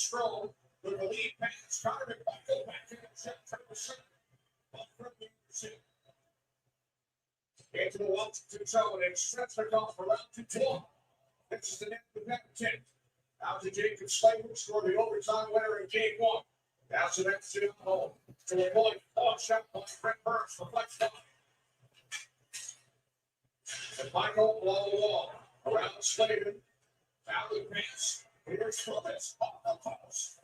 Strong with the lead pass. Carter McMichael back to the set for the center. Into the 1-2 zone and sets it off around to 12. This is the net of the 10. Out to Jacob Slater, scored the overtime winner in game 1. Now to the next two home. To the point, off shot by Brett Burns for flex time. And Michael below the wall. Around Slater. Out the pass. Here's Phillips off the post.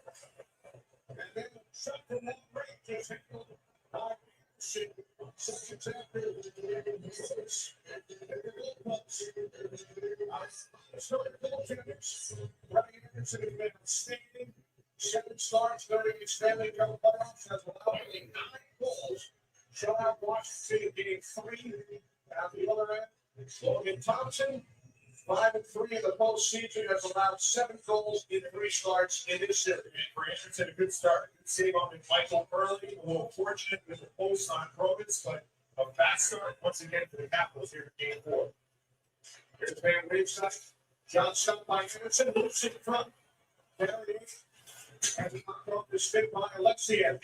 And then shot from that range is handled by Anderson. Seconds after Anderson has been outstanding. 7 starts during the Stanley Cup playoffs has allowed 9 goals. Shut out Washington game 3. At the other end, Logan Thompson, 5-3 in the postseason, has allowed 7 goals in 3 starts in this series. For Anderson, a good start. Good save on McMichael early. A little fortunate with the post on Provis, but a fast start once again for the Capitals here in game 4. Here's Van Riemsdyk. John shot by Anderson. Moves in front. As he knocked off the stick by Alexiev.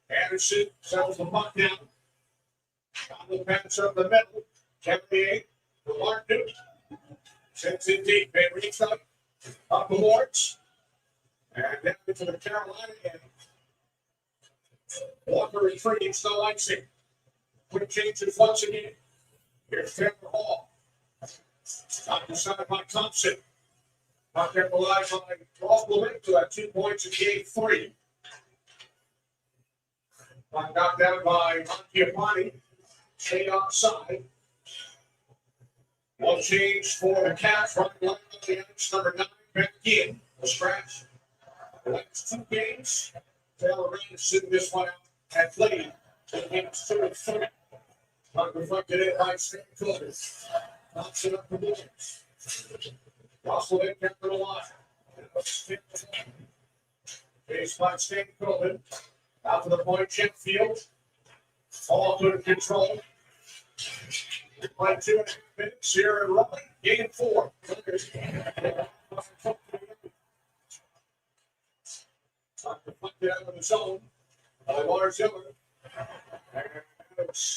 Anderson settles the puck down. On the pass up the middle. Carrier for Martin. Sends it deep. Van Riemsdyk up the boards. And down into the Carolina end. Walker retrieves no icing. Quick changes once again. Here's Taylor Hall. Top inside by Thompson. Not capitalized by Rothblum to have 2 points in game 3. Knocked down by Montiapani. Stay outside. One change for the Cats. Running line on the ice. Number 9, back in. The scratch. The last 2 games. Taylor Anderson this one out had played. Games 2 and 3. Reflected in by Stan Coulter. Thompson up the boards. Russell in kept it alive. Faced by Stan Coulter. Out to the point, Chip Field. All good control. By 2.5 minutes here in Raleigh. Game 4. Deflected out of the zone by Lars Miller.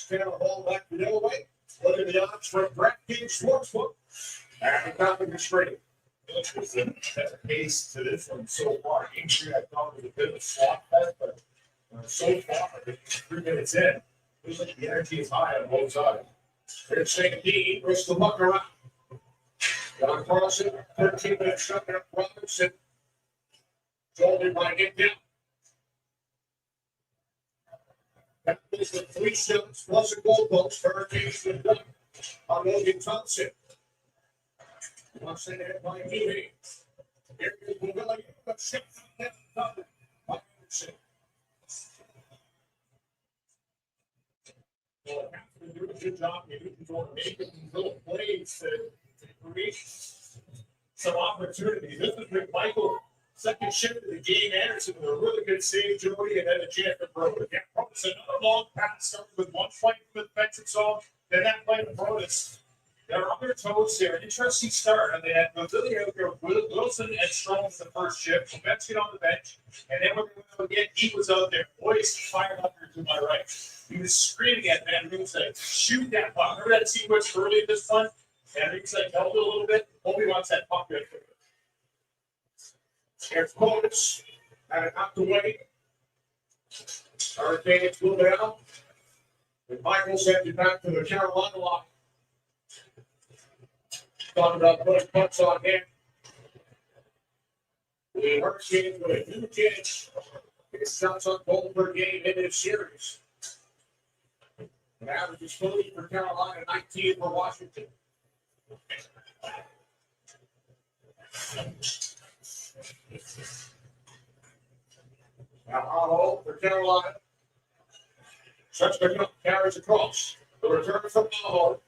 Taylor Hall back the other way. Look at the odds for DraftKings Sportsbook. And the top of the screen. That's a pace to this one so far. Game 3, I thought it was a bit of a swap bet, but so far, 3 minutes in, it looks like the energy is high on both sides. Here's St. Dean, puts the puck around. John Carlson, 13 minutes shut up Robinson. Shouldered by Nick Down. That was the 3 shots plus a goal post for Hurricanes with 1 on Logan Thompson. Thompson hit by Heaney. Here is the Willie, but 6 by Anderson. Well, have to do a good job. You need to make these little plays to create some opportunities. This is McMichael. Second shift of the game, Anderson with a really good save, Jody, and then a chance for Provis. Yeah, Provis, another long pass, started with 1 play from the defensive zone, then that play to Provis. They're on their toes here. Interesting start. And they had Mazzilli out there, Wilson and Strong was the first shift. Ovechkin on the bench. And then when they went again, he was out there. Boys fired up here to my right. He was screaming at Van Riemsdyk, shoot that puck. Remember that sequence early in this one? Van Riemsdyk held it a little bit. Only wants that puck good for it. Here's Coates. Had it knocked away. Hurricanes move it out. And Michael sent it back to the Carolina line. Talking about putting pucks on him. The Hurricanes with a huge edge. His shots on goal per game in this series. An average is 30 for Carolina, 19 for Washington. Now Hollow for Carolina. Such a jump carries across. The return from Hollow.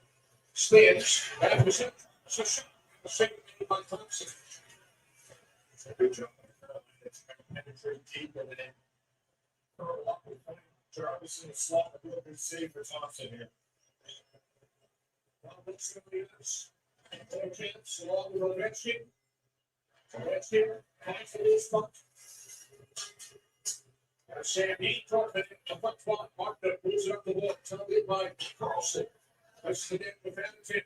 Spins. That was it. It's a shot. The second by Thompson. Good job. It's penetrating deeper than it. Jarvis in the slot. A real good save for Thompson here. Robinson is. Chance along with Ovechkin. Ovechkin. Pass for this puck. Sandy towards the front spot. Mark that moves it up the wall. Turned by Carlson. That's the net with Hamilton.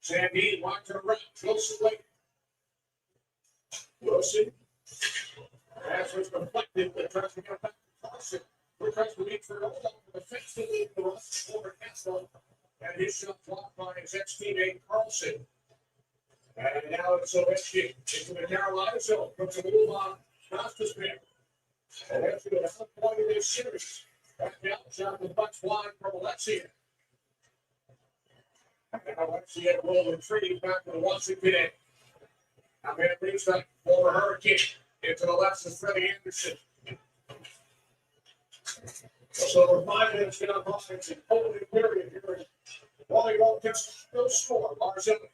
Sandy wants her right. Wilson late. Wilson. That's what's deflected. But tries to get back to Carlson. We're trying to lead for an old the fence to lead the rush over Castle. And his shot blocked by his ex-teammate Carlson. And now it's Ovechkin into the Carolina zone. Puts a move on Gostisbehere. And that's going to help point in this series. Back out, shot the Bucks wide from Alexia. And Alexia will retrieve back to the Washington end. Now man brings that former Hurricane into the left is Freddie Anderson. So we're 5 minutes to go. It's an opening period here. Volleyball just no score. Lars Emmett.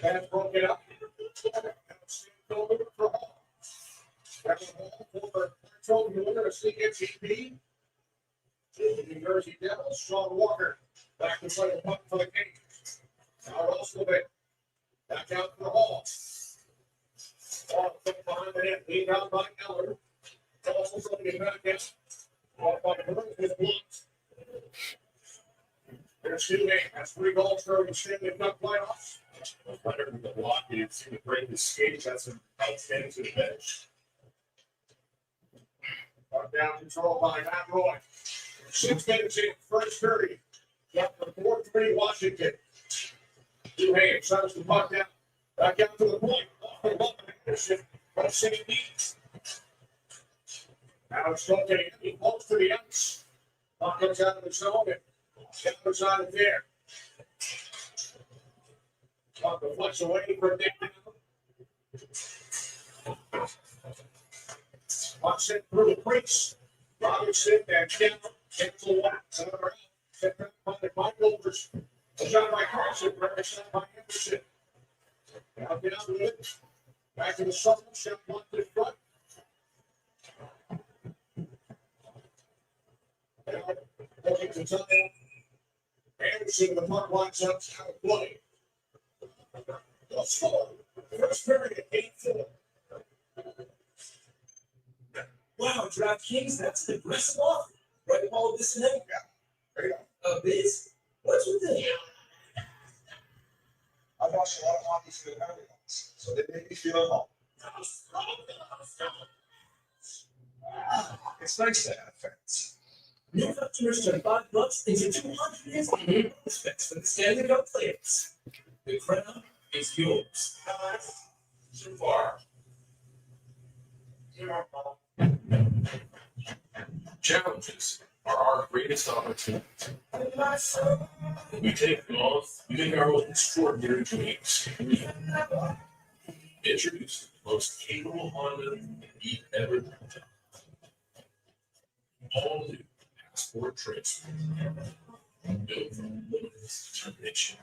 That's broken up. For Hall. Second ball for trophy winner, CMGP. New Jersey Devils, Sean Walker. Back to play the puck for the Kings. Now Roscoe back out for Hall. Ball put behind the net, lead out by Eller. Also trying to get back in. Ball by Burns with blocked. There's 2-8. That's 3 goals for the Stanley Cup playoffs. Leonard with the block. You didn't see the break his skate. That's an outstanding to the bench. Down control by Matt Roy. 6 minutes in, first 30. Got the 4-3 Washington. Two hands, sends the puck down. Back out to the point. Off the ball. Anderson from St. Denis. Now it's going to get close to the ice. Puck comes out of the zone and Shepard's on it there. Puck flips away for Nick. Puck sent through the crease. Robinson and Kim. Cancel one. Another out. Set by the Mike Wolvers. A shot by Carlson. A shot by Anderson. Now down to it. Back to the southern. Shot one to the front. Now, looking to tunnel. Anderson, the puck lines up. Out of play. The score. First period, 8-4. Wow, DraftKings, that's an aggressive offer. Right all of this and that. There you go. Biz, what's with it? I watched a lot of hockey through the Americans, so they make me feel at home. It's nice to have fans. New customers turn $5 into $200 prospects for the Stanley Cup players. The crown is yours. So far. Challenges are our greatest opportunity. We take them on, we make our most extraordinary dreams. Introduce the most capable Honda you've ever built. All new Passport Transport. Built from limitless determination.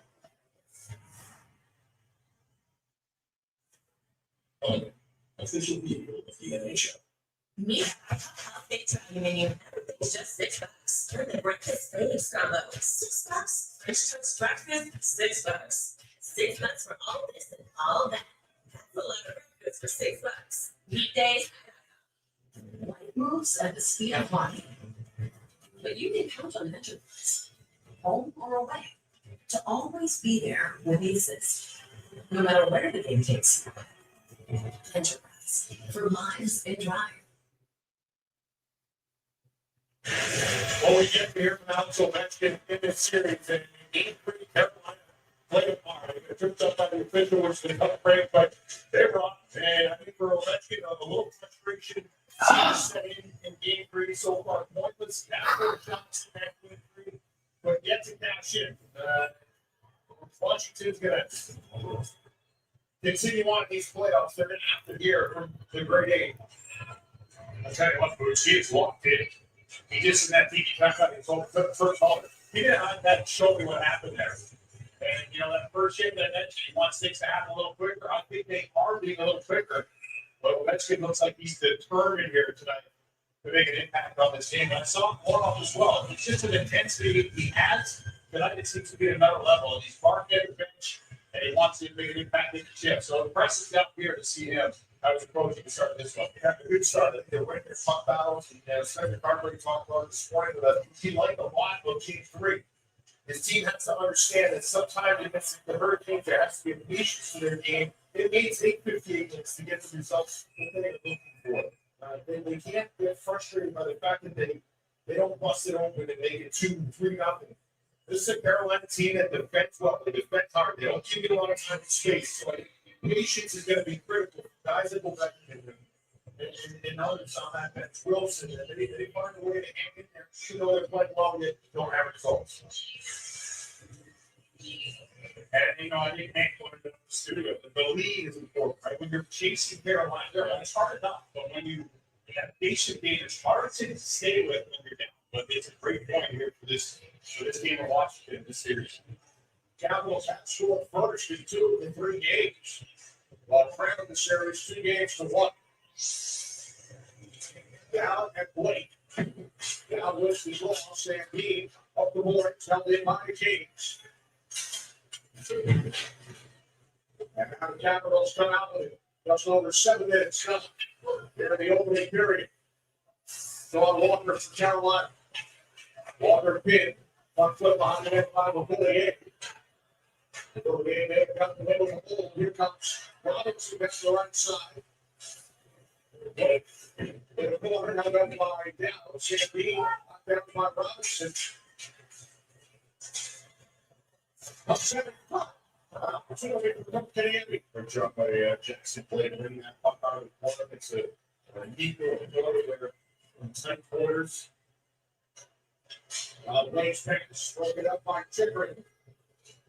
Honda, official vehicle of the NHL. Me, big time menu. Everything's just $6. Turn the breakfast Phoenix combo. $6. French toast breakfast, $6. $6 for all this and all that. That's a lot of breakfast for $6. Weekdays. Life moves at the speed of light. But you can count on Enterprise, home or away, to always be there when we exist. No matter where the game takes you. Enterprise, for lives and drive. Well, we get to hear from Alex Ovechkin in this series, and Game 3, Carolina played a part. It tripped up by the official, which they cut break, but they were on. And I think for Ovechkin, a little frustration set in Game 3 so far. Pointless, got 4 shots in that Game 3, but yet to cash in. Washington's going to continue on these playoffs. They're going to have to hear from the grade 8. I'll tell you what, Bruce, he is locked in. He just in that TV contract his whole first home. He didn't have that show me what happened there. And you know, that first game that he wants things to happen a little quicker. I think they are being a little quicker. But Ovechkin looks like he's determined here tonight to make an impact on this game. And I saw him more off as well. It's just an intensity he has. Tonight it seems to be at another level. And he's barking at the bench. and he wants to make an impact in the chip. So impressive down here to see him. I was approaching to start this one. Yeah, a good start. They win their puck battles. And Second Carter talked about this morning that he liked a lot of Team 3. His team has to understand that sometimes against the Hurricanes, there has to be a patience to their game. It needs 858 minutes to get the results that they're looking for. They can't get frustrated by the fact that they don't bust it open and make it 2-3 nothing. This is a Carolina team that defends well. They defend hard. They don't give you a lot of time and space. So patience is going to be critical. Guys that will recognize them. And others on that bench, Wilson, they find a way to hang in there, even though they're playing well, they don't have results. And, I think Hank wanted to studio. The lead is important, right? When you're chasing Carolina, it's hard enough. But when you have patient game, it's hard to stay with when you're down. But it's a great point here for this game of Washington, this series. Capitals have scored first in 2 of the 3 games, while trailing the series 2-1. Down at Blake. Down with the ball, Sandine up the board, held in by the Kings. And now the Capitals come out with it. Just over 7 minutes left here in the opening period. Sean Walker from Carolina. Walker pin. 1 foot behind the net by the bully. Got the middle of the hole. Here comes Robinson. That's the right side. In the corner, now done by Dow. Sandine, down by Robinson. Up 7 o'clock. Good job by Jackson playing in that puck out of the corner. It's a neat little ability there from 10 quarters. Blake's pass, broken up by Chickering.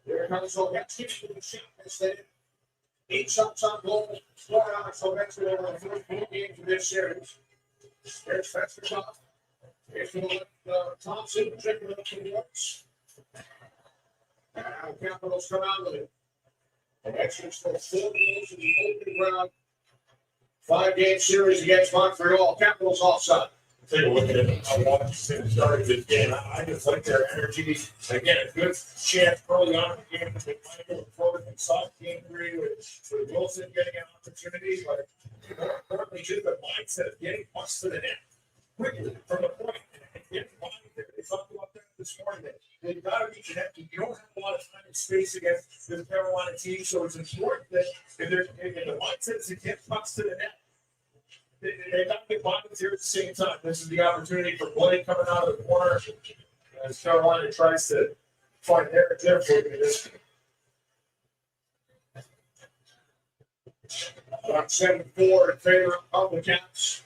Here comes Ovechkin with the shot. Instead, 8 shots on goal. 4 hours. Ovechkin over the first 4 games of this series. There's Festerkov. Here's Thompson. Chickering up to the ropes. And now Capitals come out with it. Ovechkin scores 4 goals in the opening round. 5-game series against Montreal. Capitals offside. Take a look at how Washington started this game. I just like their energy. Again, a good chance early on in the game with Michael forward and soft game 3 with Wilson getting an opportunity, but more importantly, just the mindset of getting pucks to the net quickly from the point. And getting behind there. They talked about that this morning. They've got to reach an empty. You don't have a lot of time and space against the Carolina team, so it's important that if the mindset is to get pucks to the net, they got to get bodies here at the same time. This is the opportunity for Blake coming out of the corner as Carolina tries to find their for this. About 7-4 in favor of the Caps.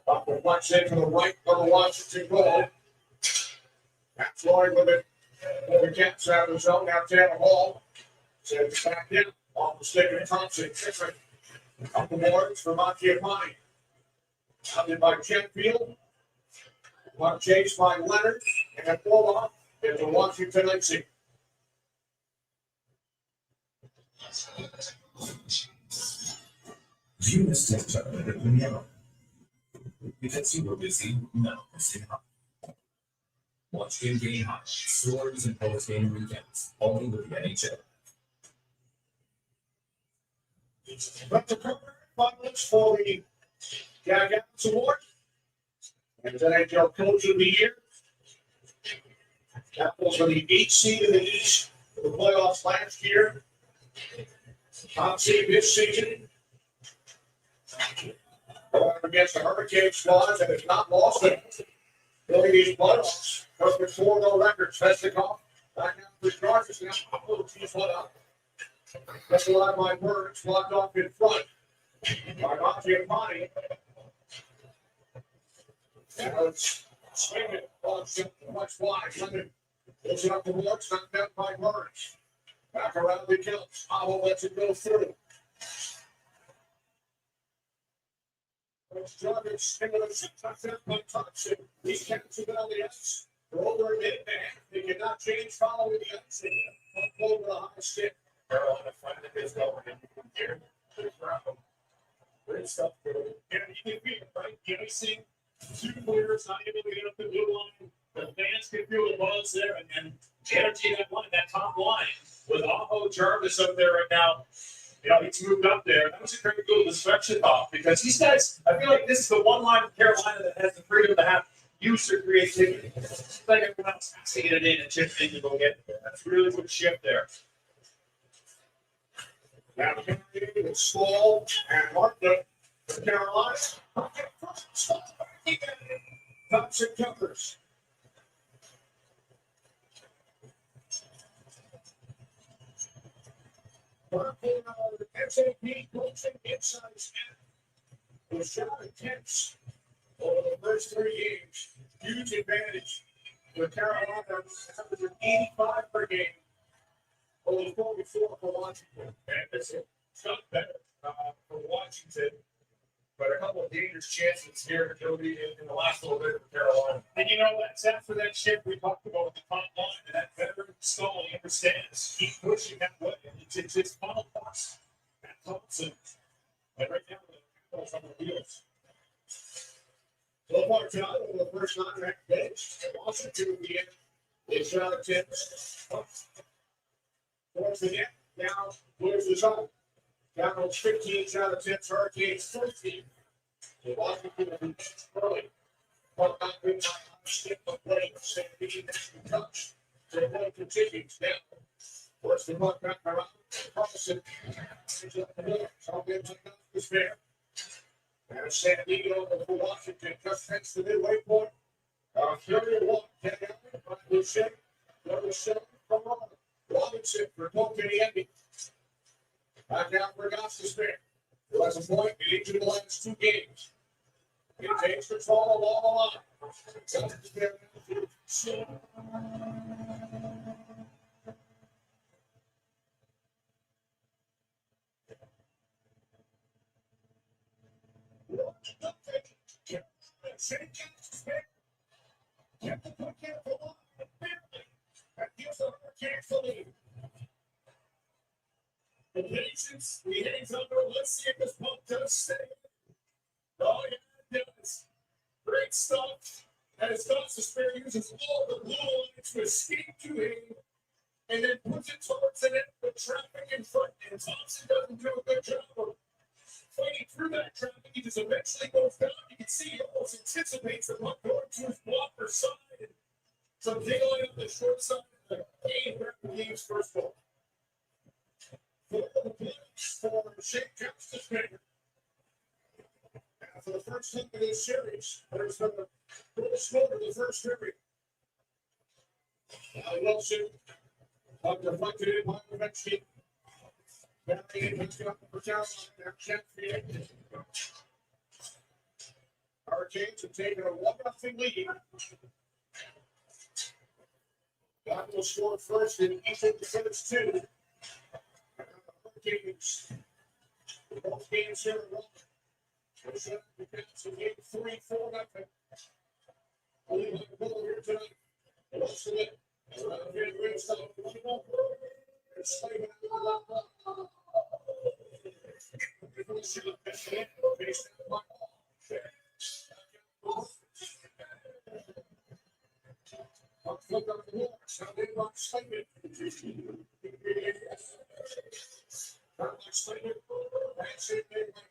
Up the flex in to the right of the Washington goal. That's Lloyd with it. The Caps out of the zone. Now Tanner Hall. Sends it back in. Off the stick of Thompson. Different. Couple boards for Montiapani. Counted by Chenfield. One chase by Leonard. And a pull off into Washington Leipzig. You missed each other at the meal. Because you were busy, no, missing out. Watch in-game highlights, stories, and post-game weekends, only with the NHL. But the finalists for the Jack Adams Award and the NHL Coach of the Year. Capitals were the 8th seed in the East for the playoffs last year. Top seed this season. Going against the Hurricane squad that has not lost it. Building these playoffs. Perfect 4-0 records. Vestikov back out for Chargers. Now, teams let up. That's a lot of my words blocked off in front by Montiapani. Now it's swinging. Much wide. Pulls it up the boards. Knocked down by Burns. Back around the counts. Howell lets it go through. Jarvis into the touchdown by Thompson. These Cats have been on the ice for over a minute and a half. They cannot change following the ice. Up over the high stick. Carolina finding his goal here. Great stuff. And you can feel it, right? Chasing 2 players, not able to get up the blue line. The fans can feel the buzz there and energy that line, that top line. with Aho Jarvis up there right now. You know, he's moved up there. That was a great move with Svechnikov because these guys, I feel like this is the one line of Carolina that has the freedom to have use their creativity. It's like everyone else has to get it in and chip it in to go get it there. That's a really good shift there. Now, with Small and Martin for Carolina. Thompson covers. SAP coaching insights with shot attempts over the first 3 games. Huge advantage for Carolina, averaging 85 per game. Only 44 for Washington. And it's not better for Washington, but a couple of dangerous chances here to Jody in the last little bit for Carolina. And you know, that's after that shift we talked about with the top line, and that veteran Stone understands. Keep pushing that way. It's his final pass at Thompson. And right now, the Capitals on the wheels. So far, John, over the first 9 ranked games, Washington again, they shot attempts. Once again, now, where's the zone? Capitals 15 shot attempts, Hurricanes 13. So Washington early. But not good time to stick the play, same being that touch. So the play continues now. Where's the puck back around? Carlson. So gives enough to spare. And San Diego for Washington just next to the midway point. Fury walk, 10 out, by Boucher. Number 7 from Robinson for Kotkaniemi. Back out for Gostisbehere. Who has a point in each of the last 2 games. He takes control along the line. Gostisbehere. Get the puck in for one. That gives the Hurricanes the lead. The patience, the hands under. Let's see if this puck does stay. Oh, yeah, it does. Great stuff. As Gostisbehere uses all the blue lines to escape to him and then puts it towards the net with traffic in front. And Thompson doesn't do a good job of fighting through that traffic. He just eventually goes down. You can see he almost anticipates the puck going to his blocker side. And some daylight on the short side of the game where the game's first goal. For the points for Shane Gostisbehere. For the first time in this series, there's been a little smoke in the first period. Wilson, deflected in by Ovechkin. Hurricanes have taken a 1-0 lead. That will score first in each of the first 2. Hurricanes, both games here at 1. It's a game 3-4 nothing. Only one goal here tonight. What's in it?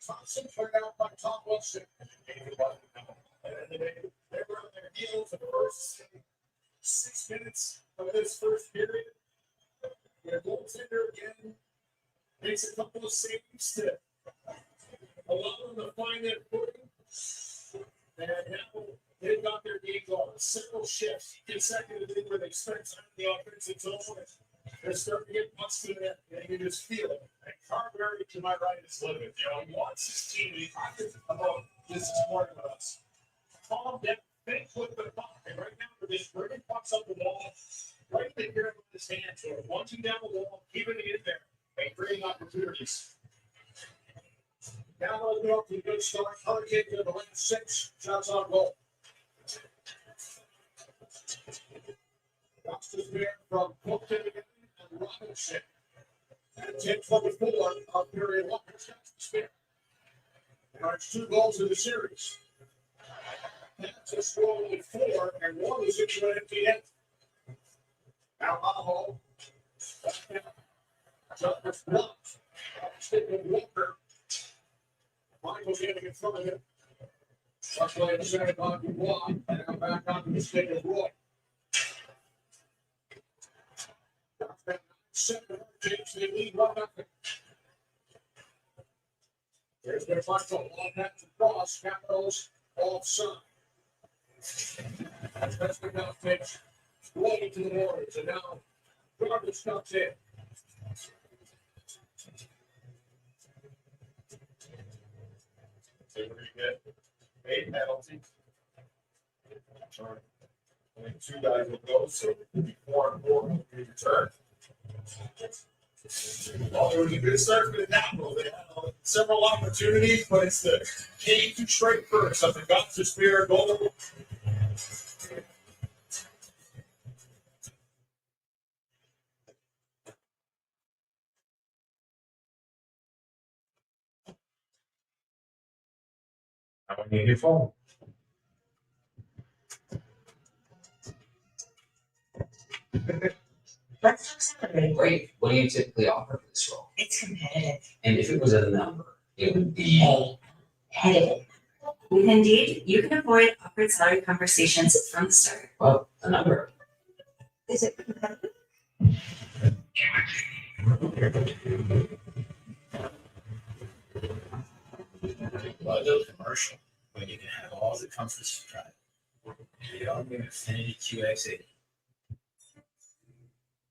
Thompson turned out by Tom Wilson. They were on their heels for the first 6 minutes of this first period. The goaltender again makes a couple of saves to allow them to find their footing. And now they've got their game going. Several shifts consecutively where they spend time in the offensive zone. They're starting to get pucks to the net, and you can just feel it. And Carberry, to my right, is living. You know, he wants his team. He talked about this morning with us. Calm down. Think with the puck. And right now, they're just bringing pucks up the wall. Right in here with his hands. So launching down the wall, keeping it in there, and creating opportunities. Now we'll go to a good start. Hurricanes in the last 6 shots on goal. Gostisbehere from Kotkaniemi and Robinson. At 10:24 of period 1, Gostisbehere. Now it's 2 goals in the series. That's a score only 4, and 1 is into an empty net. Now Aho. Jumpers blocked. Stick with Walker. Michael's getting in front of him. Rush play second on the block. And now back onto the stick of Roy. Second, James, they lead 1-0. There's their Michael. Long pass across. Capitals offside. That's the now pitch. Way to the Warriors. And now Jarvis comes in. They were get a penalty. Only 2 guys will go, so it could be 4 and 4 will be returned. Well, it was a good start for the Capitals. They had several opportunities, but it's the key to straight first. Something got to spear goal. How many in your phone? Let's talk salary. Great. What do you typically offer for this role? It's competitive. And if it was a number, it would be. Competitive. With Indeed, you can avoid awkward salary conversations from the start. Well, a number. Is it competitive? Well, no commercial, when you can have all the comforts you try. You don't need Infinity QX80.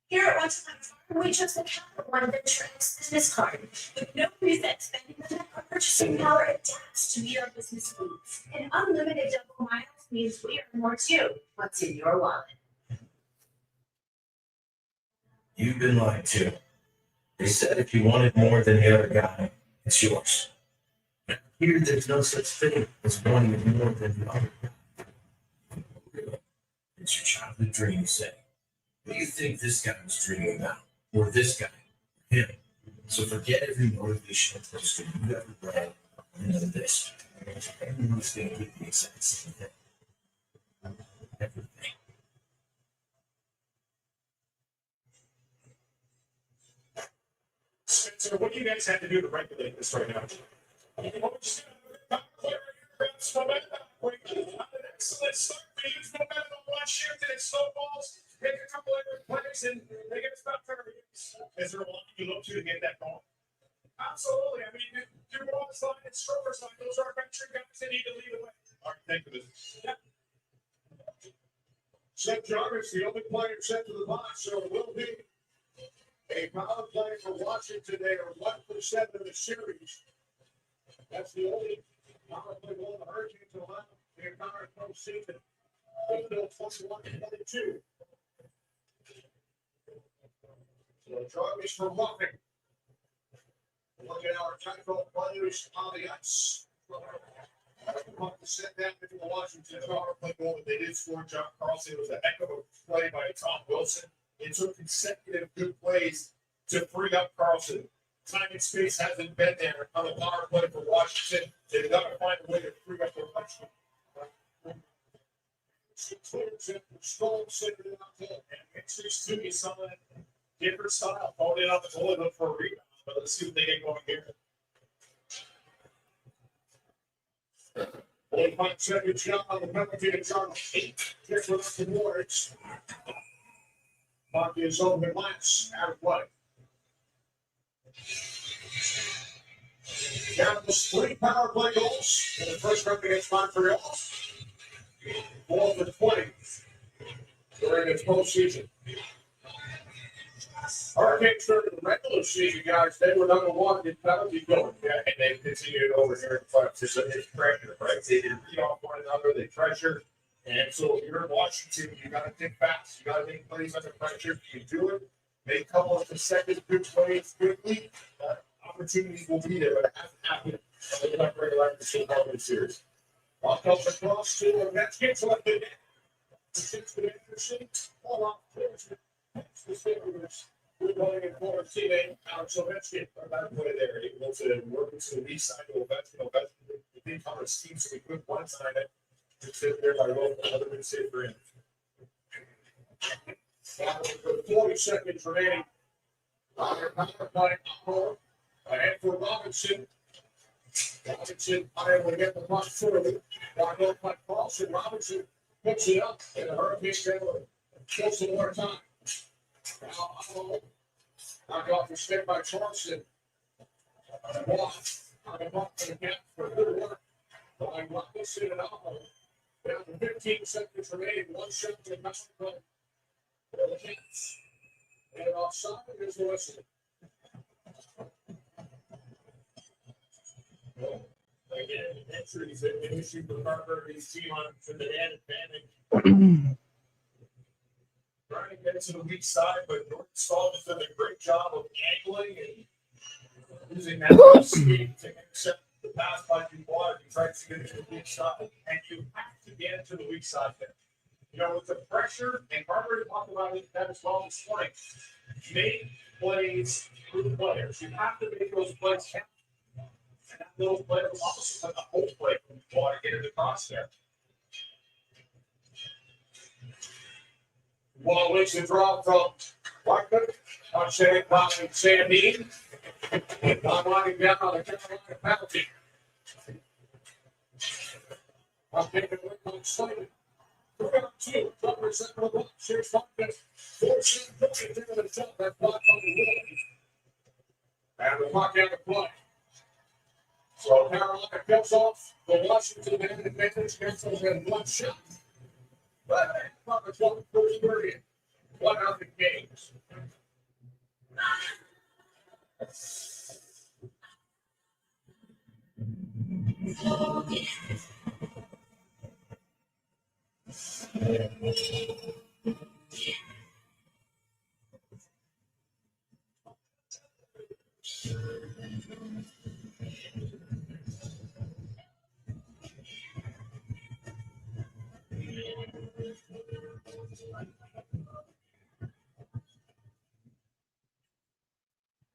Here at Once Upon a Farm, we chose the Capital One Insurance business card. With no reset spending limit, our purchasing power adapts to meet our business needs. And unlimited double miles means we earn more too. What's in your wallet? You've been lied to. They said if you wanted more than the other guy, it's yours. Here, there's no such thing as wanting more than the other. It's your childhood dream, you say. What do you think this guy was dreaming about? Or this guy? Him. So forget every motivational poster you ever read and know this. Everyone's going to get the exact same thing. Everything. Spencer, what do you guys have to do to regulate this right now? Excellent start. We use momentum on one shift and it snowballs. Make a couple of plays and they get us about 30 minutes. Is there a lot you look to get that going? Absolutely. I mean, you're on the line and Stroker's line. Those are veteran guys that need to lead the way. All right, thank you. Yeah. Seth Jarvis, the only player sent to the box, so it will be a power play for Washington. They are 1% of the series. That's the only power play goal the Hurricanes will have in the entire postseason. Until 21-22. So Jarvis for Muffin. Look at our title players on the ice. To set that into the Washington power play goal, but they did score. John Carlson. It was a heck of a play by Tom Wilson. It took consecutive good plays to free up Carlson. Time and space hasn't been there on the power play for Washington. They've got to find a way to free up their punch. Strong center out there. And it's just to be something different style. Hold it on the goal and look for a rebound. But let's see what they get going here. 1.5 seconds shot on the penalty and Charles 8. Here's what the Warriors. Hockey is over the last out of play. Capitals 3 power play goals in the first round against Montreal. 4 for 20 during its postseason. Hurricanes started the regular season, guys. They were number 1 in penalty going. Yeah, and they continued over here in the playoffs. It's pressure, right? They didn't beat off one another. They pressure. And so if you're in Washington, you got to think fast. You got to make plays under pressure. You can do it. Make a couple of consecutive good plays quickly. Opportunities will be there, but it hasn't happened. They're not regular in the series. Walk up across to the next game. So like the Anderson. Hold on. We're going in for teammate Alex Ovechkin. About play there. Able to work into the weak side of Ovechkin. Ovechkin didn't come on team, so we couldn't one-time it. Just sit there by roll. Another good save for him. 40 seconds remaining Ahead for Robinson. Robinson unable to get the puck through. Walk off by Carlson. Robinson picks it up, and the Hurricanes able to kill some more time. Now, knocked off the stick by Charleston. Walk on the puck to the gap for good work by Robinson and Almo. Down to 15 seconds remaining. One shot to the power play. For the Kings. And offside is the whistle. Again, entries an issue for Carberry's team on for the net advantage. Trying to get to the weak side, but Norton Stahl has done a great job of angling and using that speed to intercept the pass by Dubois. He tries to get to the weak side, and you have to get to the weak side there. You know, with the pressure, and Carberry talked about it that as well this morning. Make plays through players. You have to make those plays count. And that little play was also like a whole play from Dubois to get it across there. Wall wins the draw from Barker. Touchdown by Sandine. Not running down on the Carolina penalty. I'm taking a look on Slater. 2, represent the block. Here's Hopkins. 14 points into the shot. That block on the wall. And the clock out of play. So Carolina comes off the Washington man advantage. Cancels in one shot. But on the 21st period, 1-0 games.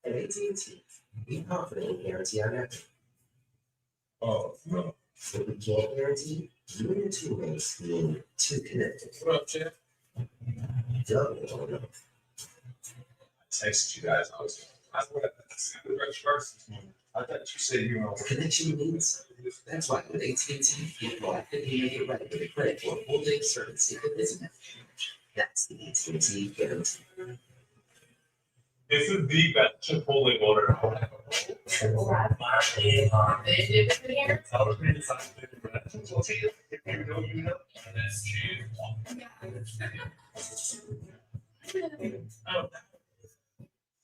At AT&T, be confident in guarantee our network. Oh, no. What we can't guarantee, you and your teammates being too connected. What up, Chad? Double on them. I texted you guys. I was the red shirts this morning. I thought you said you were. Connection means that's why with AT&T, you can lock in and make it right with a credit for a full day service, isn't it? That's the AT&T guarantee. This is the best Chipotle order.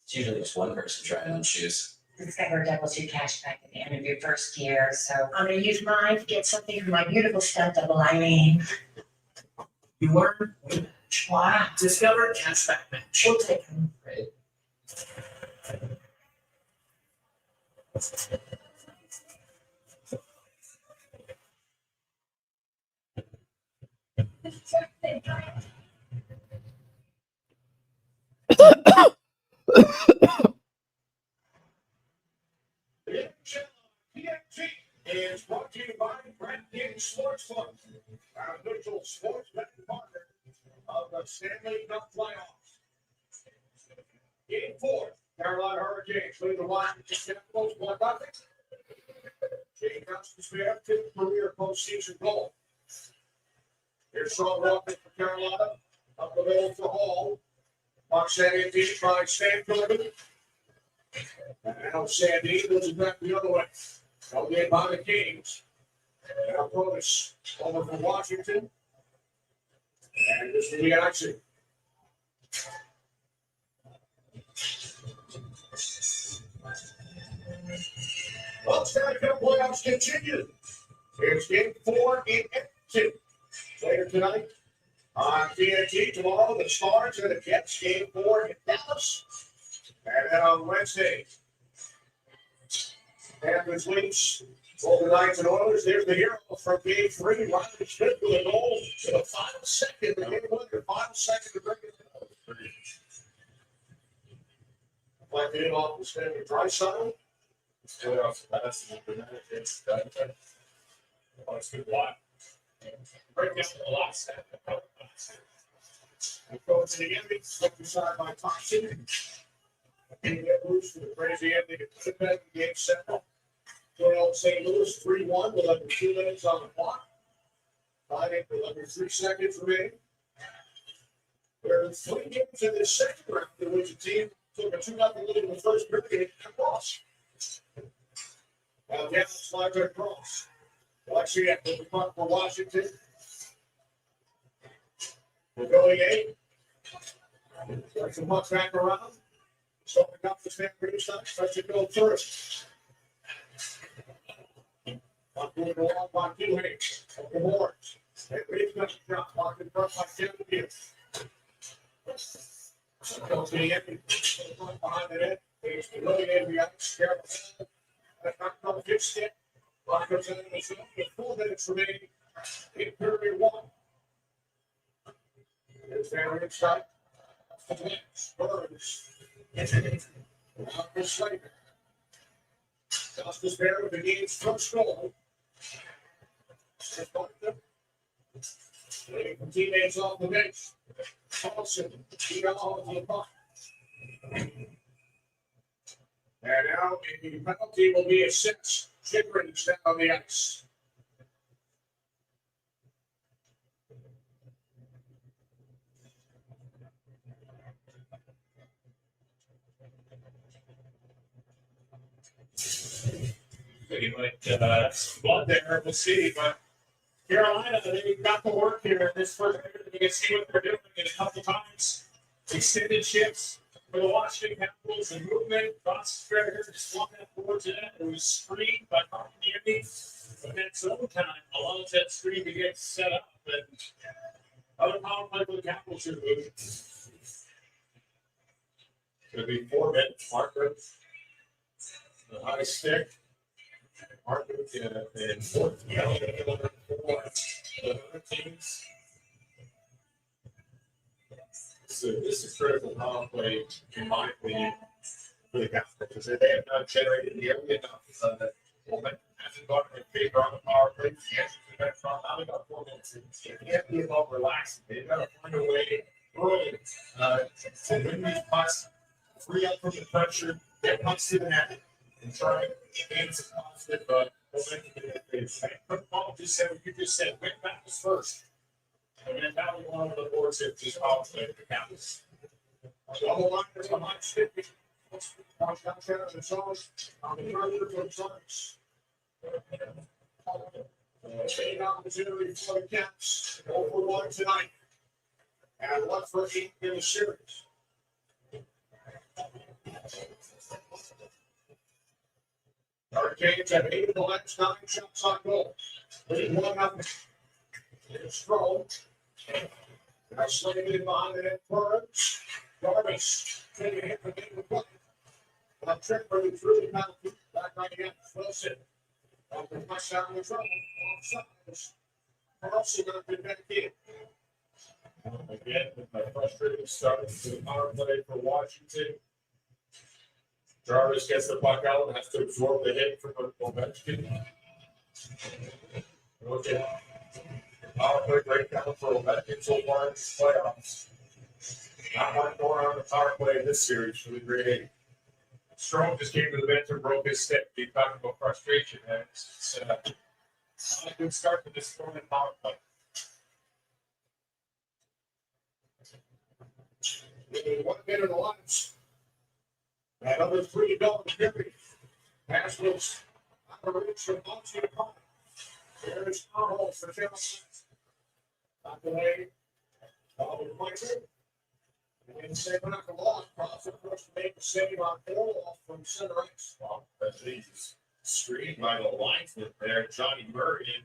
It's usually just one person trying on shoes. Discover double two cash back at the end of your first year, so I'm gonna use mine to get something for my beautiful stunt double Irene. You learn. Wow. Discover cashback match. We'll take them. Right. PFT is brought to you by Brand King Sports Club, our official sports betting partner of the Stanley Cup playoffs. Game 4, Carolina Hurricanes lead the Washington Capitals 1-0. Jay Johnson's fifth career postseason goal. Here's Sean Walker for Carolina. Up the middle for Hall. Mark Sandin tries Stanford. And now Sandin goes back the other way. Held in by the Kings. Now Provis over for Washington. And this is the action. Well, Stanley Cup playoffs continue. Here's game 4 in Edmonton. Later tonight on TNT. Tomorrow, the Stars and the Jets. Game 4 in Dallas. And then on Wednesday, Panthers Leafs, Golden Knights and Oilers. There's the hero from game 3. Riley Smith with a goal to the final second. The game winner, final second to bring it down. Like it off the standing dry side. Still off the pass. It's done. Oh, it's good block. Break down the last step. And go to the end, side by Thompson. And get loose for the crazy ending of the back in game 7. Well, St. Louis 3-1 with under 2 minutes on the clock. 5 with under 3 seconds remaining. There are 3 games in this second round in which a team took a 2-0 lead in the first period and lost. Now, Dallas slides across. Alexia with the puck for Washington. We're going 8. Starts the puck back around. So the cup is back pretty much. Starts to go first. Puck moving along by 2 Hicks. The boards. Everybody's got to drop. Puck in front by 10 Hicks. Goes to the end. Behind the net. There's the really end. We got Scarab. That's not going to fix it. Puck goes in the zone. With 4 minutes remaining. In period 1. There's Van inside. Burns. Out for Slater. Justice Bear with the game's first goal. Waiting for teammates off the bench. Paulson, all to the puck. And now the penalty will be a 6. Chikrin down on the ice. He might blood there, we'll see. But Carolina, they got to work here in this first period. You can see what they're doing in a couple times. Extended shifts for the Washington Capitals and movement. Cross Fair just walking up towards it. It was screened by Martin Andy. But in zone time, allows that screen to get set up. And other power play for the Capitals are moving. It's going to be 4 minutes. Margaret, the high stick. Margaret and 4th. The other teams. So this is critical power play, in my opinion, for the Capitals because they have not generated nearly enough momentum. Hasn't gotten in favor on the power play. Now they got 4 minutes. They can't be about relaxing. They've got to find a way early to win these pucks, free up from the pressure, get pucks to the net, and try and gain some positive momentum in their favor. Paul just said what you just said. Win back was first. And then now we want to the boards if these power play the Capitals. Double line is behind Sticky. On the songs, on the pressure for the songs. Chain opportunity for the Caps. Over 1 tonight. And 1 for 8 in the series. Hurricanes have 8 of the last 9 shots on goal. Lead 1-0. It's Stroll. Now slated behind the net for it. Darvish taking a hit from the play. Now Tripper through the penalty. Back on the end. Wilson. Off the touchdown in trouble. Offsides. Carlson got the back in. Again, with my frustrating start to the power play for Washington. Jarvis gets the puck out and has to absorb the hit from Ovechkin. Okay. Power play breakdown for Ovechkin so far in the playoffs. Not one more on the power play in this series for the Great Eight. Strome just came to the bench and broke his stick. He talked about frustration, and it's not a good start to this Strome power play. With 1 minute of lunch. That other 3 double period. Pass was out of reach from Monty Apart. There's Arnold for Carolina. Back away. And say we're not going to lost. Crawford first made the save on off from center ice. Well, that's easy. Screened by the linesman there, Johnny Murray.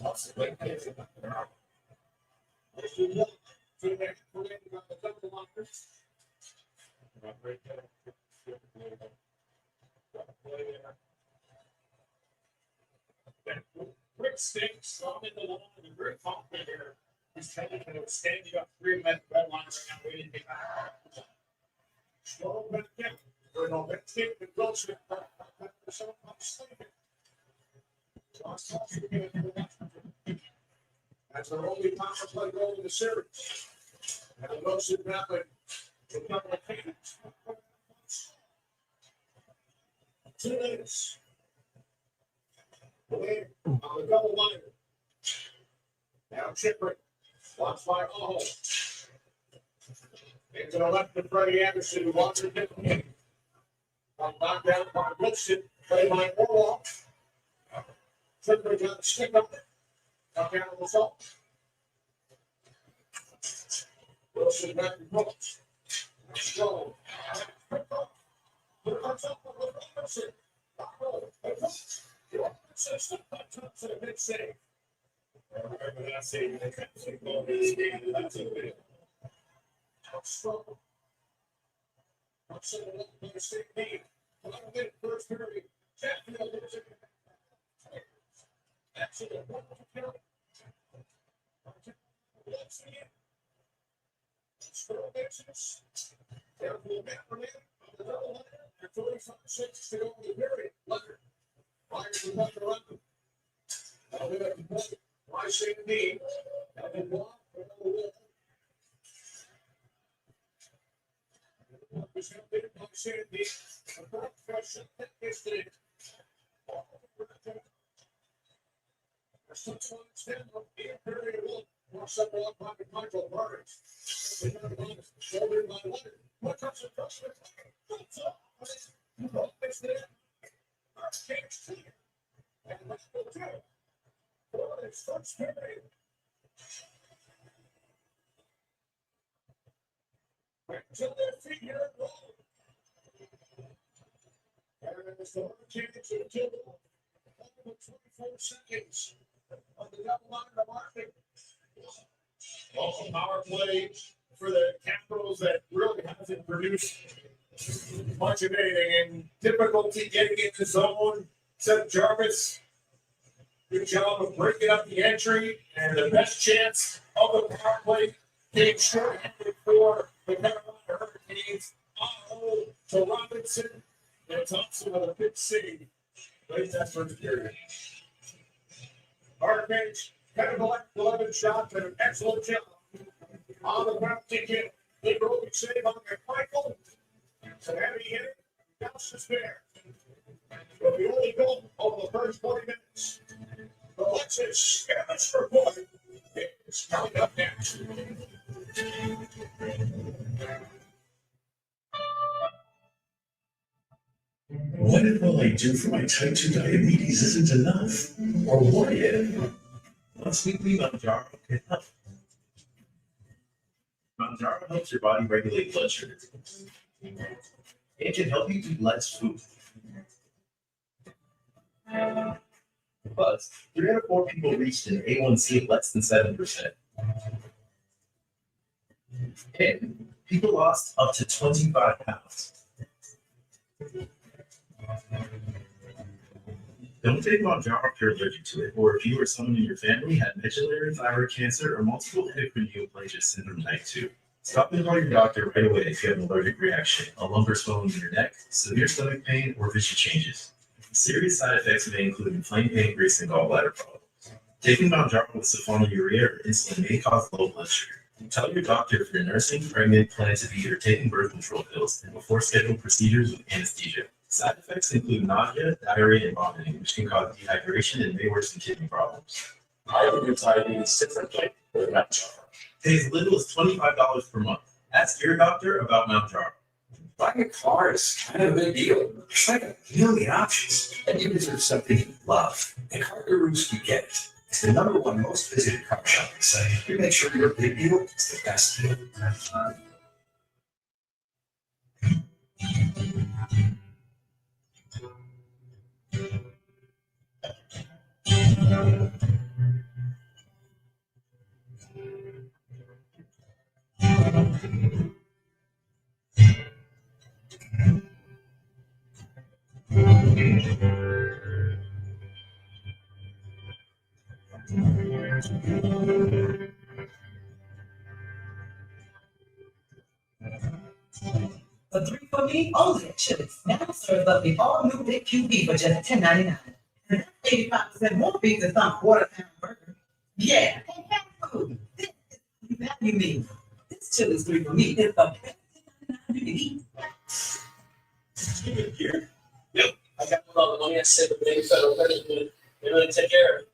Lots of late kids in there. There's the one. 2 minutes on the double liners. Quick stick, strong in the line, and very confident here. He's trying to standing up 3 minutes red line right now, waiting to get back. Slow but again. We're going to stick the closer. So I'm sleeping. That's our only power play goal in the series. And the most in that way. A couple of teams. 2 minutes. Away on the double line. Now Chipper. Watch by Aho. Into the left to Freddie Anderson, who wants to get him. Knocked down by Wilson, played by Orwell. Chipper got the stick up. Knocked down the salt. Wilson back to Brooks. Strong. Big save. Remember that save, they kept saying, "Oh, this game, that's a big." Strong. That's a state team. Well, get first period. Chatfield is it. That's it. Let's see it. Stroll bases. Careful, Matt. The double line. At 45-6 to go in the period. Leonard. Fires the puck around. Now we have the puck. Why say me? Now the block. Was hit by Sandy. The block question that is the. There's 6 minutes down. The period one. Walks up on by Michael Burns. Shoulder by Leonard. What comes across the top? It's there. Change to you. And let's go to it. For his first period. Until their feet here at goal. And it's the championship until 24 seconds on the double line of the market. Also, power play for the Capitals that really hasn't produced much of anything, and difficulty getting in the zone. Seth Jarvis, good job of breaking up the entry, and the best chance of the power play came short-handed for the Carolina Hurricanes. Uh-oh, to Robinson, and Thompson with a big save. Late that first period. Hurricanes kind of 11 shots and an excellent job on the ground ticket. Big broken save on Michael. So heavy hitter, Dallas is there. But the only goal over the first 40 minutes. Alexis Scarish report is coming up next. What will I do for my type 2 diabetes isn't enough? Or what if? Once weekly Manjaro can help. Manjaro helps your body regulate blood sugar. It can help you eat less food. But 3 out of 4 people reached an A1C of less than 7%. And people lost up to 25 pounds. Don't take Manjaro if you're allergic to it, or if you or someone in your family had medullary thyroid cancer or multiple endocrine neoplasia syndrome type 2. Stop and call your doctor right away if you have an allergic reaction, a lumbar swelling in your neck, severe stomach pain, or vision changes. Serious side effects may include inflamed pancreas and gallbladder problems. Taking Manjaro with sulfonylurea or insulin may cause low blood sugar. Tell your doctor if you're nursing, pregnant, plan to be, or taking birth control pills, and before scheduled procedures with anesthesia. Side effects include nausea, diarrhea, and vomiting, which can cause dehydration and may worsen kidney problems. I have a good diabetes differently with Manjaro. Pay as little as $25 per month. Ask your doctor about Manjaro. Buying a car is kind of a big deal. There's like a million options, and you deserve something you love. And Car Gurus, you get it. It's the #1 most visited car shopping site. We make sure your big deal is the best deal. A 3 for me only at Chili's. Now serves up the all new Big QB for just $10.99. And that's 85% more beef than some quarter-pound burger. Yeah, and fast food. This is value meal. This Chili's 3 for me is the best $10.99 you can eat. Here. Yep. I got all the money I saved with the federal credit union. They really take care of it.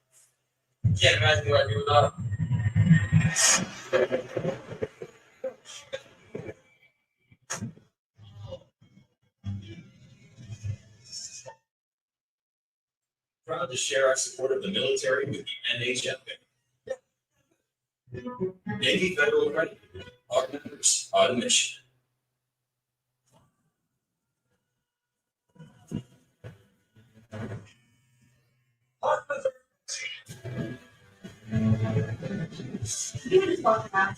Can't imagine what I'd do without them. Proud to share our support of the military with the NHL. Navy Federal Credit Union, our members, our mission. You just walk around.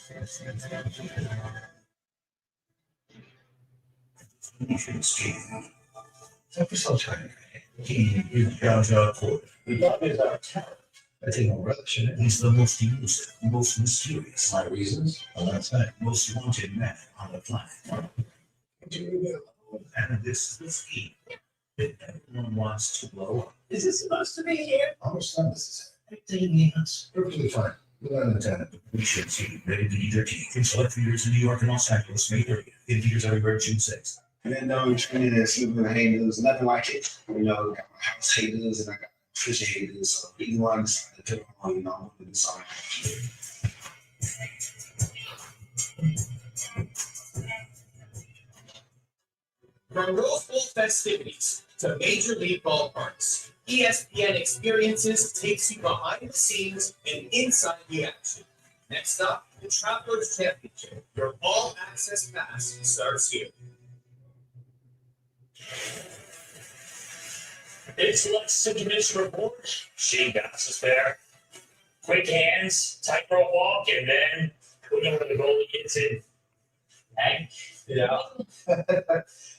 I take no relish in it. He's the most elusive, most mysterious. My reasons? Well, that's right. Most wanted man on the planet. And this is the scheme that everyone wants to blow up. Is this supposed to be here? How much time does this have? 15 minutes. Perfectly fine. We'll have an attendant. We should see ready to be their team. In select theaters in New York and Los Angeles, May 30th. In theaters everywhere, June 6th. And then training and sleeping in haters, nothing like it. You know, I got my house haters and I got fish haters. So either one decided to take on, I'm gonna do something. From Rose Bowl festivities to Major League ballparks, ESPN Experiences takes you behind the scenes and inside the action. Next up, the Travelers Championship. Your all-access pass starts here. It's Lex Intermission Report. Shane Bass is there. Quick hands, tightrope walk, and then looking where the goalie gets in. Hank? Yeah.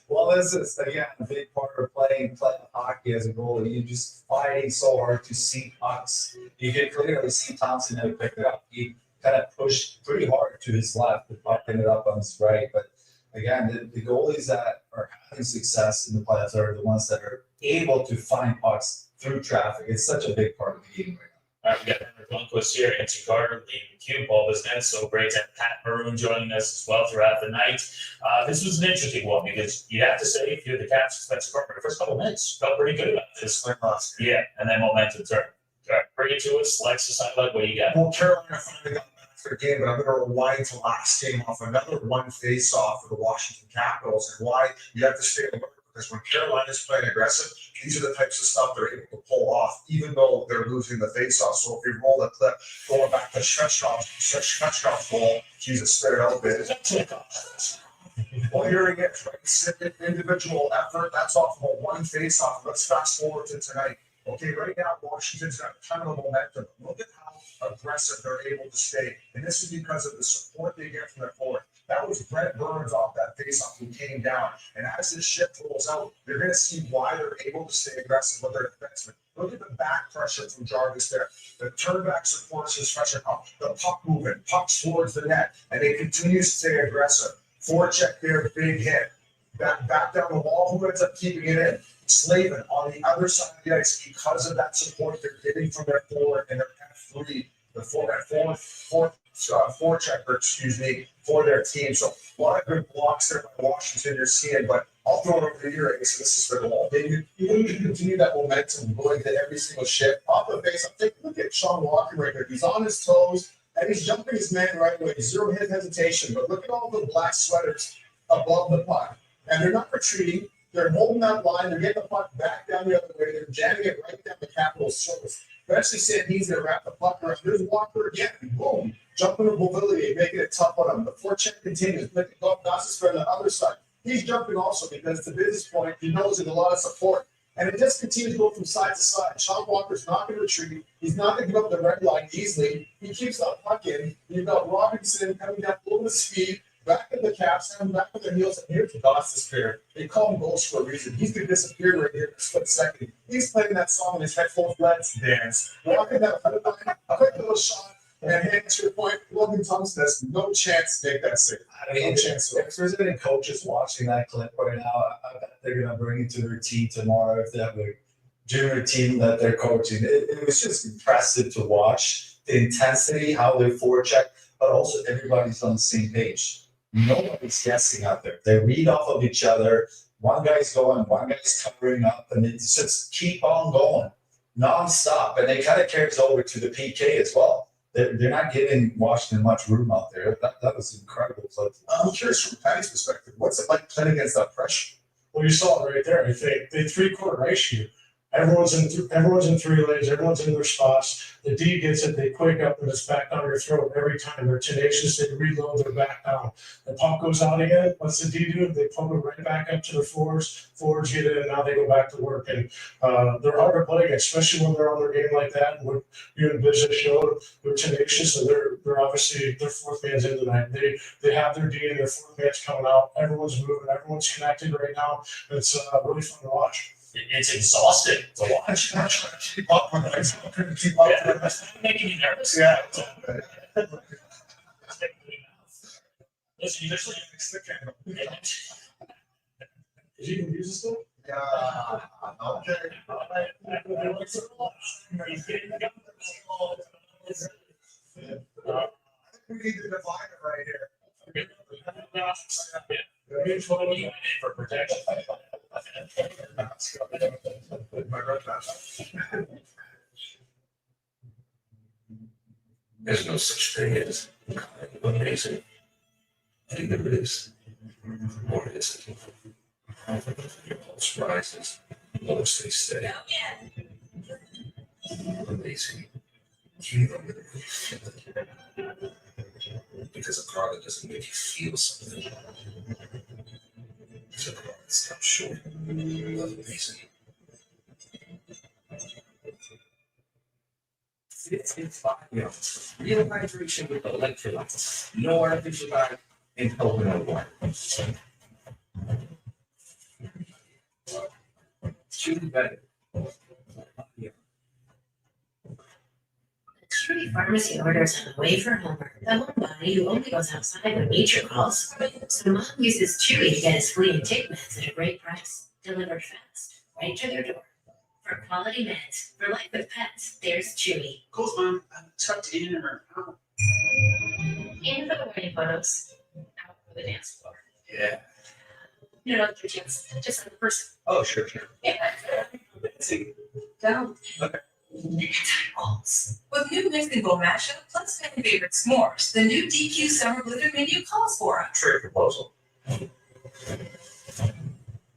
Well, this is again a big part of playing hockey as a goalie. You just fighting so hard to see pucks. You can clearly see Thompson never picked it up. He kind of pushed pretty hard to his left. The puck ended up on his right. But again, the goalies that are having success in the playoffs are the ones that are able to find pucks through traffic. It's such a big part of the game right now. All right, we got Henrik Lundqvist here, Nancy Carter, Lee McHugh, Paul Bisnet. So great to have Pat Maroon joining us as well throughout the night. This was an interesting one because you have to say, if you're the Caps, Spencer Carter, the first couple of minutes felt pretty good about this. Yeah, and then momentum turned. All right, bring it to us. Lex, highlight what you got. Well, Carolina finally got back for a game, but I'm going to rewind to last game off another one face-off for the Washington Capitals, and why you have to stay alert. Because when Carolina's playing aggressive, these are the types of stuff they're able to pull off, even though they're losing the face-off. So if you roll the clip, going back to Svechnikov's goal, Jesus, spit it out a bit. Well, here again, right? Individual effort, that's off of a one face-off. Let's fast forward to tonight. Okay, right now, Washington's got a ton of momentum. Look at how aggressive they're able to stay. And this is because of the support they get from their forward. That was Brent Burns off that faceoff who came down. And as this shift rolls out, you're going to see why they're able to stay aggressive with their defensemen. Look at the back pressure from Jarvis there. The turnbacks are forces pressure off. The puck moving, pucks towards the net, and they continue to stay aggressive. Forecheck there, big hit. Back down the wall, who ends up keeping it in? Slavin on the other side of the ice because of that support they're getting from their forward and their F3, the forechecker, excuse me, for their team. So a lot of good blocks there by Washington you're seeing, but I'll throw it over to you, so this is the goal. You need to continue that momentum going to every single shift. Off the face, take a look at Sean Walker right here. He's on his toes and he's jumping his man right away. Zero hit hesitation, but look at all the black sweaters above the puck. And they're not retreating. They're holding that line. They're getting the puck back down the other way. They're jamming it right down the Capitals' surface. Eventually, Sandin's going to wrap the puck around. There's Walker again. Boom. Jumping to mobility, making it tough on him. The forecheck continues. Making Gostisbehere on the other side. He's jumping also because to Biz's point, he knows there's a lot of support. And it just continues to go from side to side. Sean Walker's not going to retreat. He's not going to give up the red line easily. He keeps that puck in. You've got Robinson coming down full of speed. Back in the Caps, and back on their heels, and here's Gostisbehere. They call him Ghost for a reason. He's going to disappear right here in a split second. He's playing that song in his headphones, Let's Dance. Walking that 100 line, a quick little shot, and hand to your point, Logan Thompson has no chance to make that save. No chance. If there's any coaches watching that clip right now, I bet they're going to bring it to their team tomorrow if they have a junior team that they're coaching. It was just impressive to watch the intensity, how they forecheck, but also everybody's on the same page. Nobody's guessing out there. They read off of each other. one guy's going, one guy's covering up, and it's just keep on going nonstop. And it kind of carries over to the PK as well. They're not giving Washington much room out there. That was an incredible play. I'm curious from Patty's perspective, what's it like playing against that pressure? Well, you saw it right there. I think they 3-quarter ratio. Everyone's in 3 lanes. Everyone's in their spots. The D gets it. They quick up and it's back down your throat every time. They're tenacious. They reload. They're back down. The pump goes out again. What's the D do? They pump it right back up to their fours. Forwards get it, and now they go back to work. And they're hard to play against, especially when they're on their game like that. And what you and Biz showed, they're tenacious, and they're obviously their fourth man's in tonight. They have their D and their fourth man's coming out. Everyone's moving. Everyone's connected right now. It's really fun to watch. It's exhausting to watch. Keep up with it. Keep up with it. It's making you nervous. Yeah. Listen, you just like Stick handle. Did you even use this stuff? Okay. We need to define it right here. For protection. My red pass. There's no such thing as amazing. I think there is. Or is it? Your pulse rises, low stays steady. Amazing. You know what it is. Because a car that doesn't make you feel something is a car that stops short of amazing. It's fine, you know. Real hydration with electrolytes. No artificial vibe and coconut water. Truly better. Yeah. Truly Pharmacy orders on the way for Homer, the homebody who only goes outside when nature calls. So Mom uses Chewy to get his flea and tick meds at a great price, delivered fast, right to their door. For quality meds, for life with pets, there's Chewy. Cool, Mom. I'm tucked in or out. In for the wedding photos, out for the dance floor. Yeah. You know, the chance, just like the person. Oh, sure. Yeah. See. Down. Okay. With new mix and go mashup, plus fan favorite s'mores, the new DQ Summer Blizzard menu calls for it. Trade proposal.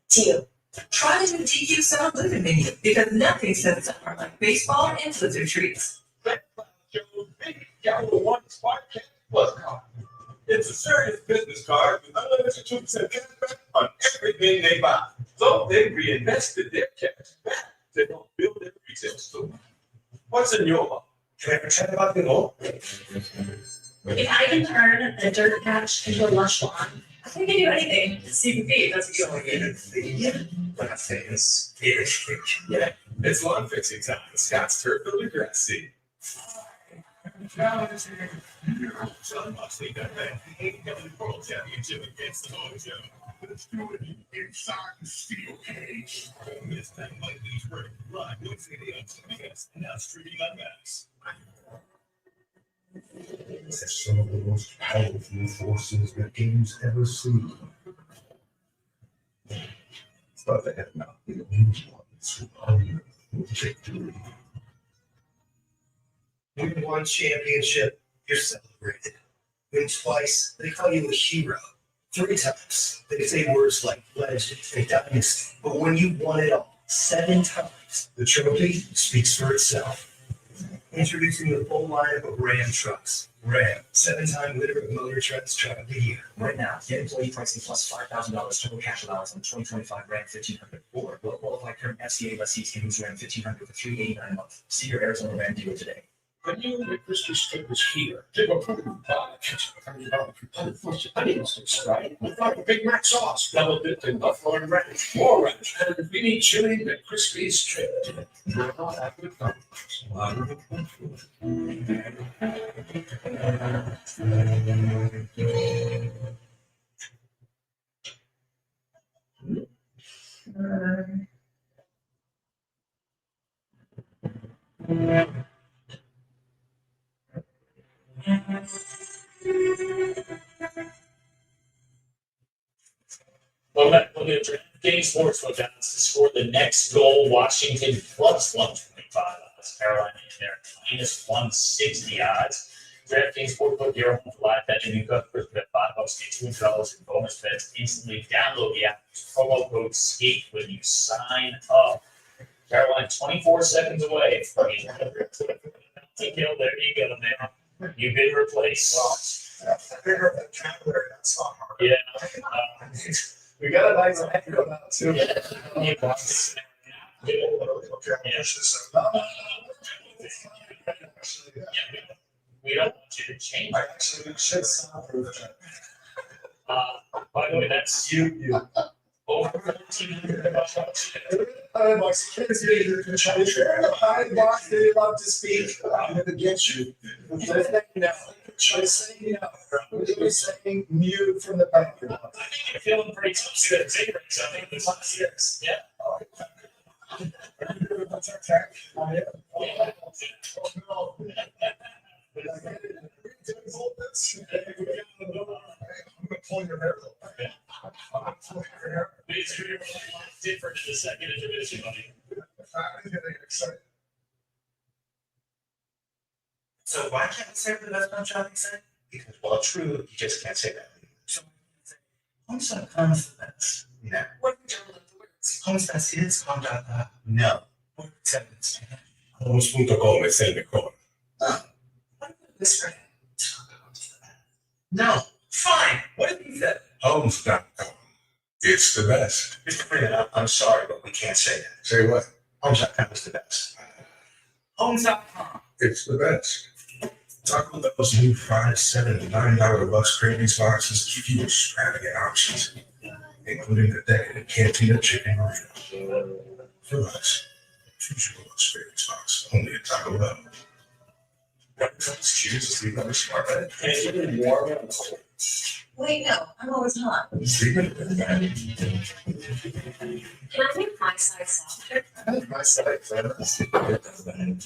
Deal. Try the new DQ Summer Blizzard menu because nothing sets summer like baseball and Blizzard treats. Joe's big Capital One Spark Cash Plus card. It's a serious business card with unlimited 2% cashback on everything they buy. So they reinvested their cash back to help build their retail store. What's in your mind? Can I pretend about it all? If I can turn a dirt patch into a lush lawn, I think I can do anything. CPP, that's what you're doing. Yeah, but I say it's yeah, it's lawn fixing time. Scott's turf filter grass seed. Son must think that man ain't got the world championship against the Mojo. Let's do it inside the steel cage. This time like these work live with videos and now streaming on Max. That's some of the most powerful forces that game's ever seen. But they have not been the ones who honor victory. Win one championship, you're celebrated. Win twice, they call you a hero. 3 times, they say words like legend and dynasty. But when you won it all, 7 times, the trophy speaks for itself. Introducing the full lineup of Ram trucks. Ram, 7-time winner of Motor Trend's Truck of the Year. Right now, get employee pricing plus $5,000 total cash allowance on the 2025 Ram 1500. Or well-qualified current FCA lessees can use Ram 1500 for $389 a month. See your Arizona Ram dealer today. I knew that Christmas steak was here. They were putting $100 onions, right? We thought the Big Mac sauce, double dipped in buffalo and ranch, more ranch, and we need chili and crispy strip. We're not that good Well, that will be a trend. Game Sportsbook odds to score the next goal. Washington plus 125 odds. Carolina in there minus 160 odds. DraftKings Sportsbook, your home for live betting. New customers bet $5, get $200 in bonus bets instantly. Download the app. Use promo code SKATE when you sign up. Carolina 24 seconds away from you. There you go, man. You've been replaced. Yeah. We got a nice angle now too. We don't want you to change. I actually should soundproof that. By the way, that's You. over 1,400 bucks. Box kids here to try to share the high box they love to speak. I'm gonna get you. Try saying no. We're saying mute from the background. I think you're feeling pretty tough today. I think the last years. Yeah. I'm gonna pull your hair. Different in the second intermission, buddy. I'm getting excited. So why can't we say we're the best on shopping site? Because while true, you just can't say that. So home.com is the best. No. What if we don't like the words? Home.is, home.com. No. What acceptance? Homes.com es el mejor. Oh. What if this right? No. Fine. What if you said? Homes.com. It's the best. Mr. Freeman, I'm sorry, but we can't say that. Say what? Homes.com is the best. Homes.com. It's the best. Taco Bell's new $5, $7, and $9 Bucks cravings boxes give you extravagant options, including the decadent Cantina Chicken Burrito. For us, choose your Bucks cravings box only at Taco Bell. Choose to sleep on a smart bed. Can you be warm and cold? Wait, no, I'm always hot. Sleep in bed. Can I make my side softer? My side,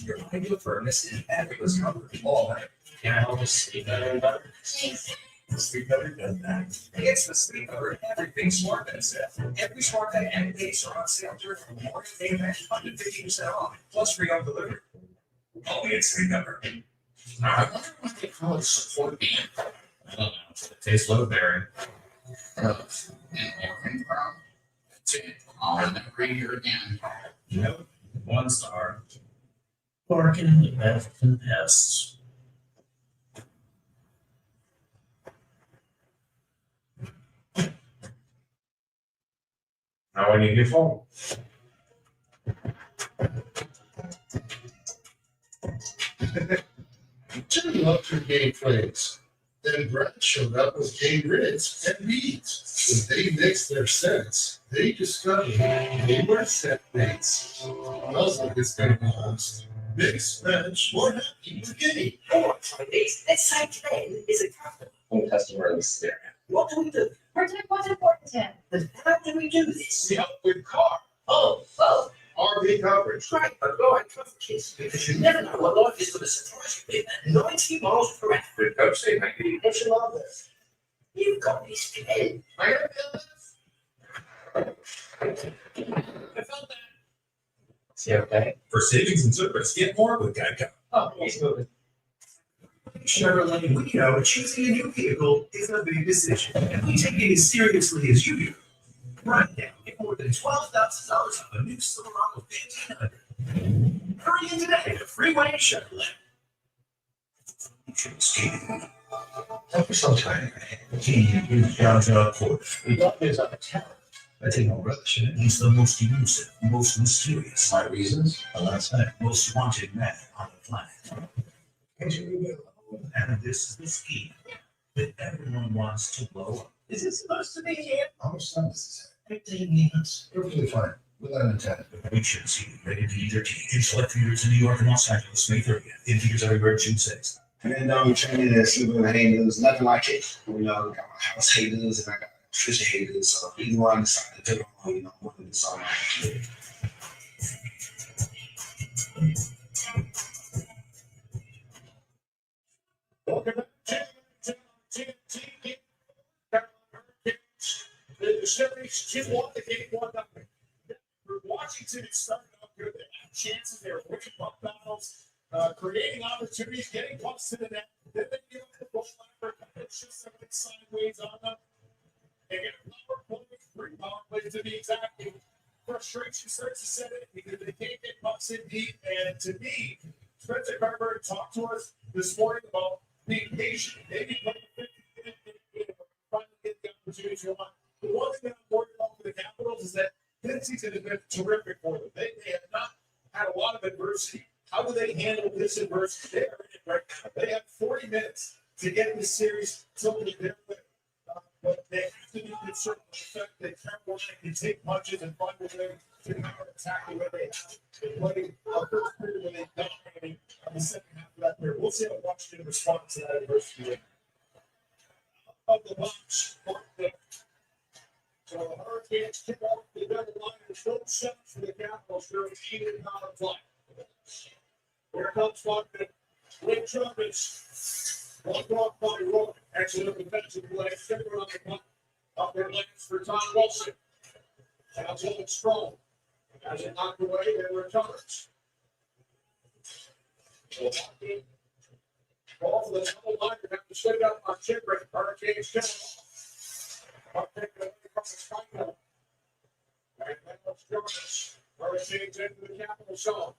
Your ideal firmness and fabulous comfort. All that. Can I help us sleep better and better? Sleep Better does that. It's the Sleep Better Everything Smart Bed set. Every smart bed and base are on sale during Memorial Day event, up to 50% off, plus free home delivery. Only at Sleep Better. I wonder why they call it support bean. I don't know. It tastes low berry. That's it. I'll never eat here again. Nope. 1 star. Barking the best and pests. Now I need your phone. Jim loved her gay phrase. Then Brett showed up with gay grits and beads. When they mixed their scents, they discovered they were set mates. Smells like it's gonna be honest. Mixed match, more happy with gay. This site today is a problem. Home customer experience. What do we do? Protect what's important to him. But how do we do this? Help with car, Oh, RV coverage. right, but go on, case because you never know what life is going to surprise you with. 90 miles per hour. Good coach, say thank you. Don't you love this? You've got this today. I gotta feel this. I felt that. Is he okay? For savings and service, get more with Geico. Oh, he's moving. Chevrolet, we know choosing a new vehicle is a big decision, and we take it as seriously as you do. Right now, get more than $12,000 off a new Silverado 1500. Hurry in today to Freeway Chevrolet. Help yourself time. He is John Ford. We got this on the tower. I take no relish in it. He's the most elusive, most mysterious. My reasons? Last night, most wanted man on the planet. And this is the scheme that everyone wants to blow up. Is it supposed to be here? How much time does this 15 minutes. have? Perfectly fine. Without an intent. We should see you ready to either teach in select theaters in New York and Los Angeles, May 30th. In theaters everywhere, June 6th. And training and sleeping with haters, nothing like it. You know, I got my house haters and I got Trisha haters. So either one decided to take on, you know, one of the song. Welcome back to TNT. The series 2-1, the game 1 City started out good. They had chances. They were winning puck battles, creating opportunities, getting pucks to the net. Then they give up the ball after it's just something sideways on them. They get a power play, 3 power plays to be exact. Frustration starts to set in because they can't get pucks in deep. And to me, Spencer Carver talked to us this morning about being patient. Maybe playing 50 minutes, finally get the opportunity to want. The one thing that I'm worried about for the Capitals is that this season has been terrific for them. They have not had a lot of adversity. How do they handle this adversity? They are in it right now. They have 40 minutes to get this series tilted their way. But they have to be concerned with the fact that Carolina can take punches and find a way to counter attack the way they have. They played a first period where they dominated in the second half of that period. We'll see how Washington responds to that adversity. Of the bunch, so the Hurricanes kick off the double line. There's no shots for the Capitals during the power play. Here comes Washington with Trumpets. One block by Roy. Excellent defensive play. Sticker on the puck. Up there lands for Tom Wilson. Sounds a little strong. As it knocked away, they recovers. Ball for the double line. You have to set it up on Chipper. Hurricanes kill it. Puck taken away from the spike hole. And then let's go. Hurricanes into the Capital zone.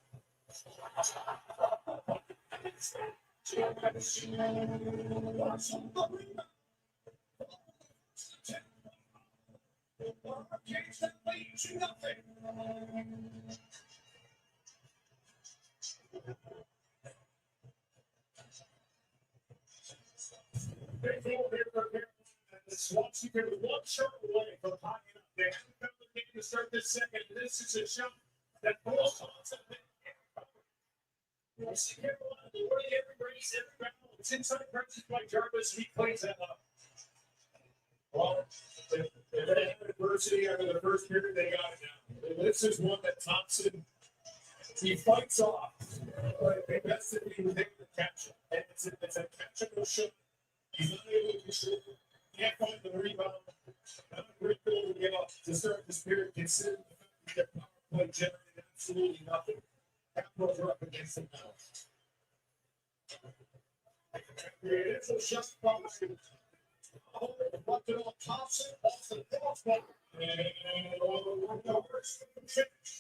Swansea was one shot away from tying it up. They haven't found the game to start this second. This is a shot that falls on something. You see Carolina doing every race, every battle. It's inside presence by Jarvis. He plays that up. Well, if they had adversity after the first period, they got it now. This is one that Thompson, he fights off. But the best thing he was able to catch it. And it's a catchable shot. He's not able to shoot. Can't find the rebound. Not a great goal to give up to start this period, considering the fact that power play generated absolutely nothing. Capitals are up against them now. The initial shot by bumped it off Thompson, off the crossbar, and the worst finish.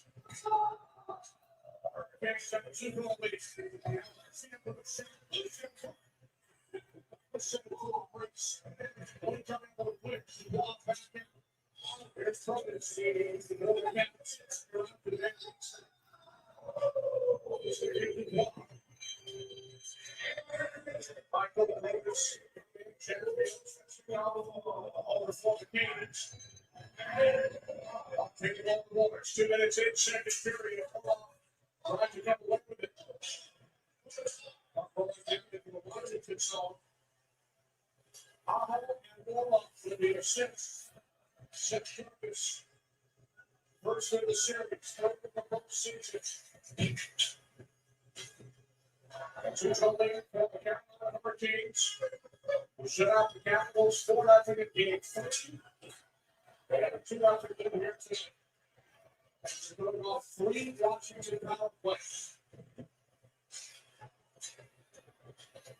Hurricanes have a 2-goal lead. Michael Davis, all the four cannons. Take it off the waters. 2 minutes in, second period. Trying to get away with it. Washington zone. And Warlock will be a 6. 6 purpose. First in the series. Third in the postseason. 2-0 lead for the Carolina Hurricanes. We shut out the Capitals 4-0 in game 3. They have a 2-0 lead here tonight. We're going off 3 Washington power plays.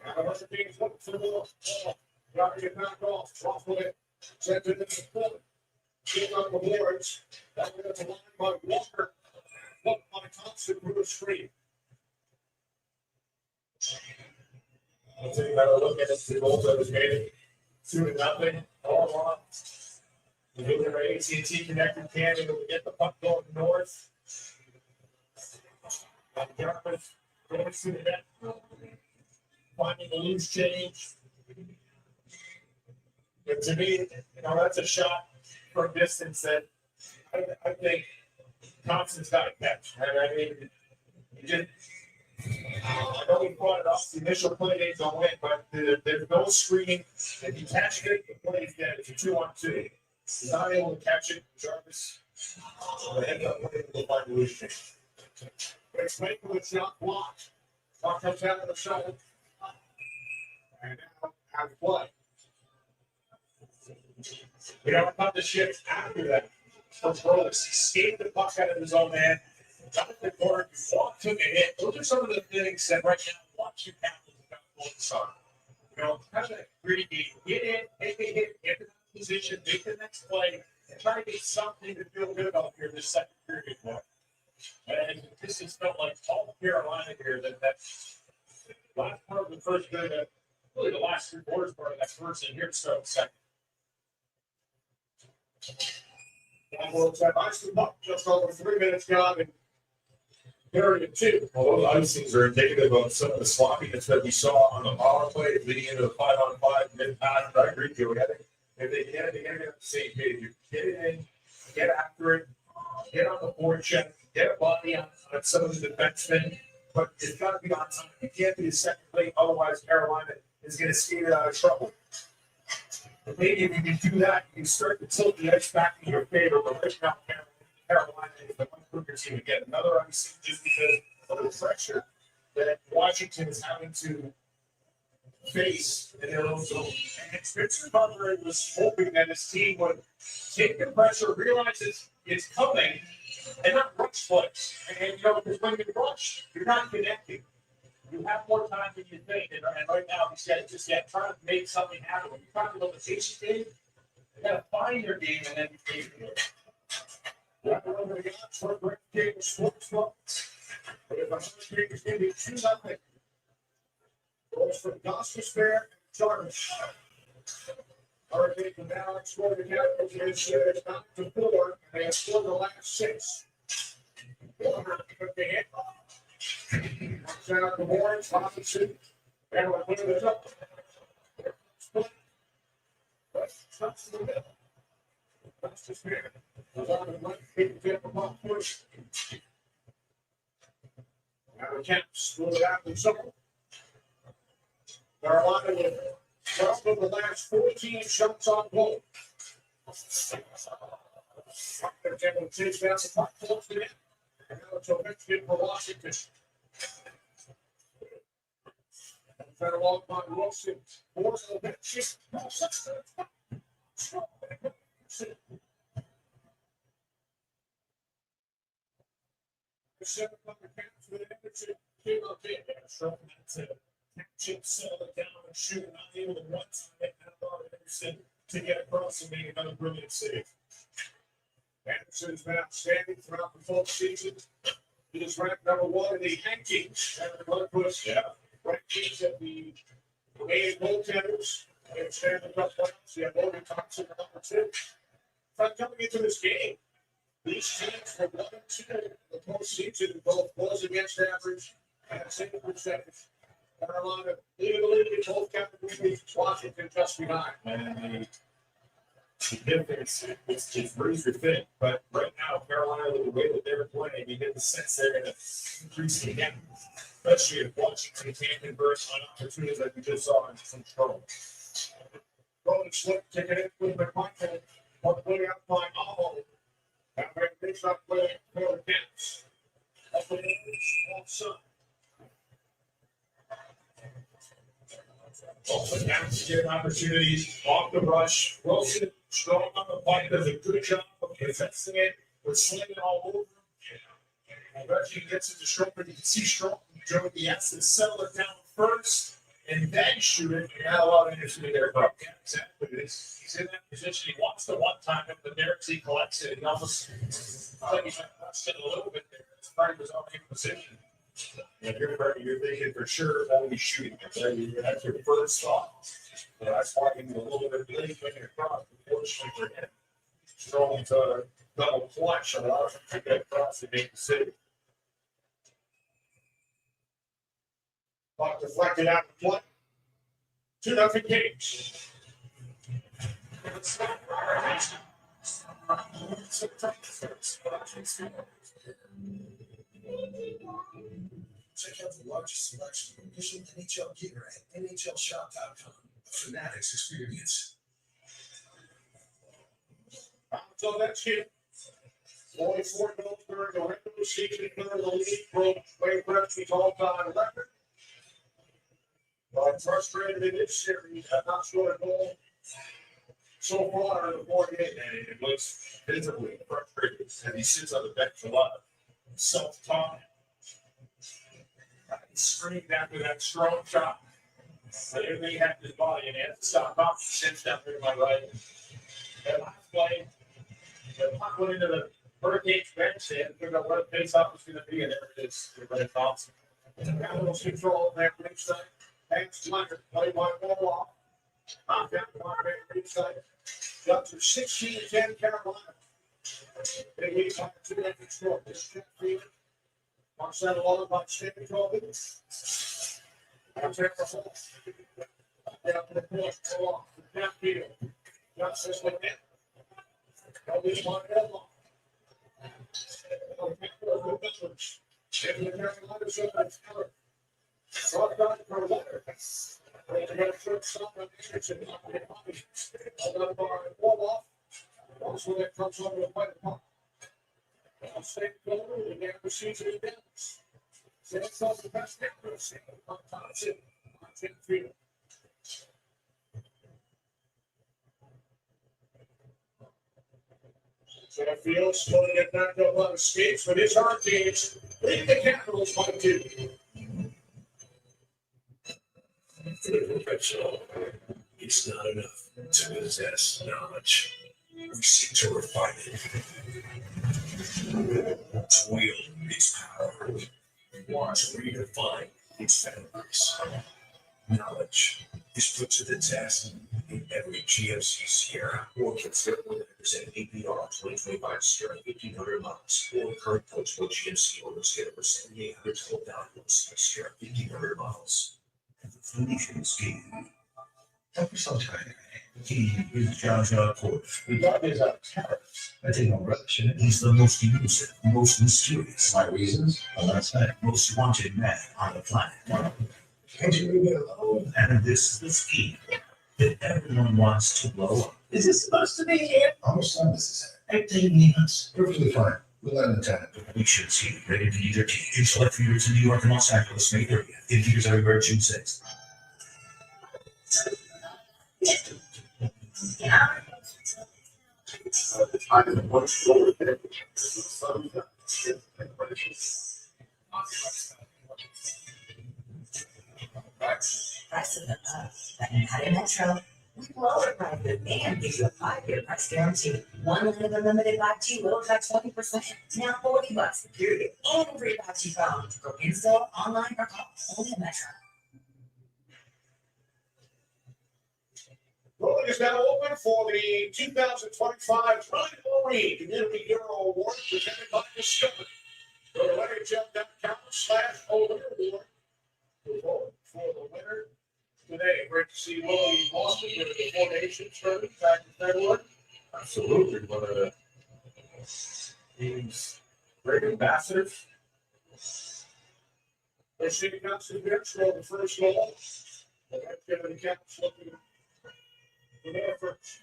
Now the Hurricanes look for the ball. Got to get knocked off. Off with it. Sent it in the foot. Keep on the boards. That was a line by Walker. Look by Thompson through the screen. I'll take another look at the goal that was made. 2-0. All on. We do our AT&T connected cannon to get the puck going north. Jarvis goes to the net. Finding the loose change. But to me, that's a shot from distance that I think Thompson's got to catch. I mean, he just. I know he brought it off the initial play days on win, but there's no screening. If you catch it, the play is dead. It's a 2-on-2. He's not able to catch it. Jarvis will end up with the find the loose change. It's making the shot blocked. Puck comes out of the shot. And now out of play. We don't have the shift after that. for Rose. He skated the puck out of his own end. Jonathan Gordon walked, took a hit. Those are some of the things that right now watching Capitals about focus on. You know, kind of that gritty game. Get in, take a hit, get in that position, make the next play, and try to get something to feel good about here this second period. And this has felt like all Carolina here that last part of the first period, really the last 3 quarters part of that first, and here to start the second. And we'll have ice the puck just over 3 minutes gone and period 2. Well, those icings are indicative of some of the sloppiness that we saw on the power play leading into the 5-on-5 mid pass. I agree with you. If they get it on the same page, you get it in, get after it, get on the board check, get a body on some of the defensemen, but it's got to be on time. It can't be a second plate, otherwise Carolina is going to skate it out of trouble. But maybe if you can do that, you can start to tilt the edge back in your favor. But right now, Carolina is the much quicker team to get another icing just because of the pressure that Washington is having to face in their own zone. And Spencer Butler was hoping that his team would take the pressure, realize it's coming, and not rush plays. And, you know, because when you rush, you're not connecting. You have more time than you think. And right now, he's got just trying to make something happen. When you talk about the chase game, they got to find their game and then take it. Short break game, sports book. But if I'm going to be 2-0. Goals from Gospel Fair and Jarvis. Hurricane from Alex scored the Capitals against 9-4, and they have scored the last 6. Warner took the hit. Comes out the Warrens, Robinson. Everyone put it up. Touch the middle. That's just fair. Was on the left, big tip of my push. Now the Caps screwed it out in the zone. Carolina with 12 of the last 14 shots on goal. They're able to chase down the puck close to the net. And now it's Ovechkin for Washington. Fed along by Wilson. Force Ovechkin. The 7 on the Caps with Edmonton. Came up in there. So that's it. Chip settled it down and shoot, not able to one time Anderson to get across and make another brilliant save. Anderson's been outstanding throughout the full season. He is ranked #1 in the rankings. Rankings at the main goaltenders. And Stanley Cup playoffs. You have Logan Thompson at #2. But coming into this game, these teams were 1-2 in the postseason, both goals against average and single percentage. Carolina leading the league in both categories. Washington just behind. And the significance is razor thin. But right now, Carolina, with the way that they're playing, you get the sense they're going to increase the gap. Especially if Washington can't convert on opportunities like we just saw in some trouble. Rolling slip, taking it with McMichael. One play out by all. Now we're going to up play for the Caps. Up the also. Also, Caps get opportunities off the rush. Wilson strong on the fight, does a good job of defending it. We're slinging all over. Ovechkin gets it to Stroman. You can see Stroman doing the S and settle it down first and then shoot it. And not a lot of Anderson there. Yeah, exactly. He's in that position. He wants to one-time it, but there he collects it. He almost like he's touched it a little bit there. It's part of his own position. And you're thinking for sure that he's shooting it. That's your first thought. So that's why he's a little bit late when you're across. Unfortunately for him, strong to double clutch allows him to get across and make the save. Puck deflected out the play. 2-0 Kings. Check out the largest selection of official NHL gear at NHLShop.com. A Fanatics experience. So that's it. 44 goals during the regular season for the league. Broke Wayne Gretzky's all-time record. But frustrated in this series, have not scored a goal so far in the 48, and it looks visibly frustrated as he sits on the bench a lot of self-talk. He screamed after that strong shot. But everything had his body and he had to stop off. He sits down there to my right. That last play, the puck went into the Hurricanes bench. They had to figure out what the face-off was going to be, and there it is. Everybody thoughts. Capitals control there on each side. Thanks, Leonard. Play by ball off. Knocked down the line on each side. Got to 16-10 Carolina. They lead by 2 minutes score. This is Field. Marcel Waller by Stephen Colby. Down to the point. Go off. Down field. Got this one in. Colby's one headlock. Stephen Carolina shows its color. Brought down for Leonard. They got a short stop on Anderson. Another bar and wall off. Also, that comes over the white puck. State goal, and they have the season in balance. So that's all the best accuracy on top of it. On 10 field. So that field slowly get back up on escapes for his Hurricanes. Leading the Capitals by 2. It's not enough to possess knowledge. We seek to refine it. To wield its power. We want to redefine its boundaries. Knowledge is put to the test in every GMC Sierra or consider 100% APR 2025 Sierra 1500 miles or current eligible GMC owners get over $7,800 total value on Sierra 1500 miles. And the Phoenician scheme. Don't be so tired. He is John Porter. The dog is out of character. I take no relish in it. He's the most elusive, most mysterious. My reasons? Well, that's that. Most wanted man on the planet. Can't you leave it alone? And this is the scheme that everyone wants to blow up. Is this supposed to be here? Almost unnecessary. 18 minutes. Perfectly fine. We'll let him tell it. We should see. Rated PG-13. In select theaters in New York and Los Angeles, May 30th. In theaters everywhere, June 6th. Price of the at Metro. We lower price and give you a 5-year price guarantee. One line of unlimited 5G will cut 20%. Now $40 period. And free 5G phone. Go in store, online, or call only at Metro. Rolling is now open for the 2025 Ryan Maureen Community Hero Award presented by Discovery. Go to NHL.com/Award to vote for the winner today. Great to see Willie Boston with the 4 Nations tournament back in February. Absolutely. One of the team's great ambassadors. They see the Caps in bench for the first goal. The Caps looking for their first.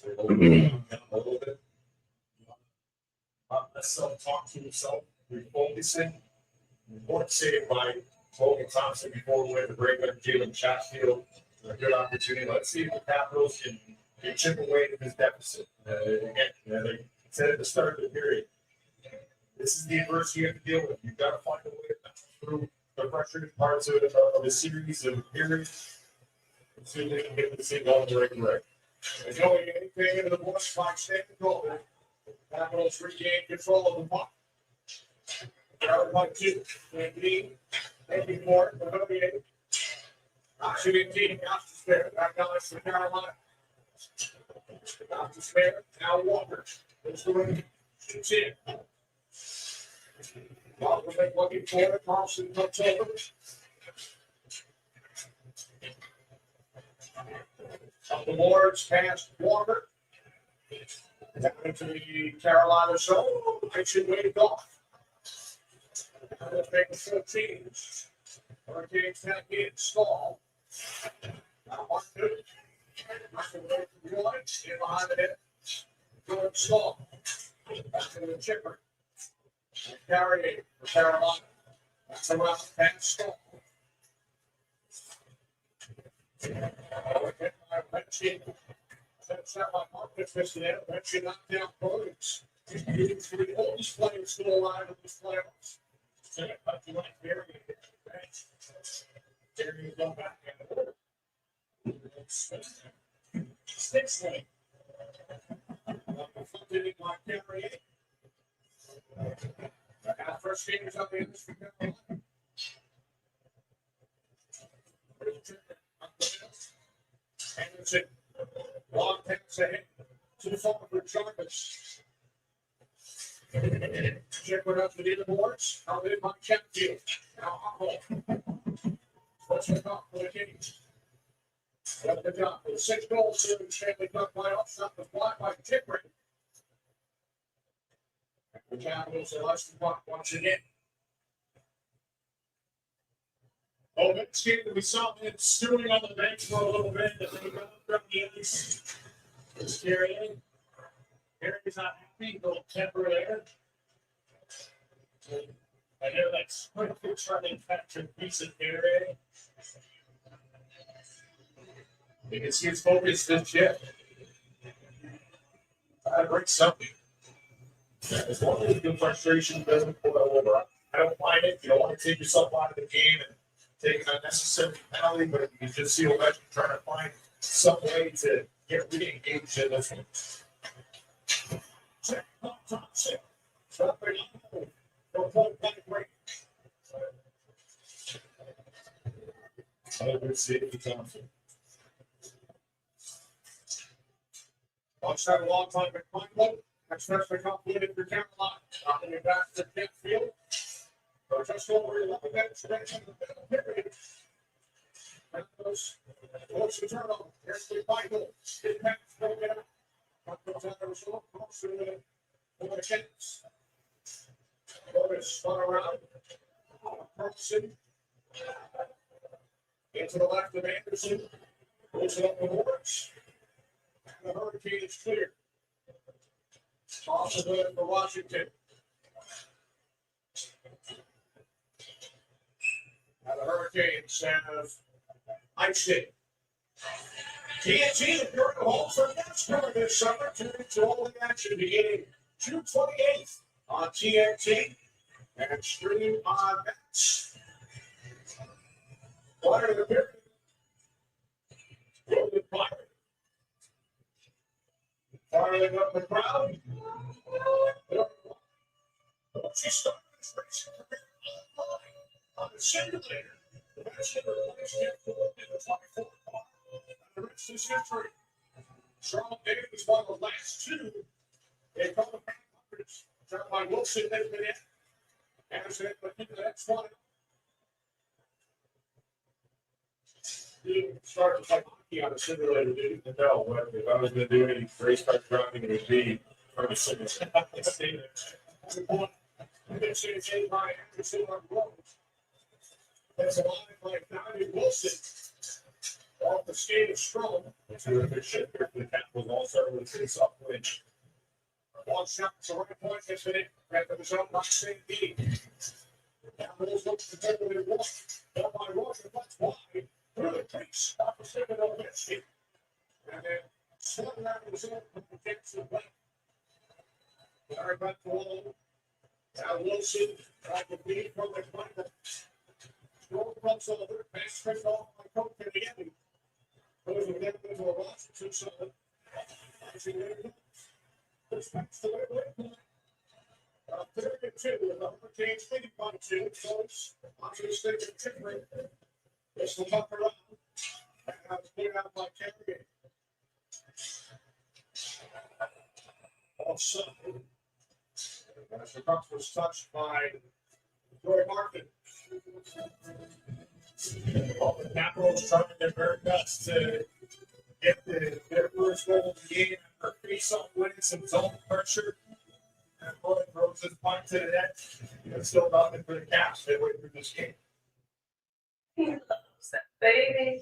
A little bit. Let someone talk to himself. Refocusing. Important save by Logan Thompson before we went to break up Jalen Chatfield. A good opportunity. Let's see if the Capitals can chip away at this deficit. Again, they said at the start of the period, this is the adversity you have to deal with. You've got to find a way to pass through the frustrating parts of the series of periods. See if they can get this thing going the right direction. There's no anything into the bush by Stanton Golden. Capitals regain control of the puck. Down by 2. Anthony, thank for it. The 38. Shooting team, got to spare. Back down for Carolina. Got to spare. Now Walker. There's the ring. Shoots in. Walker looking for it. Carlson comes over. Up the boards, past Walker. Down into the Carolina zone. They should wait it off. Let's make the 14. Hurricanes have been stalled. Now, 1-2. In behind the net. Good stall. Back to the chipper. Carry for Carolina. That's around the pass stall. That's not like Marcus missed it out. That should knock down Williams. He's the oldest player still alive in this playoffs. So, but you like Barry at the bench. Barry go back in the order. Six lane. Didn't like Barry. First fingers up in this. Anderson, long pass ahead to the forward for Jarvis. Check what up to the boards. Now in my Chatfield. Now Hopple. What's the top for the Kings? Got the job with 6 goals in the Stanley Cup playoffs. Shot the block by Tippering. The Capitals are less than block once again. Oh, next game we saw him stewing on the bench for a little bit, and then he got up from the ice. It's Carrier. Carrier's not happy, a little temper there. I know that's quickly trying to catch a piece of Carrier. You can see his focus this shit. I bring something. As long as the frustration doesn't pull over, I don't mind it. You don't want to take yourself out of the game and take an unnecessary penalty, but you can just see Ovechkin trying to find some way to get re-engaged in this one. Check, check. Stop it. Don't play back break. Good safety, Thompson. Watch that a long time at Michael. Especially complicated for Carolina. Knocking it back to the field. Or just over 11 minutes to the period. And those the turnover. Here's the Michael. Hit back, throw it out. Michael's out there, so close to the chance. Lotus spun around. Carlson. Into the left of Anderson. Goes it up the boards. And the Hurricane is clear. Also good for Washington. Now the Hurricanes have iced it. TNT, if you're at home for NASCAR this summer, tune into all the action beginning June 28th on TNT and stream on Max. Water the period. Golden Pirate. Firing up the crowd. She started this race on the simulator. The best ever place in the 24 car. And the rest is history. Charlotte David was one of the last two. They called the hundreds. Jeremiah Wilson has been in. Anderson, but into the next one. You start to play hockey on a simulator, dude. No, if I was going to do any race car driving, it would be from a simulator. That's a line like Donnie Wilson off the skate of Strong. That's a good shit there for the Capitals. All started with a face off win. One shot, so right point gets it. Back to the shot, not same beat. Capitals look to take it one. Down by Roger, that's wide. Through the crease, off the second of Lipsky. And then slung around the zone with the kicks of back. Larry back to wall. Now Wilson tried to beat from the corner. Stroll comes over, pass straight off by Coach in the end. Goes again into a Washington side. This makes the way. 32 with the Hurricanes leading by 2. Close. Onto the stick of Tippering. This will come around. And it's cleared out by Carrier. Offside. As the puck was touched by Troy Martin. All the Capitals trying their very best to get their first goal of the game after face-off winning some zone pressure. And Roy throws his puck to the net. It's still nothing for the Caps midway through this game. He loves that baby.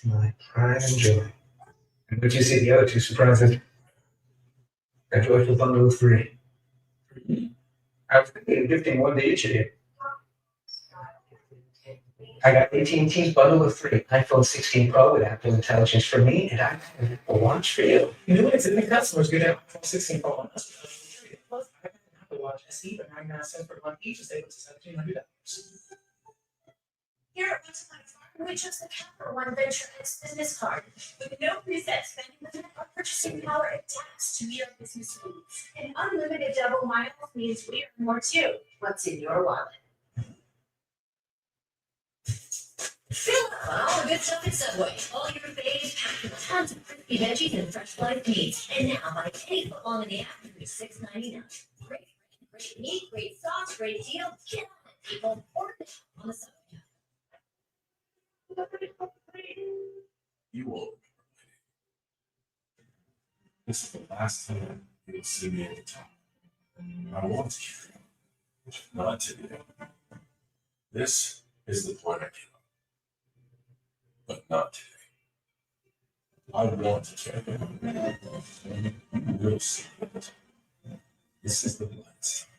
My pride and joy. And what you see the other two surprises? A joyful bundle of 3. I was thinking of gifting one to each of you. I got AT&T's bundle of 3, iPhone 16 Pro with Apple Intelligence for me, and I have a watch for you. New and existing customers get an iPhone 16 Pro on us. Plus, I got an Apple Watch SE for 99 cents per month each, to save up to $1,700. Here at Once Upon a Farm, we chose the Capital One Venture X business card. With no preset spending limit, our purchasing power adapts to your business needs. And unlimited double miles means we earn more too. What's in your wallet? Fill up on all the good stuff at Subway. All your faves packed with tons of crispy veggies and fresh life meats. And now buy any foot long in the afternoon for $6.99. Great meat, great sauce, great deal. Get on it, people. Order it on the Subway. You will. This is the last time you will see me at the top. I want to hear you, not today. This is the point I came up, but not today. I want to carry you. You will see it. This is the last time.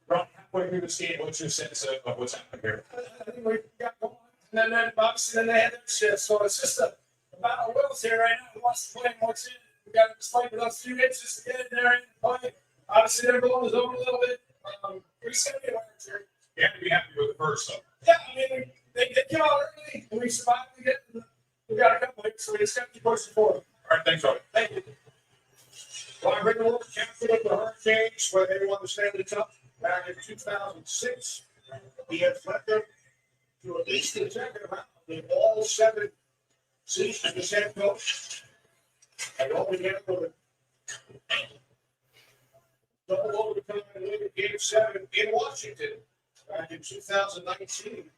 Ron, halfway through this game, what's your sense of what's happening here? I think we got going. And then obviously then they had their shift. So it's just a battle of wills here right now. Who wants to play and what's in? We got to fight with us a few inches to get in there and play. Obviously they're blowing the zone a little bit. We're just going to be here. You have to be happy with the first though. Yeah, I mean they came out early and we survived. We got a couple hits, so we just got to keep pushing forward. All right, thanks, Robbie. Thank you. Well, I bring a little captain of the Hurricanes where they won the Stanley Cup back in 2006. He has led them to at least the second round in all 7 seasons as head coach. And only had with double overtime and win Game 7 in Washington back in 2019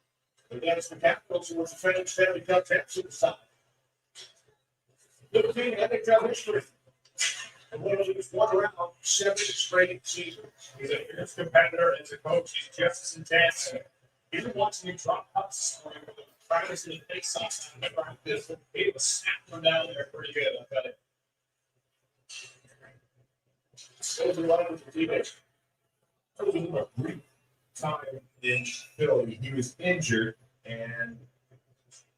against the Capitals, who was defending Stanley Cup champs at the time. Good team, NHL history. And when he was one round, 7 straight seasons. He's a fierce competitor as a coach. He's just as intense. Even watching him drop pucks, practicing the face off and practice, he was snapping down there pretty good. I bet it. So a lot of the teammates. It was a brief time in Philly. He was injured and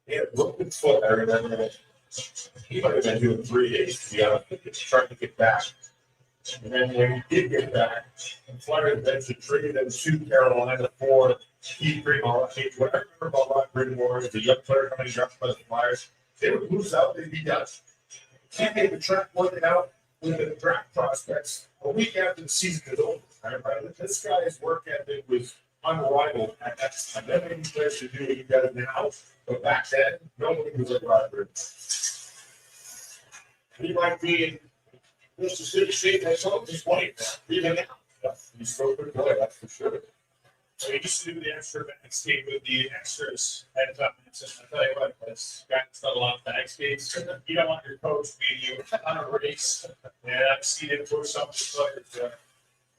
he had a broken foot. I remember that. He might have been doing 3 days. Yeah, trying to get back. And then when he did get back, Flyers eventually traded him to Carolina for Keith Greenwald. What I remember about Rod Greenwald is a young player coming drafted by the Flyers. They would lose out, they'd be done. Can't make the track working out with the draft prospects a week after the season is over. Right? This guy's work ethic was unrivaled at that time. That many players to do what he does now, but back then, nobody was like Rod Greenwald. He might be in Mississippi State as well, just white, even now. Yeah, he's still a good player, that's for sure. So he used to do the extra bag skate with the extras at times. And I tell you what, this guy that's done a lot of bag skates. You don't want your coach beating you on a race. And I've seen him for some players.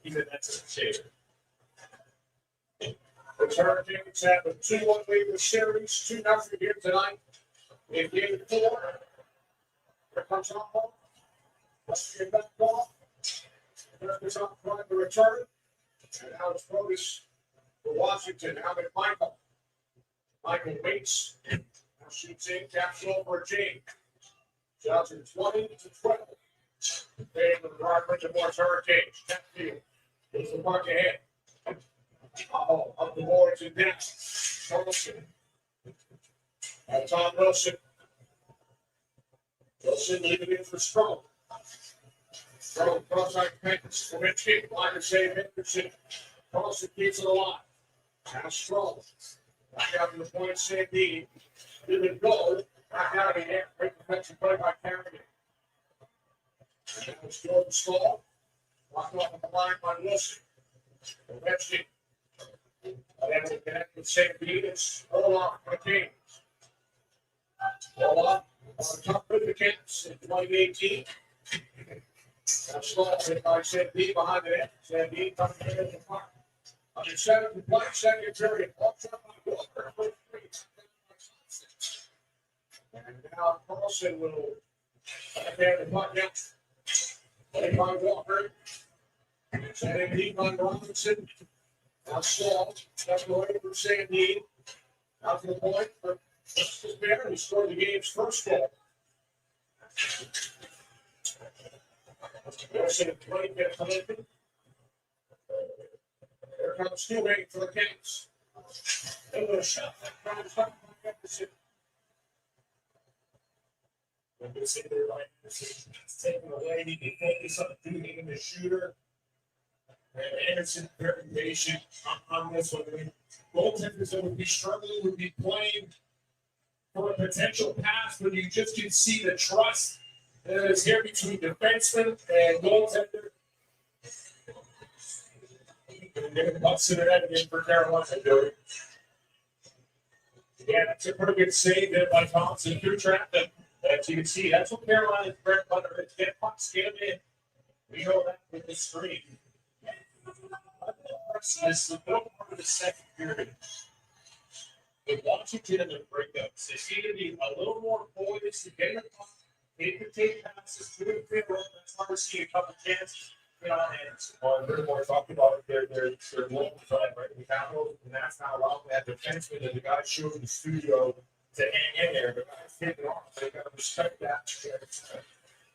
He's an excellent shaper. The Hurricanes have a 2-1 lead in the series, 2-0 here tonight. In game 4, here comes on ball. Let's get back ball. There's on front to return. And now it's focus for Washington. Now with Michael. Michael waits. Now shoots in, caps over James. Shots are 20 to 12. They with the right bunch of more Hurricanes. Tap field. Goes the mark ahead. Up the boards and next. Wilson. And Tom Wilson. Wilson leaving in for Strong. Strong cross-side pass. Kowinski. Line of save Henderson. Carlson keeps it alive. Now Strong. Back out to the point, Sandine. Didn't go. Back out of the air. Great defensive play by Carrigan. And now it's Jordan Stall. Locked off the line by Wilson. Kowinski. And then we'll connect with Sandine. It's Olaf McCain. Olaf on top of the Kings in 2018. Now Stall hit by Sandine behind the net. Sandine coming in at the park. On the 7th play, second period. Up by Walker for 3. And now Carlson will back there the puck down. Played by Walker. Sending deep on Robinson. Now Saul. Stepping away from Sandy. Out to the point for Justice Bear, who scored the game's first goal. Wilson at 25th minute. Here comes Stewart for the Kings. They will shot that crowd back up the city. When you see their line, it's taken away, you can focus on being the shooter. And Anderson very patient on this one. I mean, goaltenders that would be struggling would be playing for a potential pass when you just can see the trust that is here between defenseman and goaltender. And they're busting it out again for Carolina, Joey. Yeah, that's a pretty good save there by Thompson through traffic. As you can see, that's what Carolina's bread and butter is. Get pucks, get them in. We know that with the screen. This is a little part of the second period. With Washington in the breakouts, they seem to be a little more poised to get the puck, they can take passes through the field. That's why we're seeing a couple chances. Well, Livermore talked about it, their global design, right? We have those, and that's not allowing that defenseman and the guy showed in the studio to hang in there. The guys take it off. They got to respect that.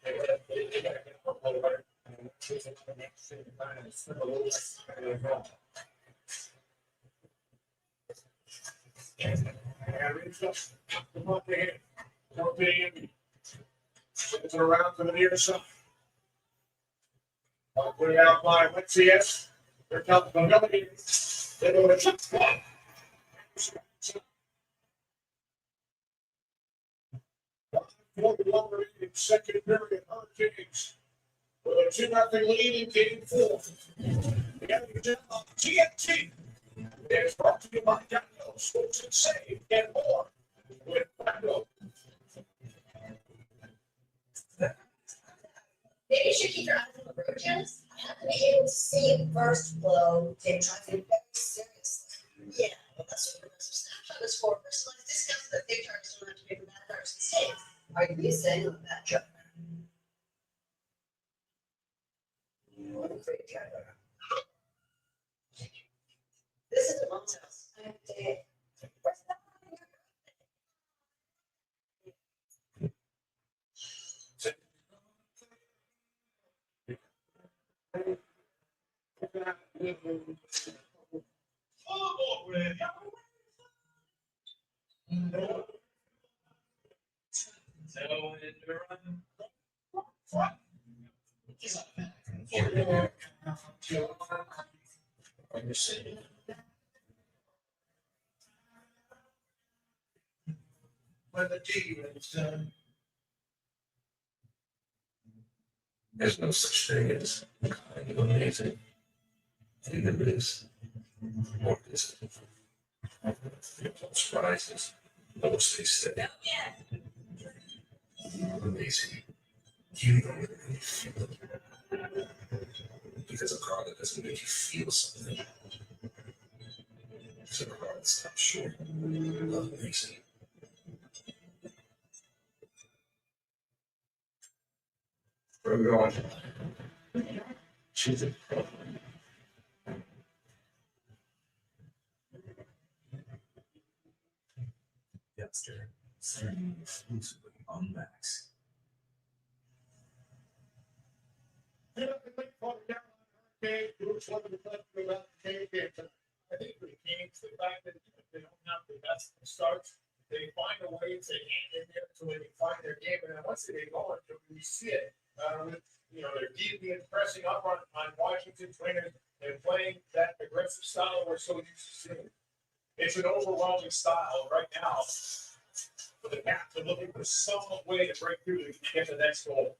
They got to get up a little bit. And take it to the next thing and spend a little less time in the ground. And reach up the puck in. Don't be in. Sends it around to the near side. I'll put it out by Alexius. Here comes Mobility. They go to shot spot. In second period, Hurricanes with a 2-0 lead in game 4. Together on TNT. It's brought to you by Daniel. Scores and save. Get more with Daniel. Maybe you should keep your eyes on the road, Janice. I have to be able to see it first, though. They try to be very seriously. Yeah, well, that's what the rest of Snapchat is for. Personalized discounts that big targets don't have to pay for bad targets mistakes. Are you saying on that joke? This is the mom's house. I'm dead. Where's that? When the tea is done. There's no such thing as kind of amazing. Either it is, or it isn't. Surprises, or stay steady. Amazing. You don't really feel it. Because a car that doesn't make you feel something is a car that stops short of amazing. Where are we going? Choose it. Dexter, starting exclusively on Max. I think for the Kings, the fact that they don't have the best starts, they find a way to hang in there until they find their game. And then once they get going, we see it. With, they're deeply pressing up on Washington trainers and playing that aggressive style we're so used to seeing. It's an overwhelming style right now. For the Caps are looking for some way to break through to get the next goal.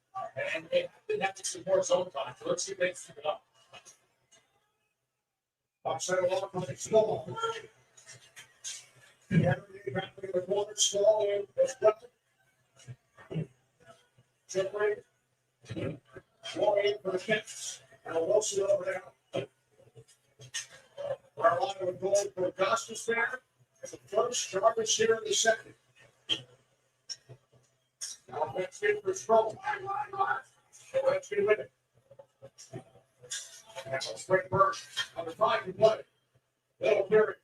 And they have to support zone time. So let's see if they can keep it up. Offside along from the small. The corner, small, and that's weapon. Separate. Long in for the Caps. And Wilson over there. Carolina with goal for Augustus there. The first, Jarvis here in the second. Now that's good for Stroll. That's good with it. That's a straight burst. Number 5 to play. Little carry.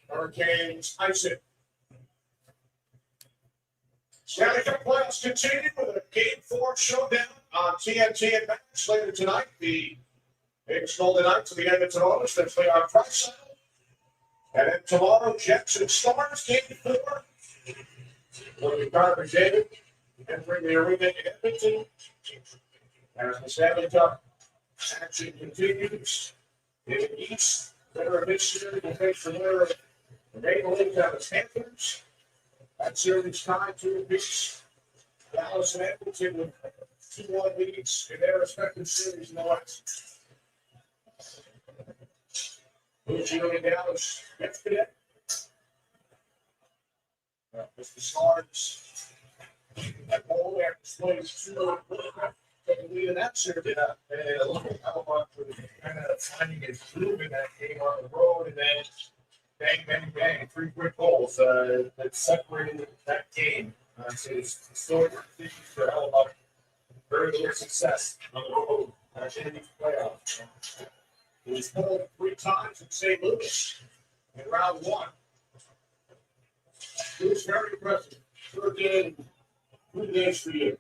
Hurricanes ice it. Stanley Cup playoffs continue with a Game 4 showdown on TNT and Max later tonight. The Vegas Golden Knights and the Edmonton Oilers that play on Price. And then tomorrow, Jets and Stars, Game 4. Will be Carter David entering the arena in Edmonton. As the Stanley Cup action continues in the East, winner of this year will face the winner of the Maple Leafs and the Panthers. That series tied 2-2. Dallas and Edmonton with 2-1 leads in their respective series in the West. Lucio in Dallas yesterday. Mr. Stars. That goal there displays 2 taking lead in that series. Yeah, and a little Alabama was kind of finding his groove in that game on the road, and then bang, bang, bang, 3 quick goals that separated that game. So it's still for Alabama. Very little success on the road in these playoffs. He was pulled 3 times in St. Louis in round 1. It was very impressive. Sure did. Good days for you.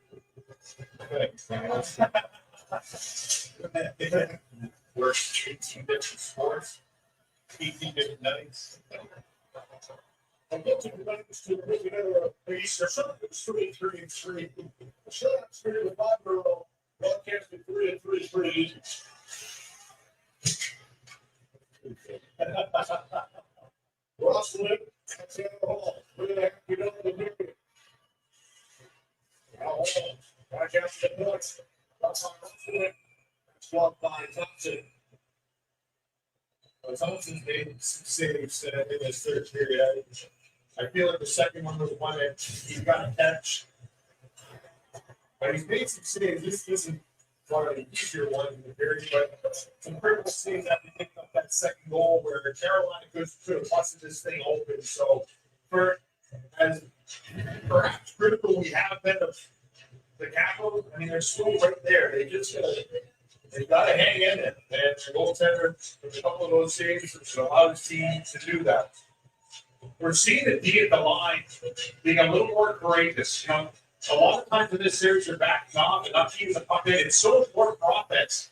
Works 18 different sports, 18 different nights. I get to the nights to put together a piece or something that's 3-3-3. The shutouts here with 5-year-old broadcasting 3-3 is pretty easy. Ross Lynn, that's the hall. Look at that, you know the movie. Broadcasting the points. That's on Ross Lynn. That's blocked by Thompson. Thompson's made some saves in this third period. I feel like the second one was one that he got a catch. But he's made some saves. This isn't one of the easier ones in the period, but some critical saves after picking up that second goal where Carolina could have busted this thing open. So, for as perhaps critical we have been of the Capitals, I mean, they're still right there. They just got to hang in it. And their goaltender, with a couple of those saves, allowed his team to do that. We're seeing the D at the line being a little more courageous. You know, a lot of times in this series, you're backing off and not keeping the puck in. It's so important for offense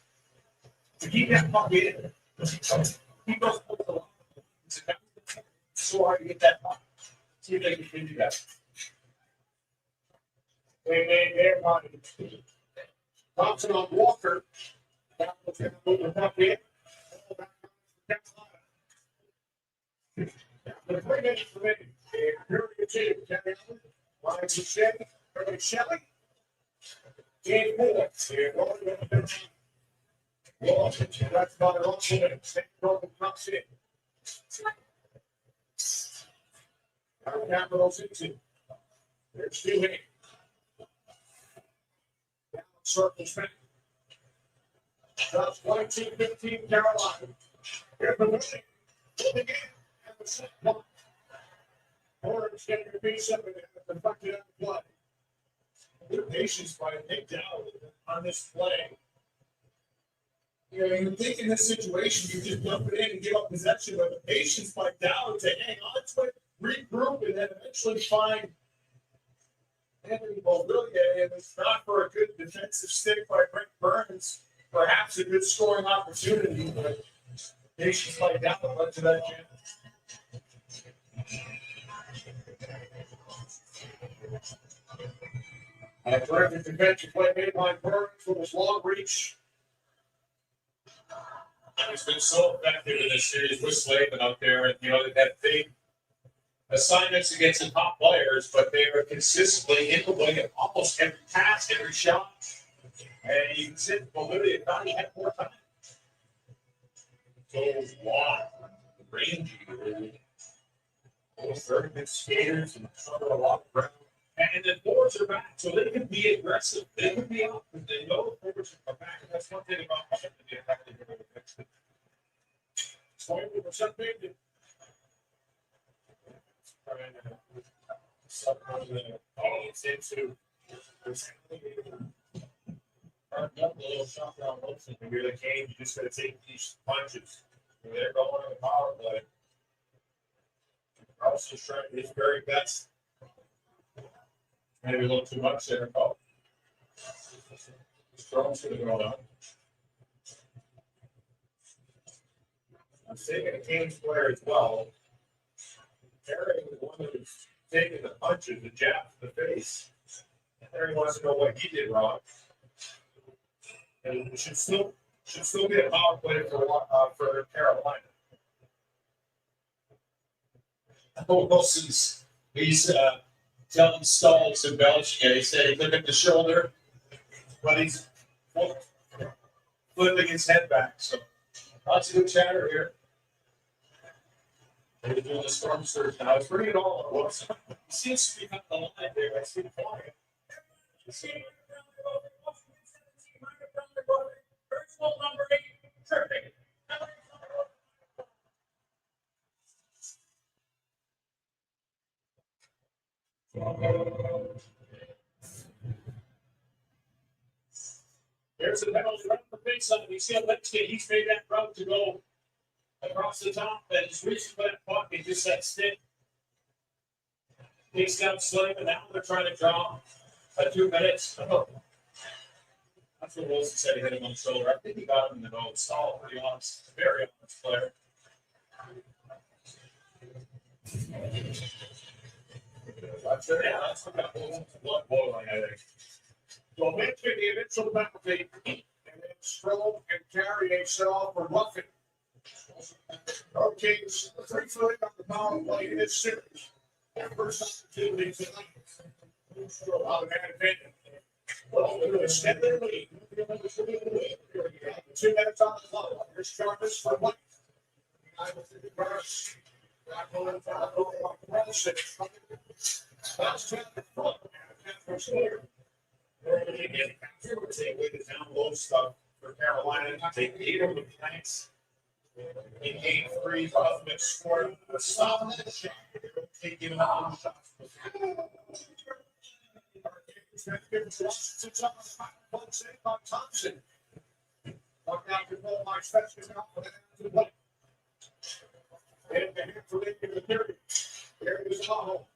to keep that puck in. Keep those pucks alive. It's so hard to get that puck. See if they can do that. They're Thompson on Walker. The three minutes remaining. Period 2. Kevin Allen, Ryan Boucher, Ernie Shelley, James Moore. That's about it. Also, St. Broken comes in. Our Capitals into. There's 2 hitting. Circles back. That's 22-15 Carolina. Here's the winning. Moving in. And the set one. Orange getting to be something that affected on the play. Good patience by Nick Dowd on this play. You know, you think in this situation, you just dump it in and give up possession, but the patience by Dowd to hang on to it, regroup, and then eventually find Anthony Beauvillier, and it's not for a good defensive stick by Brent Burns. Perhaps a good scoring opportunity, but patience like that led to that chance. And terrific defensive play made by Burns from his long reach. He's been so effective in this series with Slavin out there, and you know they've had big assignments against the top players, but they are consistently in the way of almost every pass, every shot. And you can sit Bolivia thought he had more time. So wide, rangy, really. Those very good skaters and cover a lot of ground. And the forwards are back, so they can be aggressive. They can be up, but they know the forwards are back. And that's one thing about them to be effective in the next 20% big. Yep, a little shot down motion. If you're the Canes, you just gotta take these punches. They're going on the power play. Carlson's trying his very best. Maybe a little too much there, Paul. Strong's gonna go out. I'm taking a Canes player as well. Terry was the one that was taking the punches, the jab to the face. Terry wants to know what he did wrong. And it should still be a power play for Carolina. Wilson's, he's telling Stoltz and Belichick, he said he looked at the shoulder, But he's flipping his head back. So lots of good chatter here. They're doing the storm surge now. It's bringing it all at once. He seems to be up the line there. I see the quiet. personal number 8, tripping. There's a penalty right in the face on it. You see how Lipsky, he's made that route to go across the top and he's reaching for that puck and just that stick. Takes down Slim and now they're trying to draw 2 minutes. Oh. That's what Wilson said. He hit him on the shoulder. I think he got him in the nose. Stall, pretty honest, very honest player. That's it. Yeah, that's what got blood boiling, I think. So mention the initial penalty, and then Stroll and Carrier set off for roughing. Okay, 3-4 on the power play in this series. First opportunity tonight. Automatic opinion. Well, we're going to extend their lead. 2 minutes on the clock. Here's Jarvis for White. That's 10 front. Take away the down low stuff for Carolina. Take 8 of the planks. In game 3, Buffett scored a stop that shot. Taking out shots. Thompson. Walk out to goal line, stretches out for the play. And the hand for the period. There is Aho.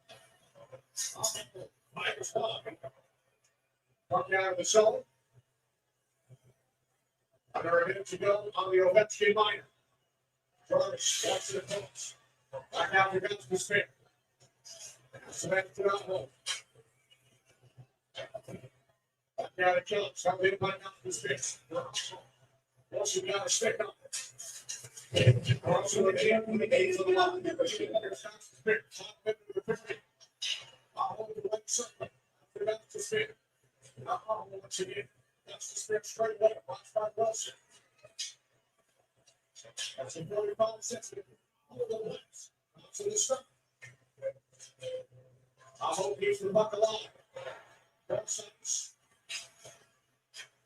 Myers Hall. Walk out of the zone. Under a minute to go on the Ovechkin minor. Jarvis walks to the post. Back out to the spin. Cement to Aho. Back down to Phillips. How they back out to the space. Wilson got a stick on it. Also, the champ with the 8 of the line. I'll hold the right side. After that's the spin. Now, once again, that's the spin straight away. Watch by Wilson. That's a 45 seconds. All the lines. To the start. I hope he's the buck alive. Both sides.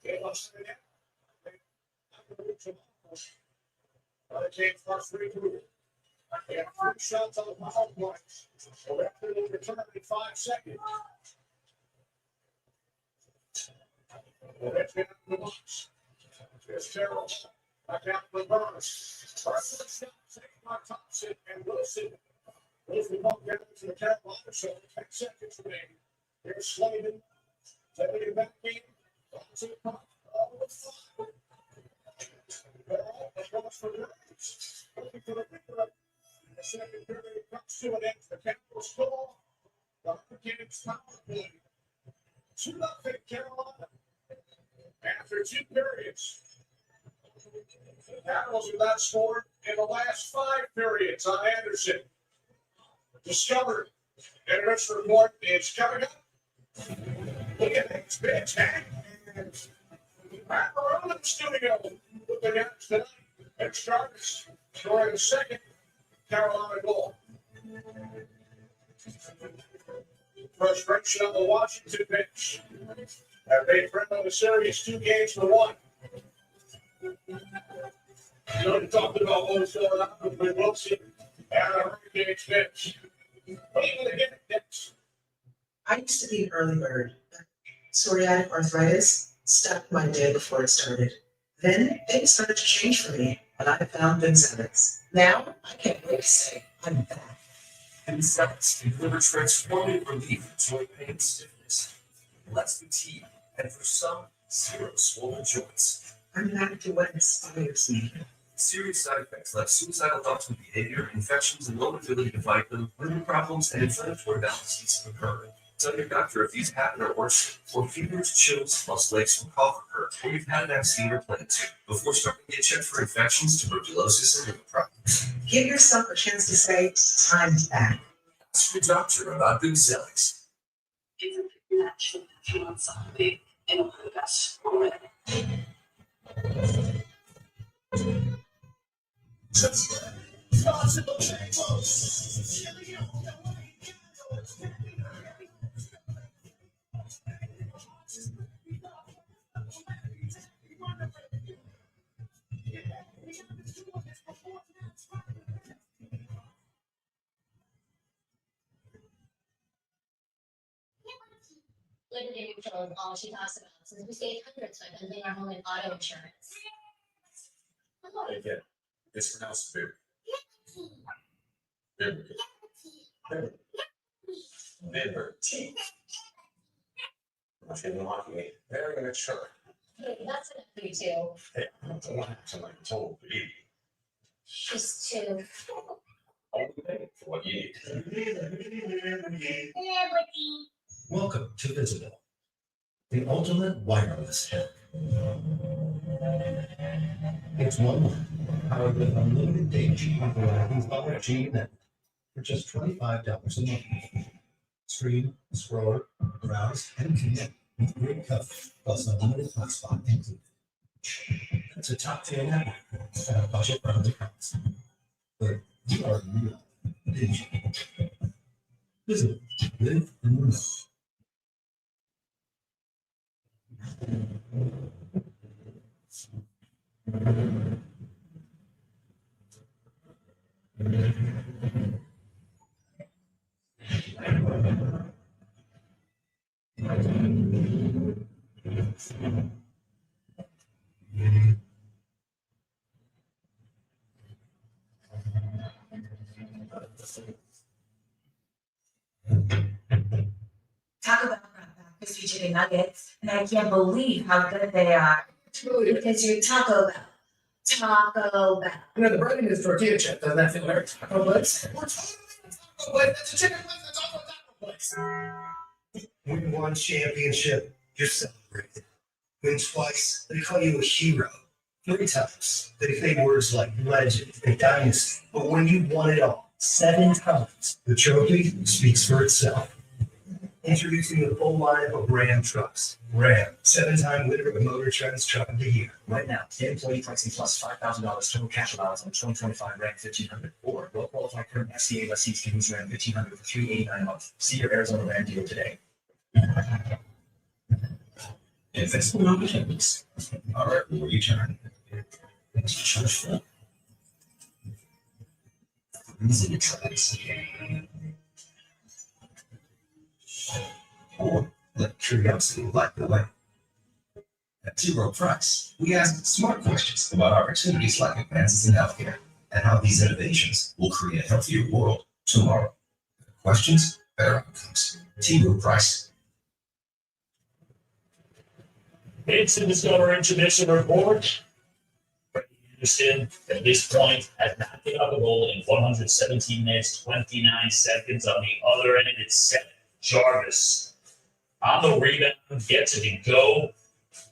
Okay, let's do that. The Canes first free through. They have 3 shots on the power play. So after they return in 5 seconds. Well, that's been the box. Here's Terrell. Back out to the Burns. First shot, taken by Thompson and Wilson. Those will walk down to the Carolina, so 10 seconds remaining. Here's Slavin. Taking it back in. To the top. Across for Burns. Looking for the victory. The second period comes to an end. The Capitals score. The Hurricanes power play. 2-0 Carolina. After 2 periods. The Capitals have not scored in the last 5 periods on Anderson. Discovered. Interesting report is coming up. Look at this bitch. Back around the studio with the guys tonight. And Jarvis scoring the second Carolina goal. Frustration on the Washington bench. Have made friend of the series 2 games to 1. You know, we talked about what was going on with Wilson and the Hurricanes bench. What are you going to get next? I used to be an early bird. Psoriatic arthritis Stopped my day before it started. Then things started to change for me, and I found Gonzalez. Now I can't wait to say I'm back. And cells can deliver transformative relief from joint pain and stiffness, less fatigue, and for some, zero swollen joints. I'm back to what inspires me. Serious side effects like suicidal thoughts and behavior, infections, and low ability to fight them, liver problems, and inflammatory bowel disease occur. Tell your doctor if these happen or worse, or fevers, chills, lost legs, or cough occur, or you've had a vaccine or plan to, before starting to get checked for infections, tuberculosis, and liver problems. Give yourself a chance to say, time's back. Ask your doctor about Gonzalez. Isn't it natural that you want something in a best already? Liquidated control is all she talks about since we saved hundreds by bundling our home and auto insurance. Again, it's pronounced Liberty. Liberty. Liberty. She didn't like me. Very mature. Hey, that's enough for you too. Hey, I'm not the one to like told baby. She's too. Only thing for what you need. Welcome to Visible, the ultimate wireless hair. It's one powered with unlimited data with 5G net for just $25 a month. Stream, scroll, browse, and connect with great coverage plus unlimited hotspot included. It's a top tier network at a budget friendly price. But you are real, digital. Visible, live in the know. Taco Bell brought back crispy chicken nuggets, and I can't believe how good they are. Because you're Taco Bell. Taco Bell. You know, the burden is tortilla chip. Doesn't that feel like taco place? We're totally taco place. That's a chicken place. That's also a taco place. Win one championship, you're celebrated. Win twice, they call you a hero. 3 times, they say words like legend and dynasty. But when you won it all, 7 times, the trophy speaks for itself. Introducing the full lineup of Ram trucks. Ram, 7-time winner of Motor Trend's Truck of the Year. Right now, employee pricing plus $5,000 total cash allowance on the 2025 Ram 1500, or well-qualified current FCA lessees can use Ram 1500 for $389 a month. See your Arizona Ram dealer today. Investment opportunities are at your return. It's truthful. Easy to trust. Or let curiosity light the way. At T Rowe Price, we ask smart questions about opportunities like advances in healthcare and how these innovations will create a healthier world tomorrow. Questions, better outcomes. T Rowe Price. It's the Discover Intermission Report. Anderson, at this point, has not given up a goal in 117 minutes, 29 seconds. On the other end, it's Seth Jarvis. On the rebound, gets it and go.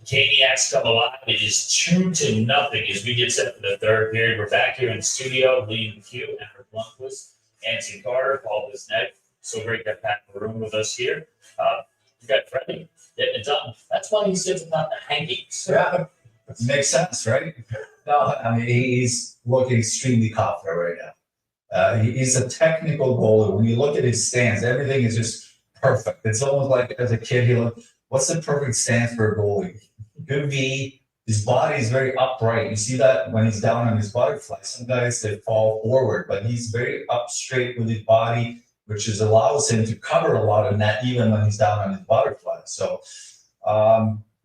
Caniacs come alive. It is 2-0 as we get set for the third period. We're back here in the studio, leading the queue, Amber Blomquist, Anson Carter, Paul Bisneck. So great to have Pat in the room with us here. We got Freddie getting it done. That's why he sits about the hangings. Yeah, makes sense, right? No, I mean, he's looking extremely confident right now. He's a technical goalie. When you look at his stance, everything is just perfect. It's almost like as a kid, he looked, what's the perfect stance for a goalie? Good V. His body is very upright. You see that when he's down on his butterfly. Some guys, they fall forward, but he's very up straight with his body, which allows him to cover a lot of net even when he's down on his butterfly. So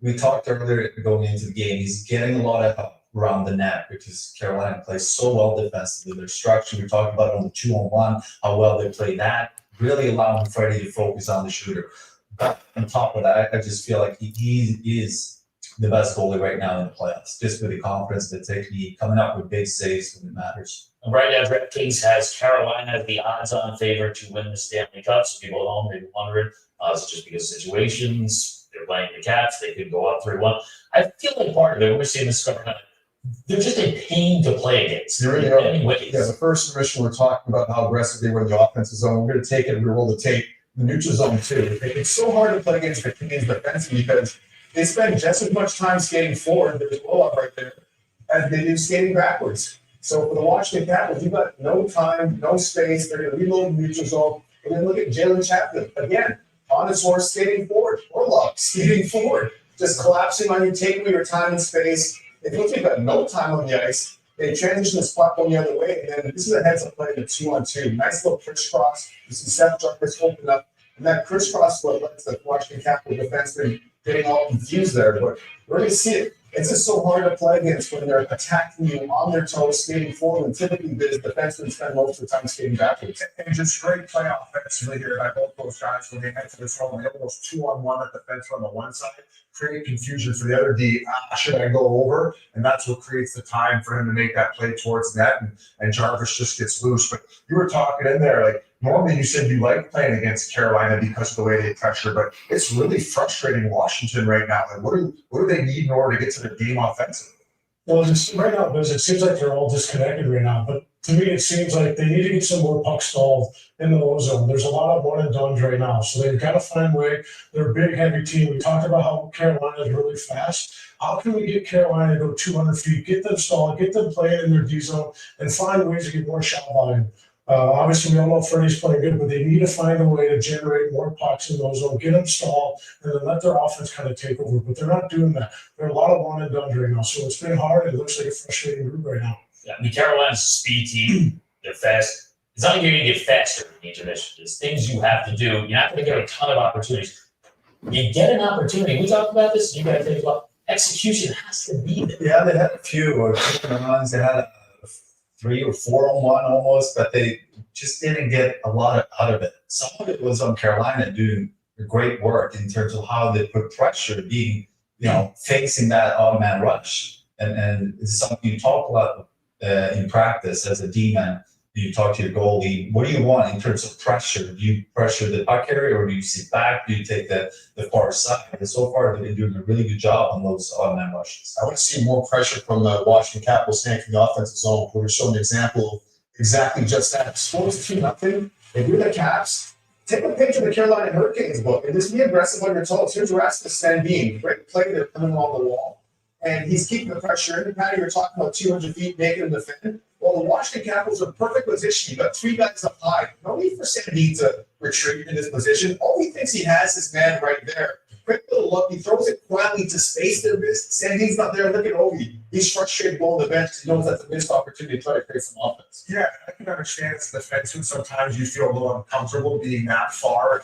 we talked earlier going into the game, he's getting a lot of help around the net because Carolina plays so well defensively. Their structure, we talked about it on the 2-on-1, how well they play that, really allowing Freddie to focus on the shooter. But on top of that, I just feel like he is the best goalie right now in the playoffs, just with the confidence, the technique, coming up with big saves when it matters. Right now, DraftKings has Carolina the odds-on favorite to win the Stanley Cup. So people at home may be wondering, is it just because of situations? They're playing the Caps. They could go up 3-1. I feel like part of it, we're seeing this cover, they're just a pain to play against. They really in are. many ways. Yeah, the first submission, we're talking about how aggressive they were in the offensive zone. We're going to take it and we roll the tape. The neutral zone too. It's so hard to play against the Canadians defensively because they spend just as much time skating forward, there's a roll up right there, as they do skating backwards. So for the Washington Capitals, you've got no time, no space. They're going to reload the neutral zone. And then look at Jalen Chaplin. Again, on his horse skating forward. Orlov skating forward. Just collapsing on you, taking your time and space. If you've got no time on the ice, they transition this puck going the other way. And then this is a heads-up play in the 2-on-2. Nice little crisscross. You see Seth Jarvis open up. And that crisscross what lets the Washington Capital defenseman getting all confused there. But we're going to see it. It's just so hard to play against when they're attacking you on their toes, skating forward, and typically the defensemen spend most of the time skating backwards. And just great play offensively here by both those guys when they head to this hole. They almost 2-on-1 at the fence on the one side, create confusion for the other D. Should I go over? And that's what creates the time for him to make that play towards net, and Jarvis just gets loose. But you were talking in there, like, normally you said you like playing against Carolina because of the way they pressure, but it's really frustrating Washington right now. Like, what do they need in order to get to their game offensively? Well, just right now, because it seems like they're all disconnected right now. But to me, it seems like they need to get some more puck stalled in the low zone. There's a lot of one and dones right now, so they've got to find a way. They're a big, heavy team. We talked about how Carolina is really fast. How can we get Carolina to go 200 feet, get them stalled, get them playing in their D zone, and find ways to get more shot volume? Obviously, we all know Freddie's playing good, but they need to find a way to generate more pucks in those zones, get them stalled, and then let their offense kind of take over. But they're not doing that. There are a lot of one and done right now, so it's been hard. It looks like a frustrating group right now. Yeah, I mean, Carolina's a speed team. They're fast. It's not like you're going to get faster in each intermission. There's things you have to do. You're not going to get a ton of opportunities. You get an opportunity. We talked about this. You got to think about execution has to be there. Yeah, they had a few runs. They had a 3 or 4-on-1 almost, but they just didn't get a lot out of it. Some of it was on Carolina doing great work in terms of how they put pressure, being, facing that odd man rush. And it's something you talk about in practice as a D-man. You talk to your goalie. What do you want in terms of pressure? Do you pressure the puck area, or do you sit back? Do you take the far side? And so far, they've been doing a really good job on those odd man rushes. I want to see more pressure from the Washington Capitals staying from the offensive zone. We're showing an example of exactly just that. Scores 2-0. If you're the Caps, take a picture of the Carolina Hurricanes book and just be aggressive on your toes. Here's Rasmus Sandin. Great play there coming along the wall. And he's keeping the pressure in. Patty, you're talking about 200 feet, making him defend. Well, the Washington Capitals are in perfect position. You've got 3 guys up high. No need for Sandin to retreat in this position. All he thinks he has is man right there. Quick little look. He throws it quietly to space there. Sandin's not there. Look at Ovi. He's frustrated going to the bench. He knows that's a missed opportunity to try to create some offense. Yeah, I can understand it's defensive. Sometimes you feel a little uncomfortable being that far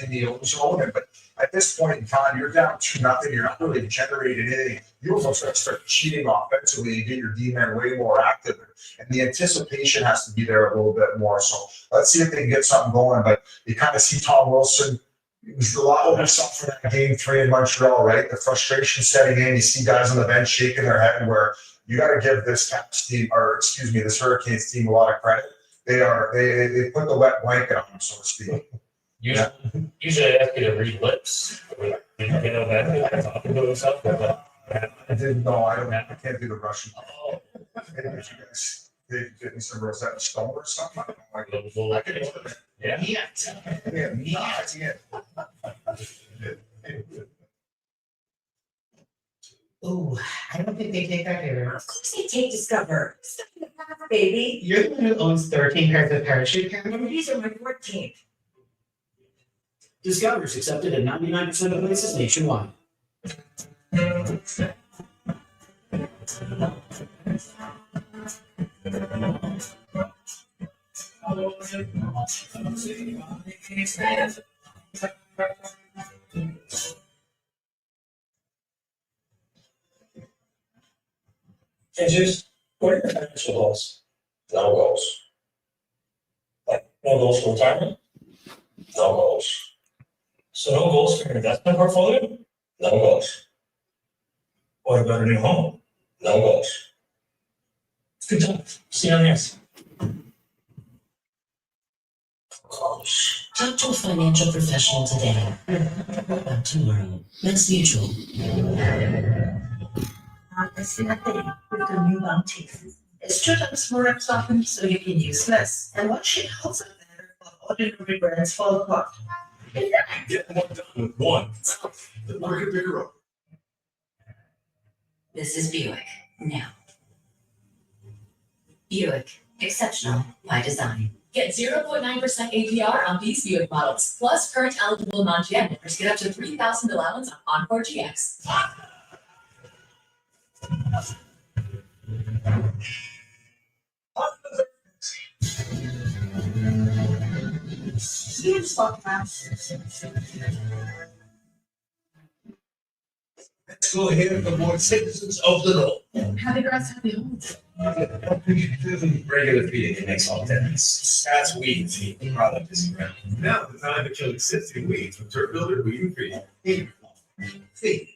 in the own zone. But at this point in time, you're down 2-0. You're not really generating anything. You almost got to start cheating offensively and get your D-man way more active. And the anticipation has to be there a little bit more. So let's see if they can get something going. But you kind of see Tom Wilson. It was a lot over something for that game 3 in Montreal, right? The frustration setting in. You see guys on the bench shaking their head, where you got to give this Caps team, this Hurricanes team, a lot of credit. They put the wet blanket on them, so to speak. Usually I ask you to read lips. That talking to himself. I didn't know. I can't do the Russian. Maybe if you guys get me some Rosetta Stone or something. I don't know. I can do it. Yeah. Ooh, I don't think they take that here. Of course they take Discover. Baby. You're the one who owns 13 pairs of parachute pants. And these are my 14th. Discover is accepted at 99% of places nationwide. Jesus, what are your financial goals? No goals. Like, no goals for retirement? No goals. So no goals for your investment portfolio? No goals. What about a new home? No goals. Good job. See you on the next. Talk to a financial professional today. About tomorrow. That's mutual. It's nothing with the new bounty. It's 2 times more apps often so you can use less. And what should also better for ordinary brands fall apart. Get more done with one. The market picker up. This is Buick. Now. Buick. Exceptional by design. Get 0.9% APR on these Buick models. Plus, current eligible non-GM members get up to $3,000 allowance on Encore GX. Here's what Let's go ahead and award citizens of the North. Happy grass, happy homes. Regular feeding, it makes all the difference. That's weeds, the product is around. Now the time to kill existing weeds with Turf Builder Weed and Feed.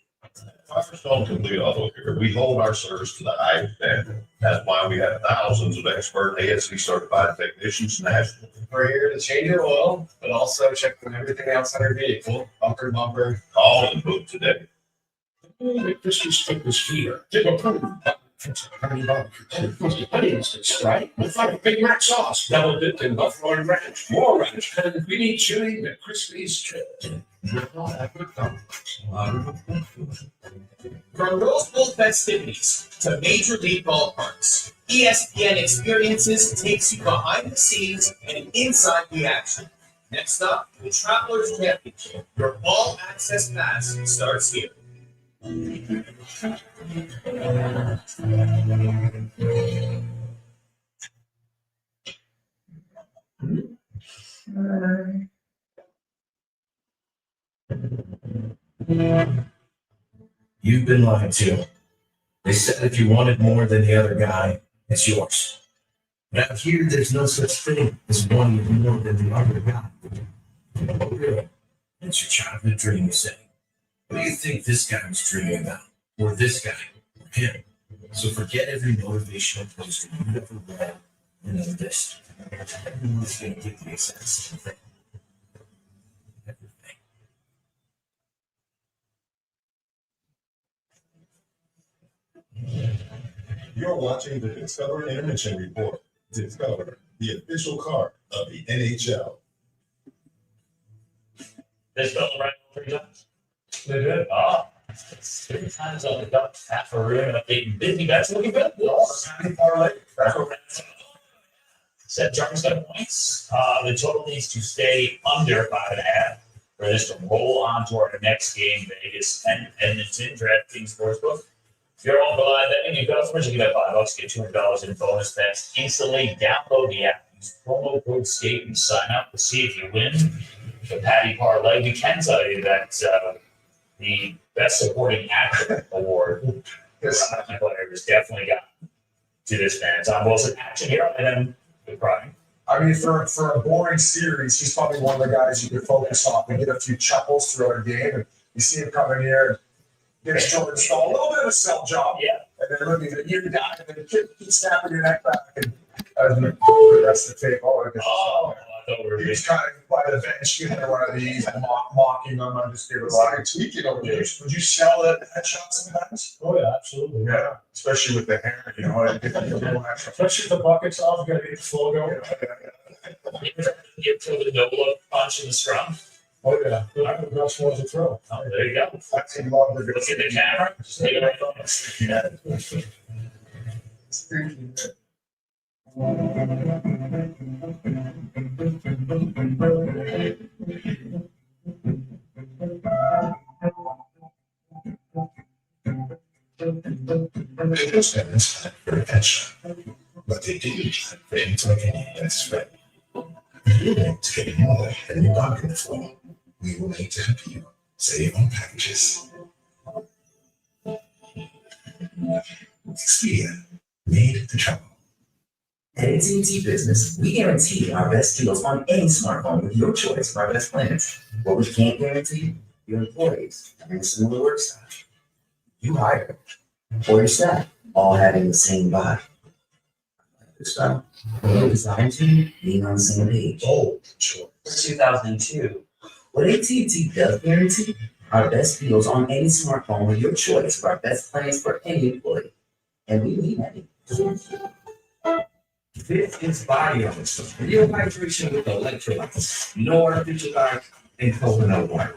First, don't complete auto care. We hold our service to the highest standard. That's why we have thousands of expert ASC certified technicians nationally. We're here to change your oil, but also check on everything else on your vehicle, bumper to bumper. Call and book today. This is fitness here. Take a proof. Right? With like a Big Mac sauce, double dipped in buffalo and ranch, more ranch, and we need chili that Crispy's trip. From Rose Bowl festivities to Major League ballparks, ESPN Experiences takes you behind the scenes and inside the action. Next up, the Travelers Championship. Your all-access pass starts here. You've been lied to. They said if you wanted more than the other guy, it's yours. But out here, there's no such thing as wanting more than the other guy. Oh, really? It's your childhood dream, you say. What do you think this guy was dreaming about? Or this guy? Or him? So forget every motivational poster you've ever read and know this. Everyone's going to give you a sense of thing. Everything. You're watching the Discover Intermission Report. Discover, the official card of the NHL. This fella ran 3 times. They did. Oh, 3 times on the duck, half a room, and updating Disney. That's looking good. Parlay. That's what Seth Jarvis got points. The total needs to stay under 5.5 for this to roll on to our next game, Vegas and Edmonton DraftKings Sportsbook. If you're on the live betting, new customers, you can bet $5, get $200 in bonus bets instantly. Download the app, use promo code SKATE, and sign up to see if you win the Patty Parlay. We can tell you that the Best Supporting Actor Award for hockey player has definitely got to this man. Tom Wilson, action here, and then the crying. I mean, for a boring series, he's probably one of the guys you could focus on and get a few chuckles throughout a game. And you see him come in here and gives Jordan Stahl a little bit of a sell job. Yeah. And then looking at you die and then keep snapping your neck back. And the rest of the tape, he's trying to buy the bench, you know, one of these, and mocking them. I'm just giving like tweaking over there. Would you sell that headshot sometimes? Oh, yeah, absolutely. Yeah, especially with the hair, you know. Especially if the bucket's off, you gotta get the flow going. Give to the no-look punch in the scrum. Oh, yeah. I think that's one to throw. Oh, there you go. That's a lot of Look at the camera. Just take it right on. But they do for any that's right. If you want to get more than you bargained for, we will make to help you save on packages. Expedia, AT&T Business, we guarantee our best deals on any smartphone with your choice of our best plans. What we can't guarantee, your employees having a similar work style, you hire, or your staff all having the same vibe. So, we're designed to being on the same page. Oh, sure. 2002. What AT&T does guarantee, our best deals on any smartphone with your choice of our best plans for any employee. And we mean that. This is body armor. Real hydration with electrolytes. No artificial dyes and coconut water.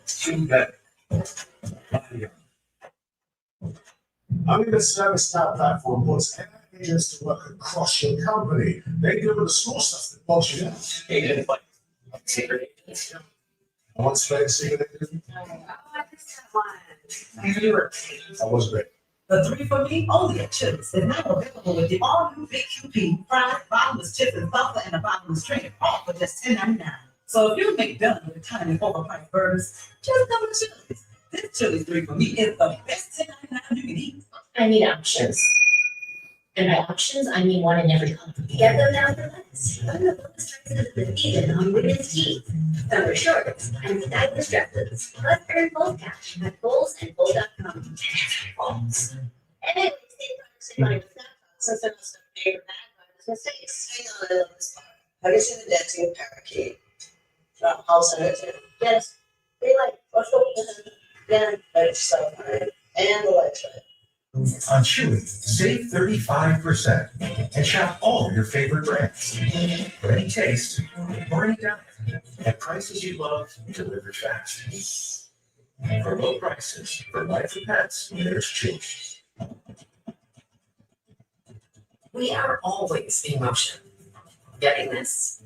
Too better. Body armor. I'm in the service now platform puts agents to work across your company. They do the small stuff that bogs you down. Agent like secret agents. I once played a secret agent. That was great. The 3 for Me only at Chili's is now available with the all-new Big QP, fries, bottomless chips and salsa, and a bottomless drink, all for just $10.99. So if you're McDonald's with tiny overpriced burgers, just come to Chili's. This Chili's 3 for Me is the best $10.99 you can eat. I need options. And by options, I mean one in every color. Get them down for less. Find the bonus prices with even on women's jeans, summer shorts, and stylish dresses. Plus earn full cash at bowlsandbowl.com. Bowls. Anyways, these products are money with not since they're not stuff made or bad by those mistakes. Hang on, I love this part. Have you seen the dancing parakeet? From House and Hotel? Yes. They like, what's the Yeah, but it's so fine. And the lights right. On Chewy, save 35% and shop all your favorite brands. For any taste or any diet, at prices you love, delivered fast. For low prices, for life and pets, there's Chewy. We are always in motion. Getting this,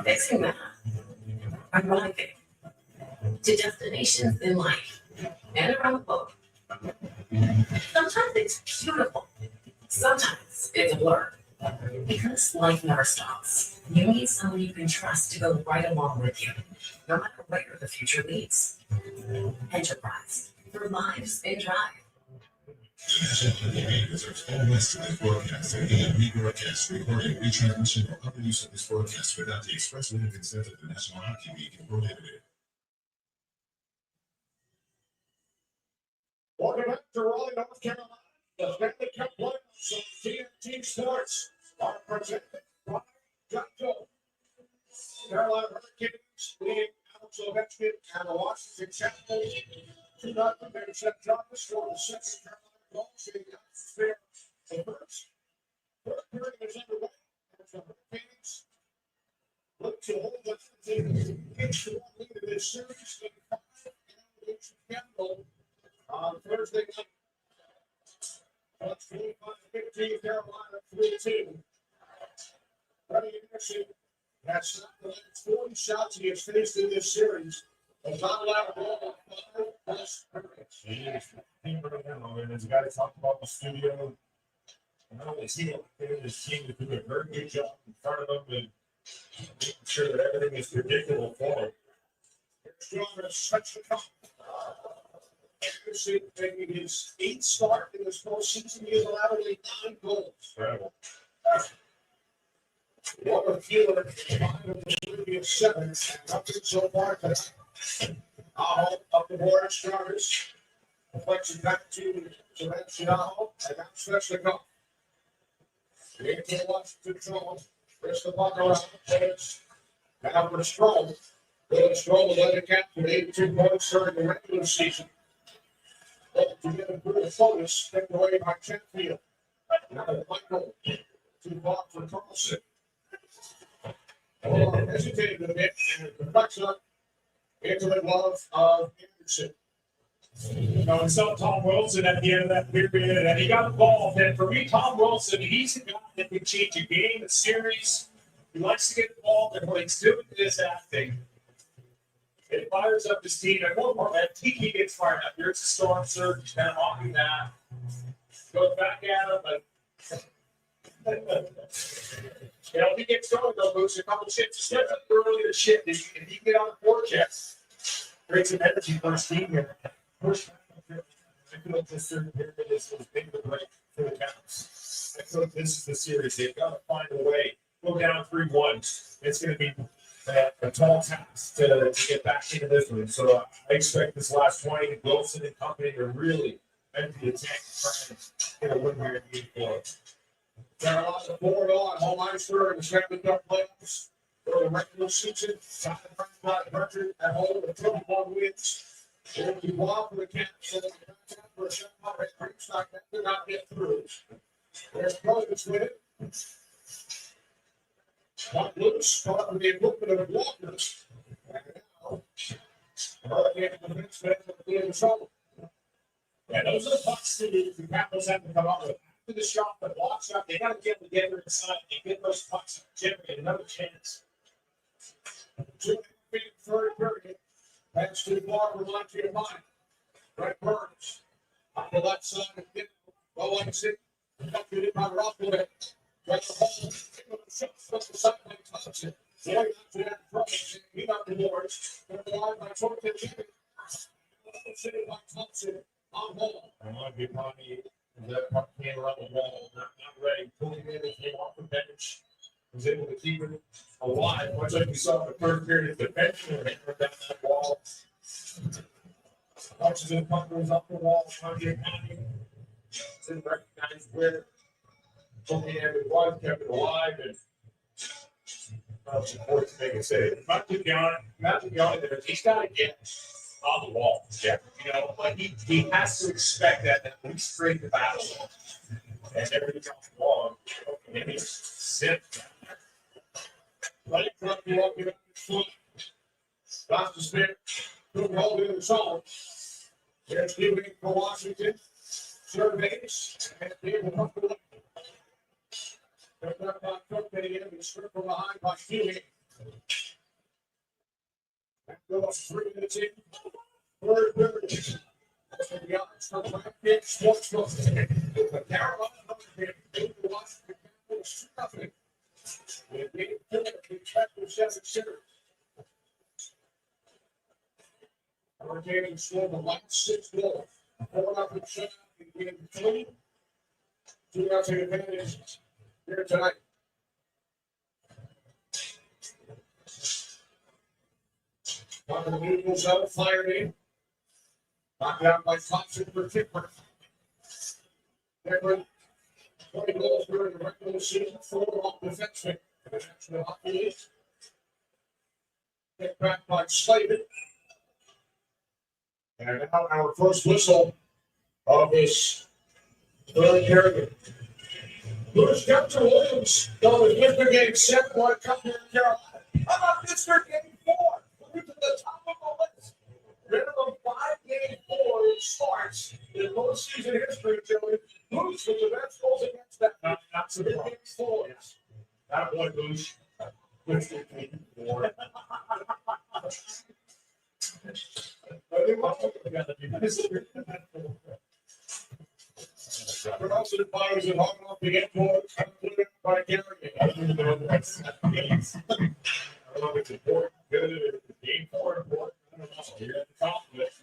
fixing that, arriving to destinations in life and around the globe. Sometimes it's beautiful. Sometimes it's a blur. Because life never stops. You need someone you can trust to go right along with you, no matter where the future leads. Enterprise for lives in drive. Reserves all rights to this broadcast and any rebroadcast, recording, retransmission, or other use of this broadcast without the express written consent of the National Hockey League and prohibited. Welcome back to Raleigh, North Carolina. The Stanley Cup playoffs on TNT Sports are presented by Geico. Carolina Hurricanes leading Alex Ovechkin and the Washington Capitals. 2-0. They're set Jarvis for the second Carolina goals in the atmosphere. The first period is underway as the Hurricanes look to hold the 8-1 lead in this series. The 5 Capital on Thursday night. That's 25-15, Carolina 3-2. Freddie Anderson has shot the last 40 shots he has faced in this series. Has not allowed a goal in 5+ periods. And as a guy talked about the studio, not only is he his team to do a very good job in front of him and making sure that everything is predictable for him. Here's Jarvis, stretch the cup. Anderson making his 8th start in this postseason. He has allowed only 9 goals. Incredible. Walker Keeler, 5 of the previous 7, nothing so far tonight. Up the board, Jarvis. Deflection back to Sebastiano, and now stretch the cup. Into Washington Jones. Press the puck around. Now for Strome. William Strome led the captain 82 points during the regular season. To get a good focus, taken away by Chatfield. Now Michael, too far for Carlson. Hesitated a bit, and it deflects up into the glove of Anderson. No, it's not Tom Wilson at the end of that period, and he got involved. And for me, Tom Wilson, he's a guy that can change a game, a series. He likes to get involved, and when he's doing this acting, it fires up his team. And more important, Tiki gets fired up. Here's a storm surge. He's kind of mocking that. Goes back at him, but if he gets going, they'll boost a couple shifts. Especially early to shift. If he can get on the forecheck, create some energy for his team here. Push. I feel like this third period is big the break for the Caps. I feel like this is the series. They've got to find a way. Go down 3-1. It's going to be a tall task to get back into this one. So I expect this last 20, Wilson and company to really empty the tank and try and get a win here in game 4. Carolina 4-0 on home ice for the Stanley Cup playoffs. For the regular season, top of the record at home with 21 wins. It'll be wild for the Caps and the for a shot at Greenstock that did not get through. There's Providence with it. Not loose, caught with the equipment of Walkers. And now, Hurricane defenseman at the end of trouble. And those are the pucks that the Capitals have to come up with. After the shot, the block shot, they got to get together inside and get those pucks and generate another chance. 2 feet, third period. Pass to the bar, line to your mind. Brett Burns. On the left side of the well, I see. Get it by Rockaway. Right the hole. Shots up the sideline, touch it. Going out to that front. He got the boards. They're line by Torkin. Sitting by Thompson. On ball. I want to be money. That puck came around the wall. Not ready. Pulling in. It came off the bench. Was able to keep it alive, much like we saw in the third period. The bench down that wall. Punches and puck goes up the wall. Trying to get happy. Didn't recognize where Tony was, kept it alive, and support to make a save. Matthew Gianni there, he's got to get on the wall. Yeah. You know, but he has to expect that at least create the battle. And everything else wrong. And he's sit. Let it drop you up, get up your foot. Stops the spin. Couldn't hold it in the zone. There's giving for Washington. Surveys. And be able to come to the they're up by Cook, getting in and strip from behind by Healy. That goes 3 minutes in. Third period. That's what the odds for Black Kid Sports Book. The Carolina Hurricane beat the Washington Capitals 2-0. In game 4 of the Capitals 7 series. Hurricane scored the last 6 goals. 4-0 shot in game 3. 2-0 advantage here tonight. One of the Eagles out fired in. Knocked out by Thompson for Tipper. Tipper, 20 goals during the regular season, 4 off defenseman in the National Hockey League. Picked back by Slavin. And now our first whistle of this third period. Lewis Captain Williams going with Mr. Game 7, one come here in Carolina. How about Mr. Game 4? Moving to the top of the list. Minimum 5-game 4 starts in postseason history, Joey. Lewis with the best goals against that. Not so big 4. That boy, Lewis. Mr. Game 4. Production fires and hung off the get more by Gary. I don't know if it's important. Good. Game 4 important. I don't know. You're at the top of it.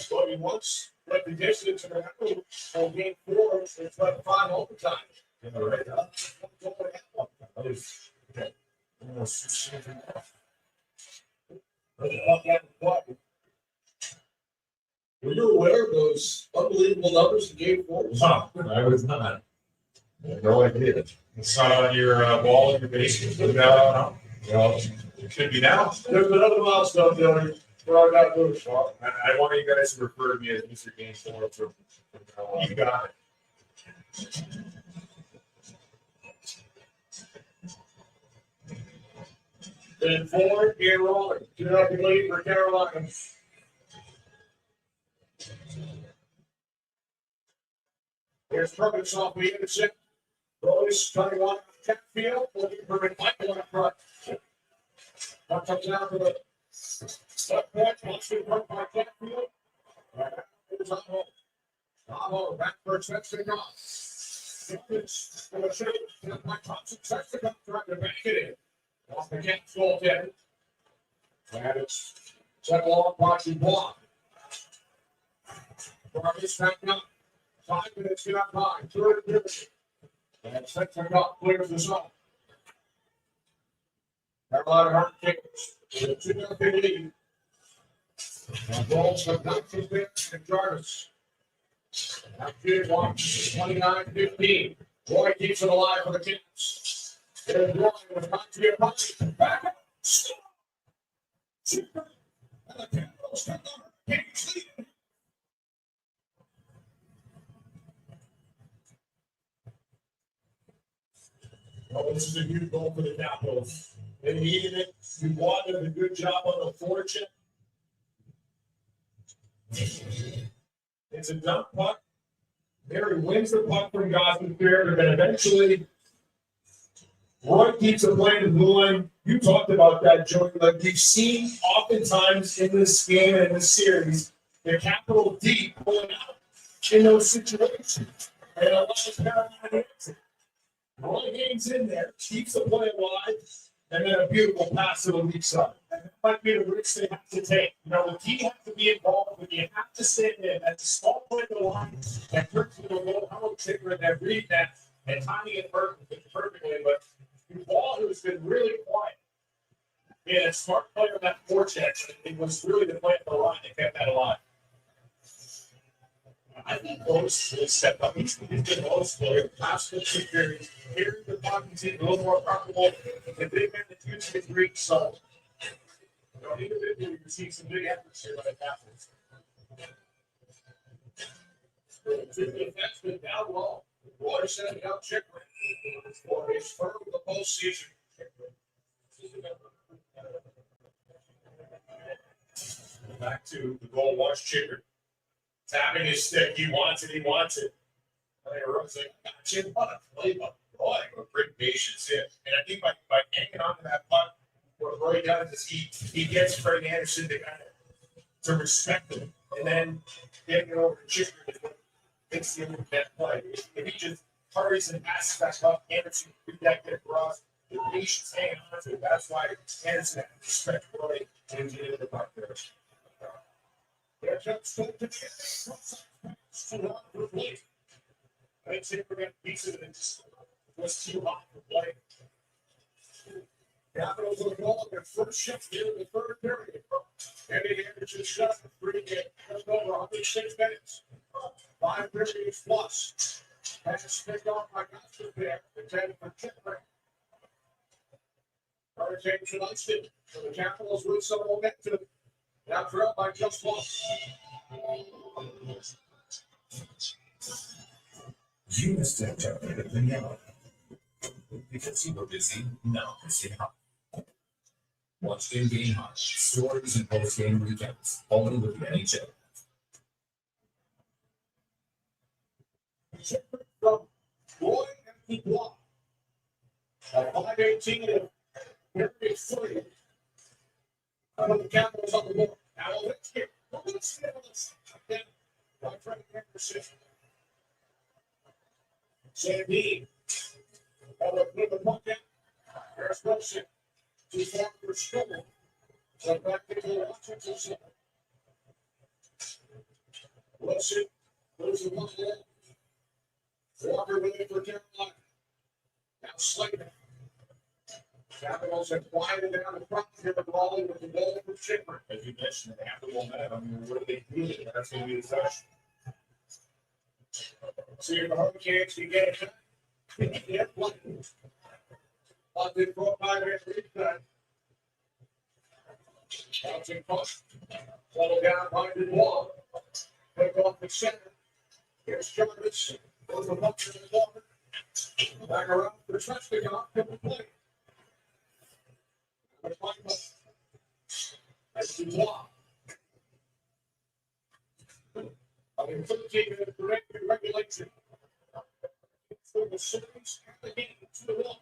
But he wants recognition to remember on game 4, it's like 5 overtime. Right. Were you aware of those unbelievable numbers in game 4? No, I was not. No idea. It's not on your wall in your basement. No. Well, it should be now. There's another milestone, Dylan. Well, I got to move. Well, I want you guys to refer to me as Mr. Game 4 from now on. You got it. Then 4, game rolling. 2-0 lead for Carolina. Here's Perkins off the intercept. Rose coming on the field. Looking for Michael in front. That comes down to the step back. Wants to work by Catfield. Here's Amo. Amo back for a touch to go. It's going to shoot. Mike Thompson touch to come. Trying to back it in. Off the Caps goaltender. And it's set along by Dubois. Jarvis back up. 5 minutes got by. Third period. And second up clears the zone. Carolina Hurricanes with a 2-0 lead. And balls with Knoxville and Jarvis. Now kid watch 29-15. Roy keeps it alive for the Kings. There's Roy with not to get money. Back up. And the Capitals come over. Kings lead. Oh, this is a huge goal for the Capitals. They needed it. You wanted a good job on the forecheck. It's a dump puck. Mary wins the puck from Gotham Fair, but then eventually Roy keeps it playing the blue line. You talked about that, Joey. Like we've seen oftentimes in this game and in this series, the Capital D pulling out in those situations. And a lot of Carolina answer. Roy Haynes in there, keeps the play alive, and then a beautiful pass to the weak side. And that might be the risk they have to take. You know, the team has to be involved, but you have to stand in at the small play of the line and turn to the low hollow trigger and then read that and timing it perfectly. But Wall, who's been really quiet, being a smart player on that forecheck, it was really the play of the line that kept that alive. I think Lowe's will step up. He's been Lowe's player the past 2 periods. Here the Falcons a little more comfortable. The big man that uses his reach, so you know, individually you see some big efforts here when it happens. That's been down low. Roy setting up Chickering for his first of the postseason. Back to the goal, watch Chickering. Tapping his stick, he wants it. I think Roy's like, gotcha, what a play, but Roy, with great patience here. And I think by hanging on to that puck, what Roy does is he gets Freddie Anderson to respect him. And then getting it over to Chickering is what makes the other net play. If he just hurries and passes back up, Anderson can read that get across. The patience hanging on to it. That's why Anderson has to respect Roy and get into the puck there. There's a step to get. I'd say we're going to piece of it. Was too hot for play. Capitals will go on their first shift here in the third period. Eddie Anderson shot for 3 games. Over 106 minutes. 5 periods plus. Pass picked off by Gotham there. Intended for Chickering. Hurricanes United. So the Capitals with some momentum. Now thrown by just one. You missed that chocolate than yellow. Because you were busy, now missing hot. Watch game game hot. Stories and post-game recaps. Only with the NHL. From Roy and Dubois. At 5:18 and period 3. Out of the Capitals on the board. Now let's get again by Freddie Anderson. Sandine. Put the puck in. There's Wilson. Too far for Stroll. So back to the Washington zone. Wilson moves the one along. Walker with it for Carolina. Now Slater. Capitals have quieted down the front here with Raleigh with the goal for Chickering. As you mentioned, they have the momentum. I mean, what do they do? That's going to be the session. See if the Hurricanes can get it. Yeah, play. On the 4-5 reset. Bouncing puck. Settle down behind the wall. Pick off the center. Here's Jarvis. Goes the puck to the water. Back around for the touchdown. Play. That's Dubois. I mean, 13 minute direct regulation. For the series, and the game to the wall.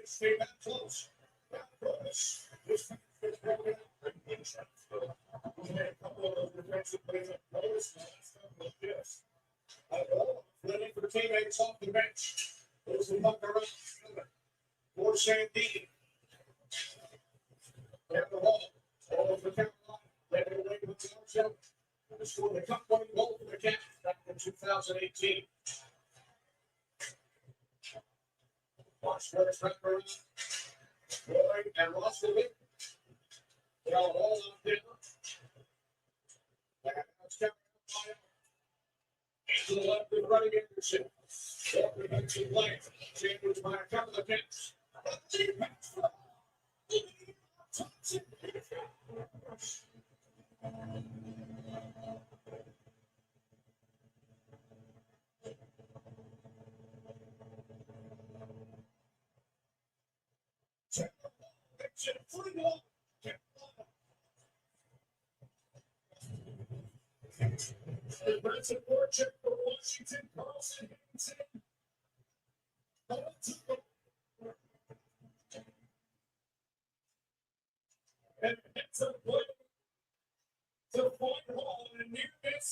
Stay that close. That close. This is broken up. A couple of those defensive plays up close. Stuff like this. Ready for teammates off the bench. Goes the puck around. For Sandine. Down the hall. All for Carolina. Let it away with the Marshall. Scored the cup winning goal for the Cats back in 2018. Watch for the front row. Roy and Russell. They're all up there. That's Carolina. To the left with running Anderson. Walker makes it play. Chambers by a couple of Cats. Aggressive fortune for Washington. Carlson. And it's a play to point hall and near miss.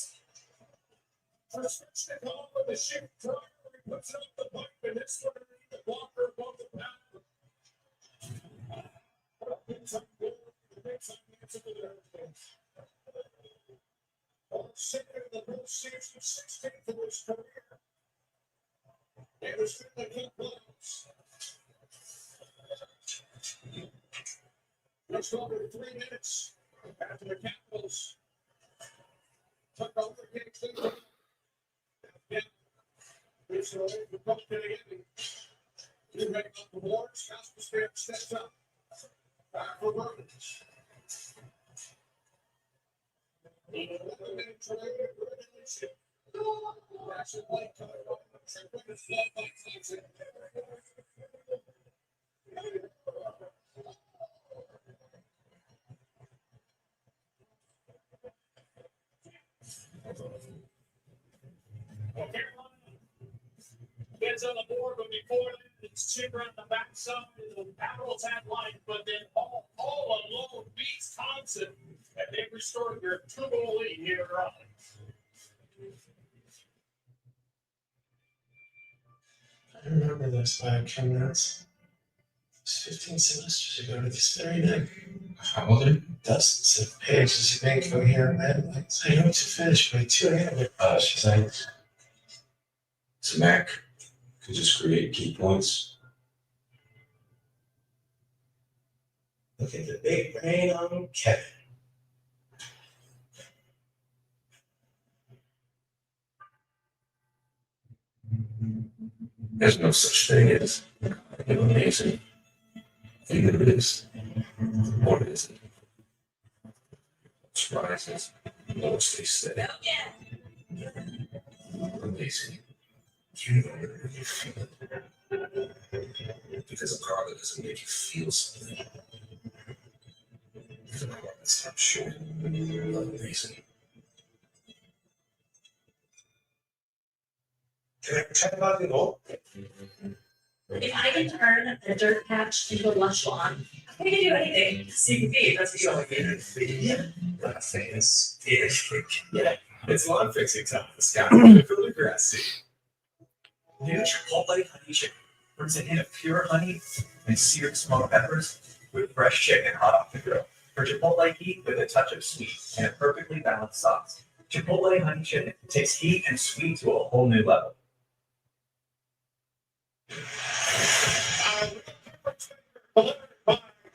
For Svechnikov with the shift driver. He puts up the pipe and this one the blocker above the path. Big time goal. Big time answer to the Hurricanes. Second in the most saves of 16 for his career. Anderson the King Blues. Just over 3 minutes after the Capitals took over Kingston. Again, it's the way the puck getting in. He's making up the boards. Kasper steps up. Back for Burns. 11 minutes remaining in regulation. That's a play coming up. It's flood by Thompson. Okay, gets on the board, but before that, it's Chipper on the backside. The Capitals had life, but then all alone beats Thompson, and they restored their 2-goal lead here on. I remember this back from that's 15 semesters ago to this very day. How old are you? Dozens of pages of info here and then. I know to finish by 2 a.m. She's like, So Mac could just create key points. look at the big brain on Kevin. There's no such thing as amazing. Either it is or it isn't. Surprises, mostly stay. Amazing. You know it, you feel it. Because a car that doesn't make you feel something. Because a car that stops showing amazing. Can I check about the goal? If I can turn a dirt patch into a lush lawn, I can do anything. CPP, that's what you want to do. Yeah. Not famous. Yeah. Yeah. It's lawn fixing time. Scott, fill the grass seed. New Chipotle honey chicken brings a hint of pure honey and seared smoked peppers with fresh chicken hot off the grill. For Chipotle heat with a touch of sweet and a perfectly balanced sauce. Chipotle honey chicken takes heat and sweet to a whole new level.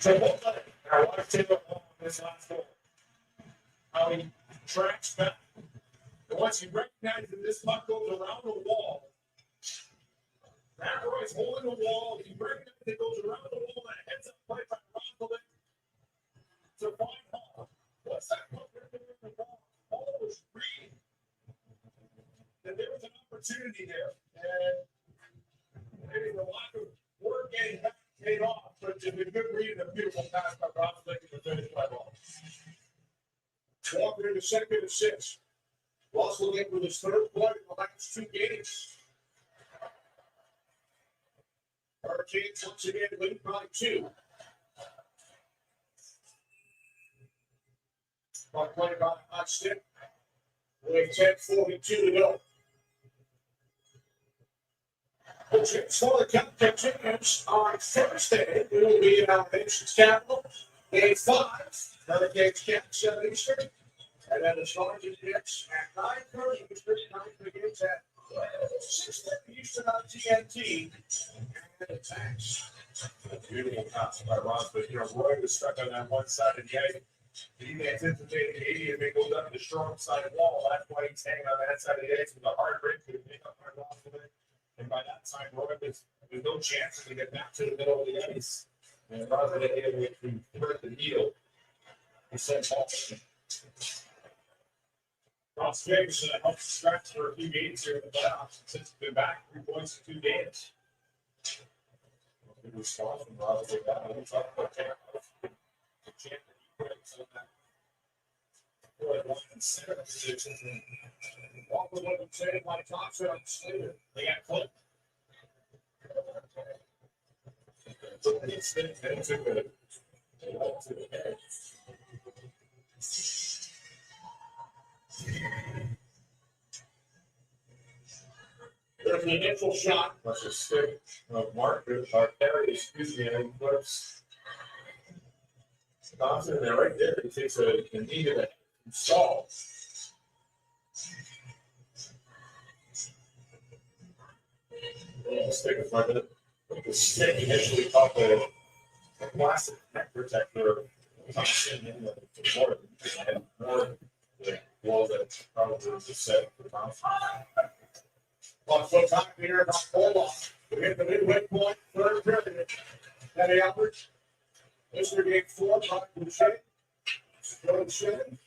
I watched him on this last goal. How he tracks back. And once he recognizes that this puck goes around the wall, McElroy's holding the wall. He recognizes it goes around the wall and heads up right by Roscoe to find Hall. What's that puck in the wall? Hall was reading. And there was an opportunity there. And maybe the lack of work getting back paid off, but it's a good read and a beautiful pass by Roscoe to finish by Hall. Walker in the second and 6. Russell get with his third point in the last 2 games. Hurricanes once again lead by 2. Puck played by a hot stick. We have 10:42 to go. Championships for the Cup continues on Thursday. It will be in our nation's capital. Game 5, Hurricanes Caps 7 Eastern. And then the Chargers gets at 9:30 Eastern. 9 begins at 6:30 Eastern on TNT. And attacks. Beautiful concept by Ross, but Roy was stuck on that one side of the ice. He anticipated the 80 if it goes up the strong side wall. That's why he's hanging on that side of the ice with a hard break to make up hard loss of it. And by that time, Roy there's no chance to get back to the middle of the ice. And rather than able to thread the needle, he sent off. Ross James helped stretch for a few games here in the playoffs since he's been back 3 points in 2 games. Good response from Ross with that. He talked about the champion. Walk with what you say, like Thompson on Slater. They got clipped. There's an initial shot. That's a stick of Mark Perry, excuse me, and flips. Thompson, there, right there. He takes a knee to the stall. Stick in front of it. The stick initially caught the plastic neck protector of Thompson in the board. And more the wall that probably was just set for Thompson. 1 foot time here, not hold off. We hit the midway point, third period. Eddie Albert. Mr. Game 4, Brian Boucher. Jordan Shannon.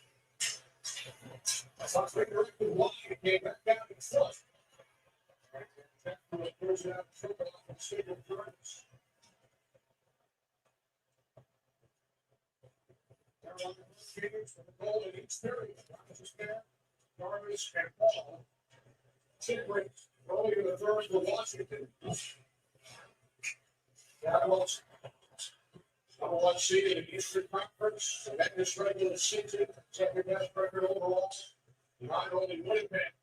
Sox make the record wide. Came back down in front. For the goal in each period. Jarvis and Paul. Chipway early in the third for Washington. That was number 1 seed in the Eastern Conference. And that this regular season, second best record overall. Not only Winnipeg.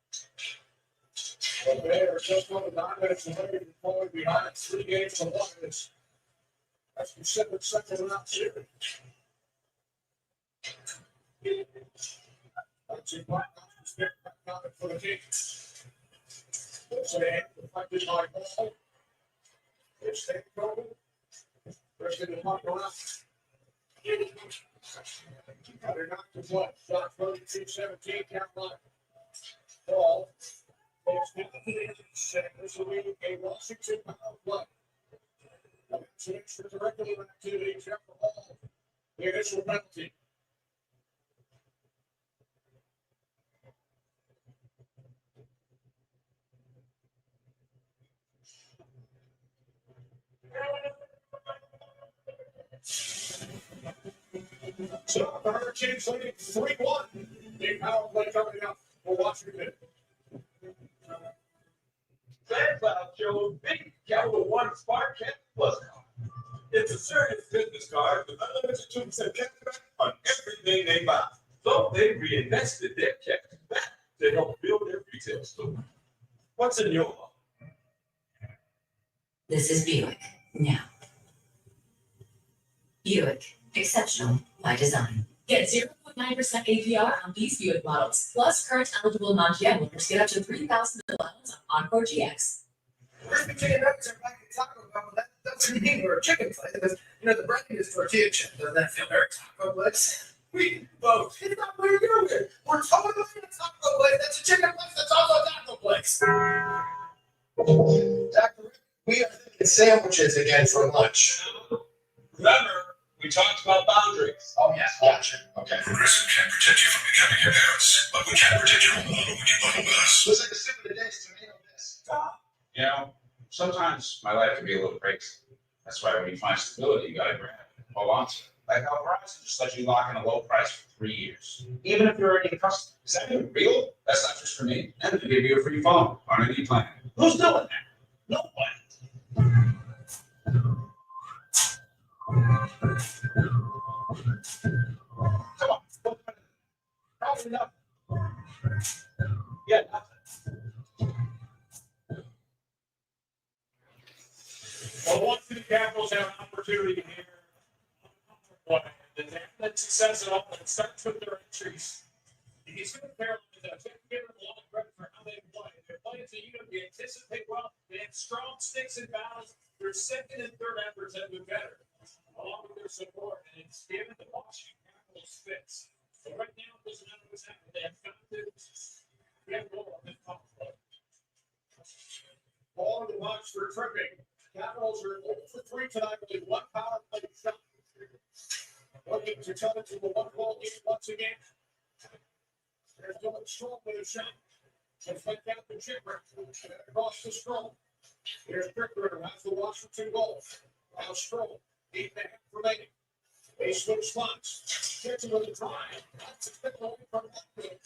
But they are just over 9 minutes away from falling behind 3 games to 1. That's considered second round series. That's a black for the Kings. So they deflected by ball. They stay going. First in the puck around. They're not to play. Shot 32-17, Carolina. Ball. This will be a Washington power play. Change directly back to the Jeff Hall. The initial penalty. So the Hurricanes leading 3-1. Big power play coming up for Washington. Santa Claus showed big Capital One Spark Cash Plus card. It's a serious business card with unlimited 2% cashback on everything they buy. So they reinvested their cash back to help build their retail store. What's in your wallet? This is Buick. Now. Buick. Exceptional by design. Get 0.9% APR on these Buick models. Plus, current eligible non-GM owners get up to $3,000 allowance on Encore GX. Crispy chicken nuggets are back in Taco Bell, but that doesn't mean we're a chicken place because, the brand is tortilla chip. Doesn't that feel very taco place? We both. It's not what you're doing. We're totally in a taco place. That's a chicken place. That's also a taco place. Dr. Rick, we are thinking sandwiches again for lunch. Remember, we talked about boundaries. Oh, yeah, gotcha. Okay. Progressive can't protect you from becoming your parents, but we can protect your home loan when you bundle with us. Looks like a soup of the day's tomato bisque. Sometimes my life can be a little crazy. That's why when you find stability, you gotta grab it, hold on to it. Like how Verizon just let you lock in a low price for 3 years. Even if you're already a customer. Is that even real? That's not just for me. And they give you a free phone on any plan. Who's doing that? No one. Come on. Probably nothing. Yeah, nothing. Well, once the Capitals have an opportunity here, that says it all, it starts with their entries. He's going to pair with that. Give them a lot of credit for how they play. They're playing to you. They anticipate well. They have strong sticks and battles. Their second and third efforts have been better, along with their support, and it's given the Washington Capitals fits. So right now, it doesn't matter what's happening. They have got to get more on the top play. Ball in the box for tripping. Capitals are 0 for 3 tonight with one power play shot. Looking to turn it to a one-goal game once again. There's Dylan Strong with a shot. Just like that, the chipper across the Strong. Here's Bricker. That's the Washington goal. Now Strong, 8.5 remaining. They switch spots. Gets him with a drive. That's a quick away from that goal.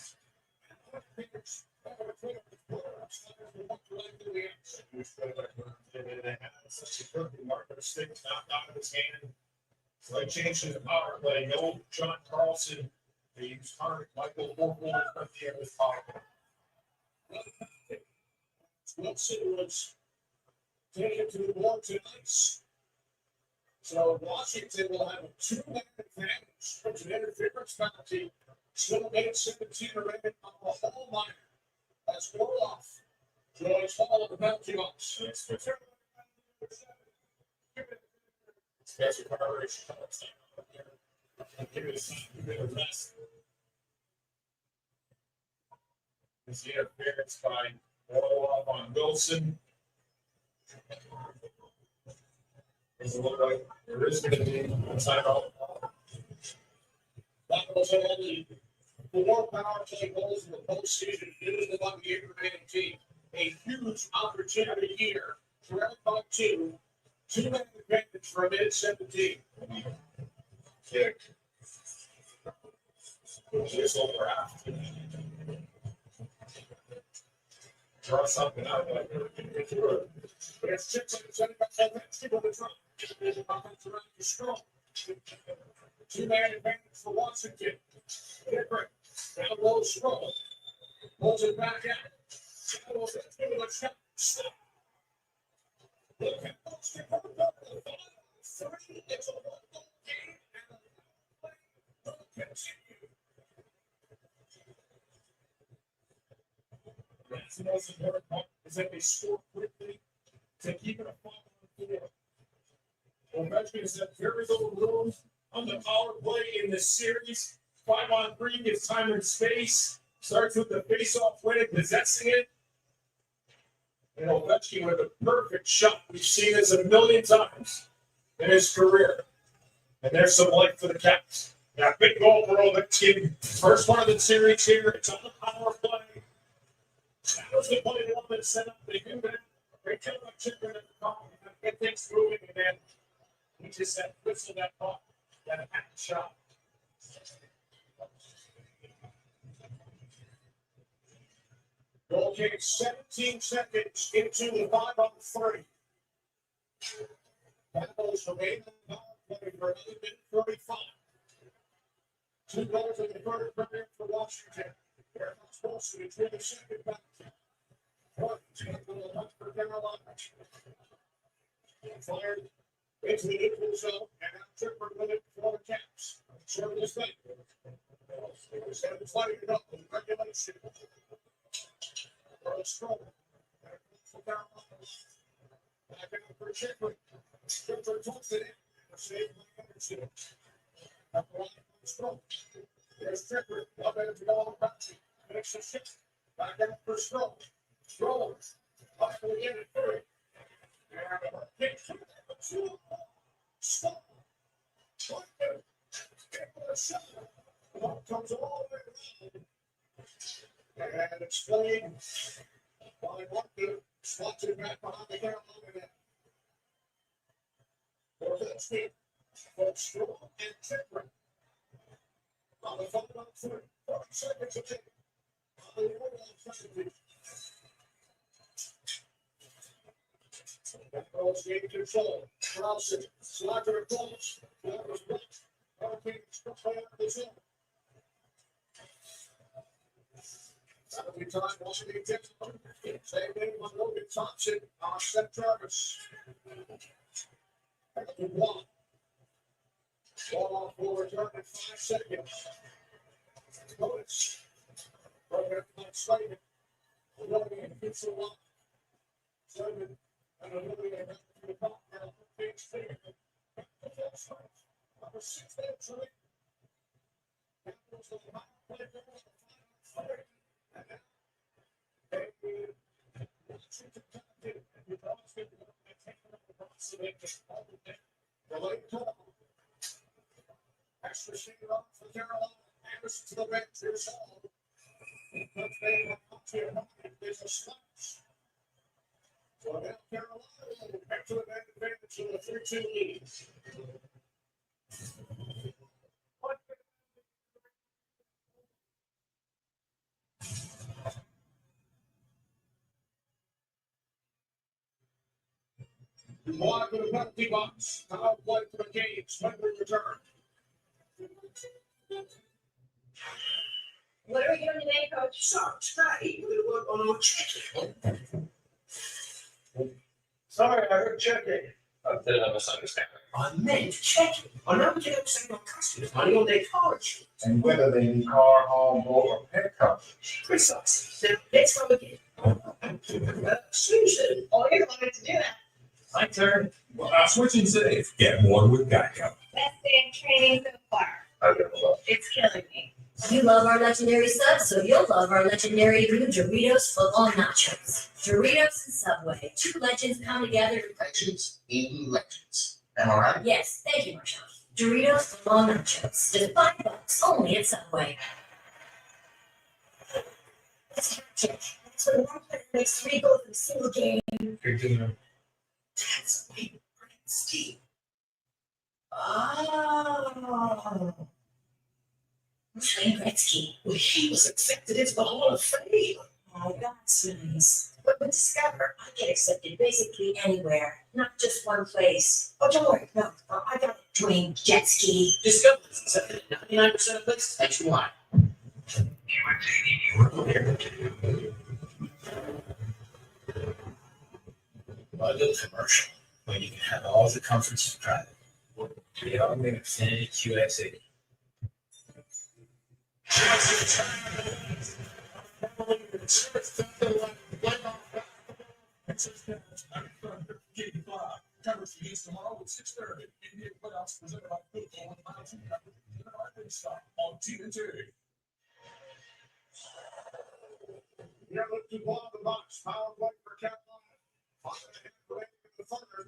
Such a perfect marker of sticks knocked out of his hand. So they changed to the power play. No John Carlson. They used Michael Forkwood at the end of the power play. Wilson was taken to the board tonight. So Washington will have a 2-man advantage. There's an interference penalty. Still made 17 remaining on the whole line. That's Orloff. Joins all of the penalty box. That's a preparation. Give it a bit of rest. This interference by Orloff on Wilson. Does it look like there is going to be a timeout? That was only 4 power play goals in the postseason. It is the one-game remaining team. A huge opportunity here. 12-2. 2-man advantage for a mid-17. Kick. Just over half. Draw something out. It's 6 and 7 people to drop. Strong. 2-man advantage for Washington. Different. Down low, Strong. Pulls it back out. Shadows it through the shot. Stop. Look at Boston. 3. It's a 1-goal game. And the play will continue. That's the most important part, is that they score quickly to keep it a 5-on-4. Ovechkin has had very little room on the power play in this series. 5-on-3 gives time and space. Starts with the face-off winning, possessing it. And Ovechkin with a perfect shot. We've seen this a million times in his career. And there's some light for the Caps. Now, big goal for Ovechkin. First one of the series here. It's on the power play. That was the play they wanted to set up. They do that. Great job by Chipper at the call. Get things moving, and then he just had whistle that ball. That a hack shot. Goal kick 17 seconds into the 5-on-3. Capitals remain in the power play for another minute 35. 2 goals in the third period for Washington. They're supposed to be between the second back. One for Carolina. Fired into the neutral zone, and now Chipper with it for the Caps. Serve this thing. He's going to fire it up with regulation. Strong. Back out for Chipper. Chipper tossed it in. Saved by Anderson. Strong. There's Chipper. Up into the ball. Makes the shift. Back out for Strong. Strong. Up to the end of 3. Stop. Comes all the way around. And it's playing by Martin. Slots it back behind the Carolina net. For that speed. For Strong and Chipper. On the 5-on-3. 40 seconds to take. On the 1-on-3. Capitals game control. Carlson, Slaughter goals. That was blocked. Hurricanes still play out of the zone. That'll be time. Washington takes it. Same name on Logan Thompson. Seth Travis. Ball off for return in 5 seconds. Notice. Right back Slayton. William gets a lot. 7. And William back to the top now. Big Slayton. Number 6 entry. Capitals of the play extra sheet up for Carolina. Anderson to the bench. Here's all. There's a slash. So now Carolina back to an advantage of a 3-2 lead. Walk to the penalty box. Foul play for the game. Spencer return. What are we doing today, Coach? So tonight we're gonna work on our checking. Sorry, I heard checking. A bit of a misunderstanding. I meant checking. I know we can save our customers money on their college. And whether they need car, home, boat, or pet coverage. Precisely. Now let's go again. Susan, Oh, you wanted to do that. My turn. Well, switching safe. Get more with Geico. Best day of training so far. I get a lot. It's killing me. You love our legendary subs, so you'll love our legendary new Doritos football nachos. Doritos and Subway, 2 legends come together. Legends eating legends. Am I right? Yes, thank you, Marshall. Doritos football nachos, just $5 only at Subway. That's your kick. That's what one player makes 3 goals in a single game. that's me, Steve. Oh. Wayne Gretzky. Well, he was accepted into the Hall of Fame. Oh, that's nice. But with Discover, I get accepted basically anywhere, not just one place. Oh, don't worry, no, I got it. Dwayne jet ski. Discover is accepted at 99% of places nationwide. Why go commercial when you can have all the comforts of private? The automated Infinity QX80. Coverage begins tomorrow at 6:30. NBA playoffs presented by Football and Mountain on TNT. Here look to ball the box. Power play for Carolina. The Thunder.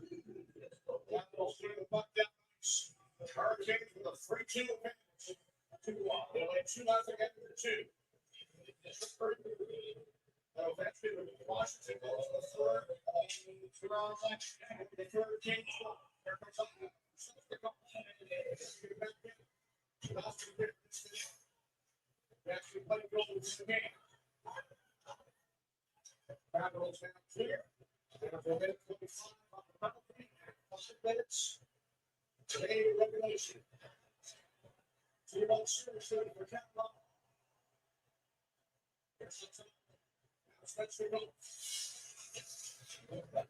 Capitals through the buck down. Hurricanes with a 3-2 advantage. 2-1. They're like 2-0 after 2. Eventually, Washington goes to the third. The third game. Here comes up. Actually, play goals in the game. Capitals down clear. And if they get 25 on the penalty, 5 minutes. Today, regulation. 2-1 series for Carolina. Let's go.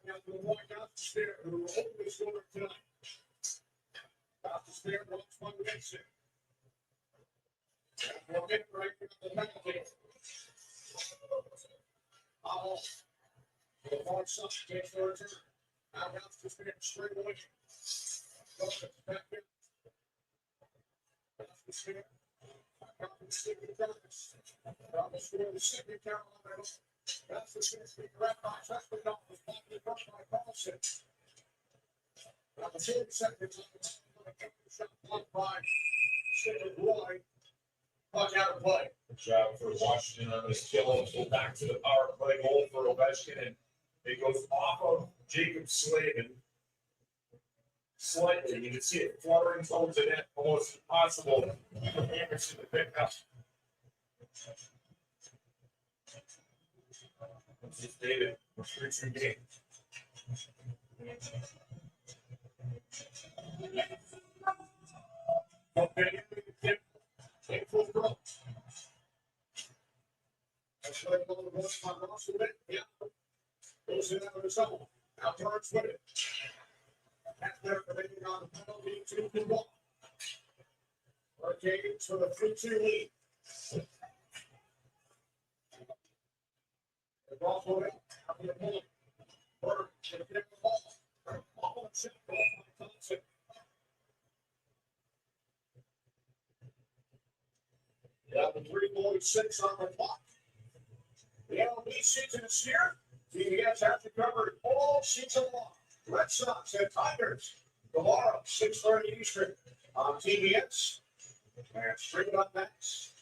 Now, the one out to spare, who will only score tonight. Out to spare, runs one against it. We'll get right to the penalty. The far side takes the return. Now, out to spare, straight away. Back in. Out to spare. Out to stick with Travis. Travis for the second Carolina. That's the 6th red box. That's the goal. It's not the first by Carlson. Now the 4 seconds on the shot blocked by Stephen Roy. Puck out of play. Good job for Washington on this kill. Let's go back to the power play goal for Ovechkin, and it goes off of Jacob Slavin. Slightly, you can see it fluttering towards the net, almost impossible for Anderson to pick up. This is David, 3-2 game. Okay, take full throw. That's like one of the most fun ones to win. Yeah. Goes in out of the zone. Now turns with it. After remaining on the penalty, 2-1. Hurricanes for the 3-2 lead. The ball going out of the point. Bird should get the ball. Ball and check ball by Thompson. Down to 3:46 on the clock. The MLB season is here. TBS has it covered all season long. Red Sox and Tigers tomorrow, 6:30 Eastern on TBS. And straight up next.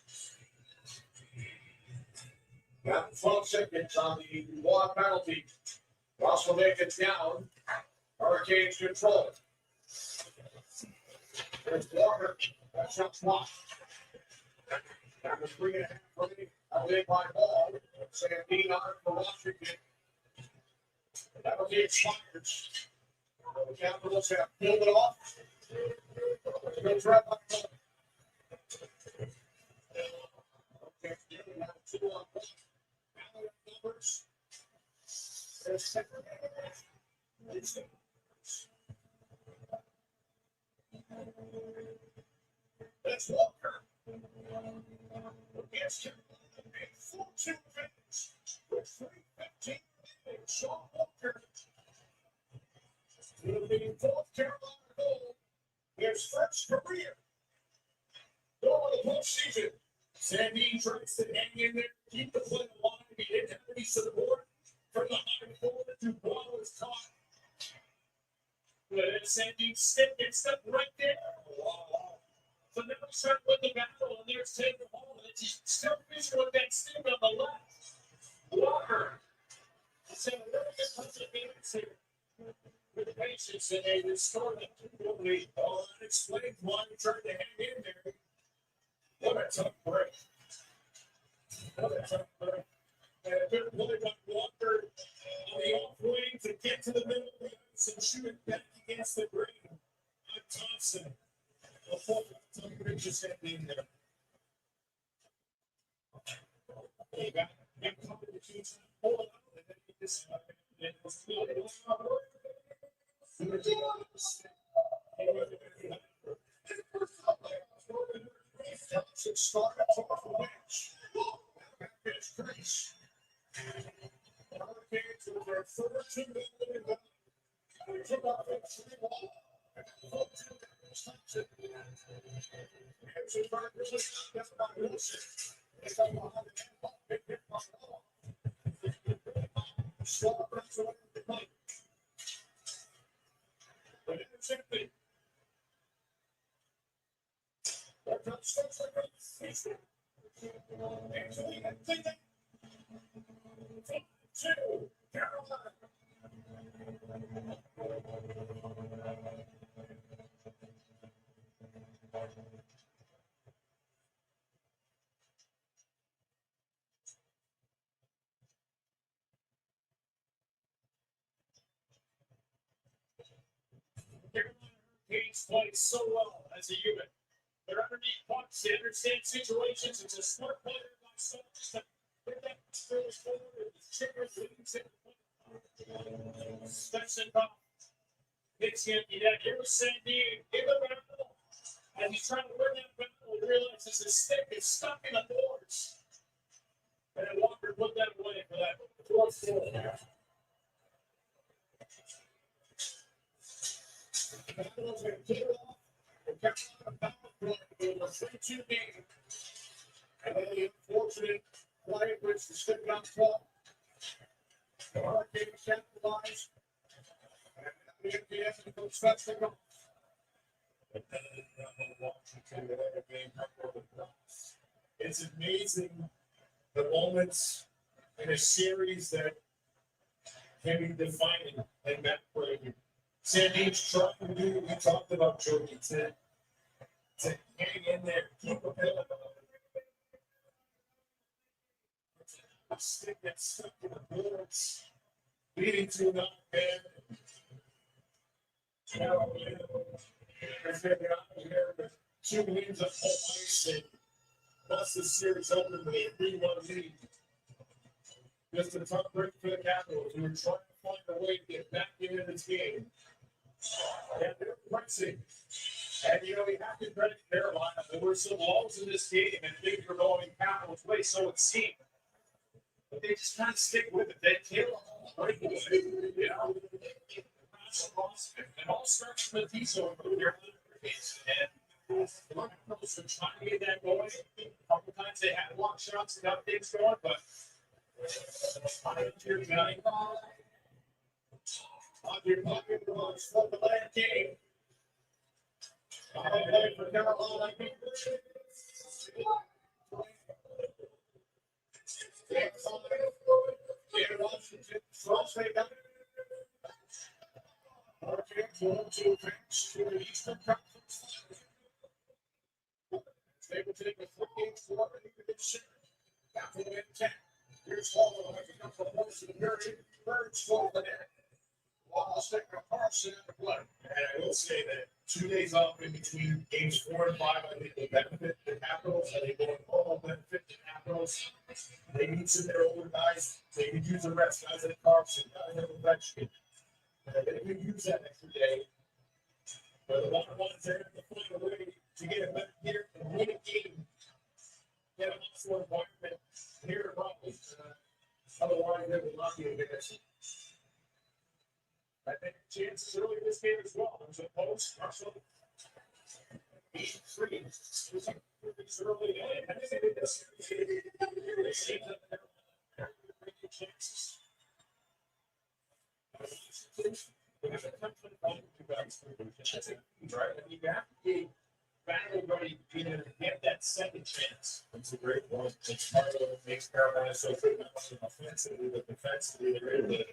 Got 12 seconds on the walk penalty. Russell Davis down. Hurricanes control it. There's Walker. That shot's blocked. That was 3.5 running. Out by ball. Sandine on for Washington. That'll be expired. The Capitals have pulled it off. Good try by ball. Okay, now 2 on 1. Now numbers. There's second. That's Walker. Against him, a 4-2 finish with 3:15 remaining. Sean Walker. It'll be 4th Carolina goal. His first career goal of the postseason. Sandine tries to hang in there, keep the play alive. He didn't have any support from the high forward. Dubois was caught. But then Sandine stick gets up right there. Wow. So now we start with the battle, and there's Taylor Hall. And he's still fishing with that stick on the left. Walker. He's had a really good punch of hands here. With patience, and they restored it quickly. Oh, unexplained one trying to hang in there. What a tough break. What a tough break. And a good play by Walker on the off wing to get to the middle of the ice and shoot it back against the green. On Thompson. Before some bridges had been there. He got him coming to shoot some pull out, and then he just it was Thompson started off the bench. It's Grace. Hurricanes with their 4-2 lead. They took off that 3-1. Thompson. Harrison Burke really gets by Wilson. It's up behind the net ball. Big hit by Wall. Slow breaks away with the play. But it's empty. There comes Stokes like this. Actually, I'm thinking. 5-2, Carolina. Hurricanes play so well as a unit. They're underneath pucks. They understand situations. It's a smart player by Stokes to put that throws forward and triggers leads in. Stetson Bob hits him. Here's Sandine in the battle. And he's trying to win that battle. He realizes his stick is stuck in the boards. And Walker put that away for that 4th goal. Capitals are clear off. The Carolina battle in the 3-2 game. And then the unfortunate play which the stick got caught. The Hurricanes capitalized. And the MPS and Coach Stetson off. It's amazing the moments in a series that can be defining and that play. Sandine's trying to do what we talked about, Jody, to hang in there, keep a pillow. A stick that's stuck in the boards, leading to another bad. Now, if they're out here with 2 wins of home ice and plus the series open with a 3-1 lead. Just a tough break for the Capitals, who are trying to find a way to get back into this game. see. And you know, we have to credit Carolina. There were some lulls in this game and things were going Capitals' way, so it seemed. But they just kind of stick with it. They tail right away. You know, it all starts with these over there. And the Capitals are trying to get that going. A couple times they had long shots and got things going, but here tonight. Your pocket was for the last game. For Carolina. Washington, Thursday night. Hurricanes 1-2 advance to the Eastern Conference. They will take a 3-game score and even series. After the 10. Here's Waldo as a couple of points in the period. Birds for the net. Wallace taking a Carson in the play. And I will say that 2 days off in between games 4 and 5, I think will benefit the Capitals. I think going home will benefit the Capitals. They need some of their older guys. They could use the rest guys like Carson, guys like Ovechkin. They could use that extra day. But the ones that have to find a way to get a better gear and win a game. Get a hostile environment here at Raleigh. Otherwise, they will not be a big issue. I think chances early in this game as well. There's a post, Russell. 8-3. It's early. I think this seems that they're making chances. Right? I mean, you have to be battle ready to get that second chance. It's a great point. It's part of what makes Carolina so good, not only offensively, but defensively. They're able to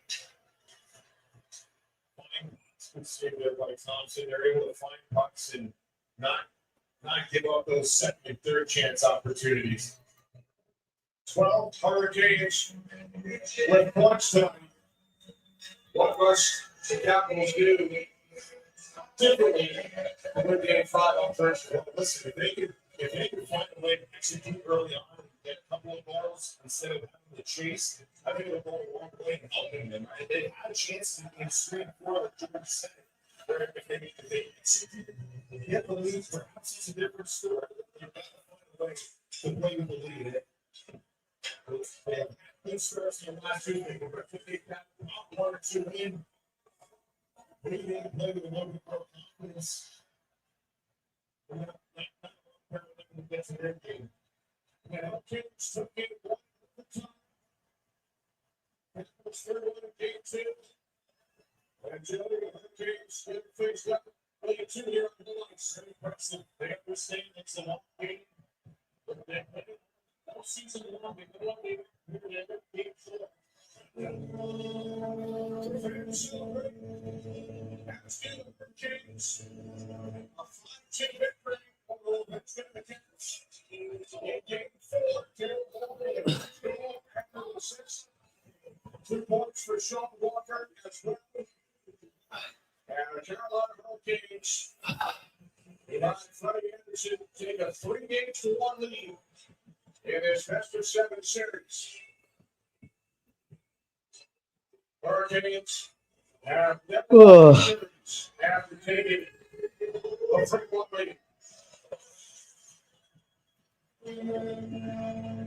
like Thompson, they're able to find pucks and not give up those second and third chance opportunities. 12 Hurricanes with clutch time. What must the Capitals do differently in game 5 on first? Listen, if they could find a way to execute early on and get a couple of goals instead of having to chase, I think they'll go a long way in helping them. Right? They had a chance in game 3 and 4 like Jordan said. Where if they execute, get the lead, perhaps it's a different story. They've got to find a way to win the lead. They have good starts in the last 2 games. If they got 1 or 2 in, maybe they can play with a little bit more confidence. That's an end game. And kids took game 1 at the time. And it was 31 in game 2. And Joey and the Hurricanes get faced up. Play 2 here on the lights. Very impressive. They understand it's a long game. But they all season long. They go on game 4. That's good. Hurricanes. A 5-2 victory over the Hurricanes. In game 4, 2 points for Sean Walker as well. And the Carolina Hurricanes, behind Freddie Anderson, take a 3-1 lead in this best of 7 series. Hurricanes have never series after taking a 3-1 lead.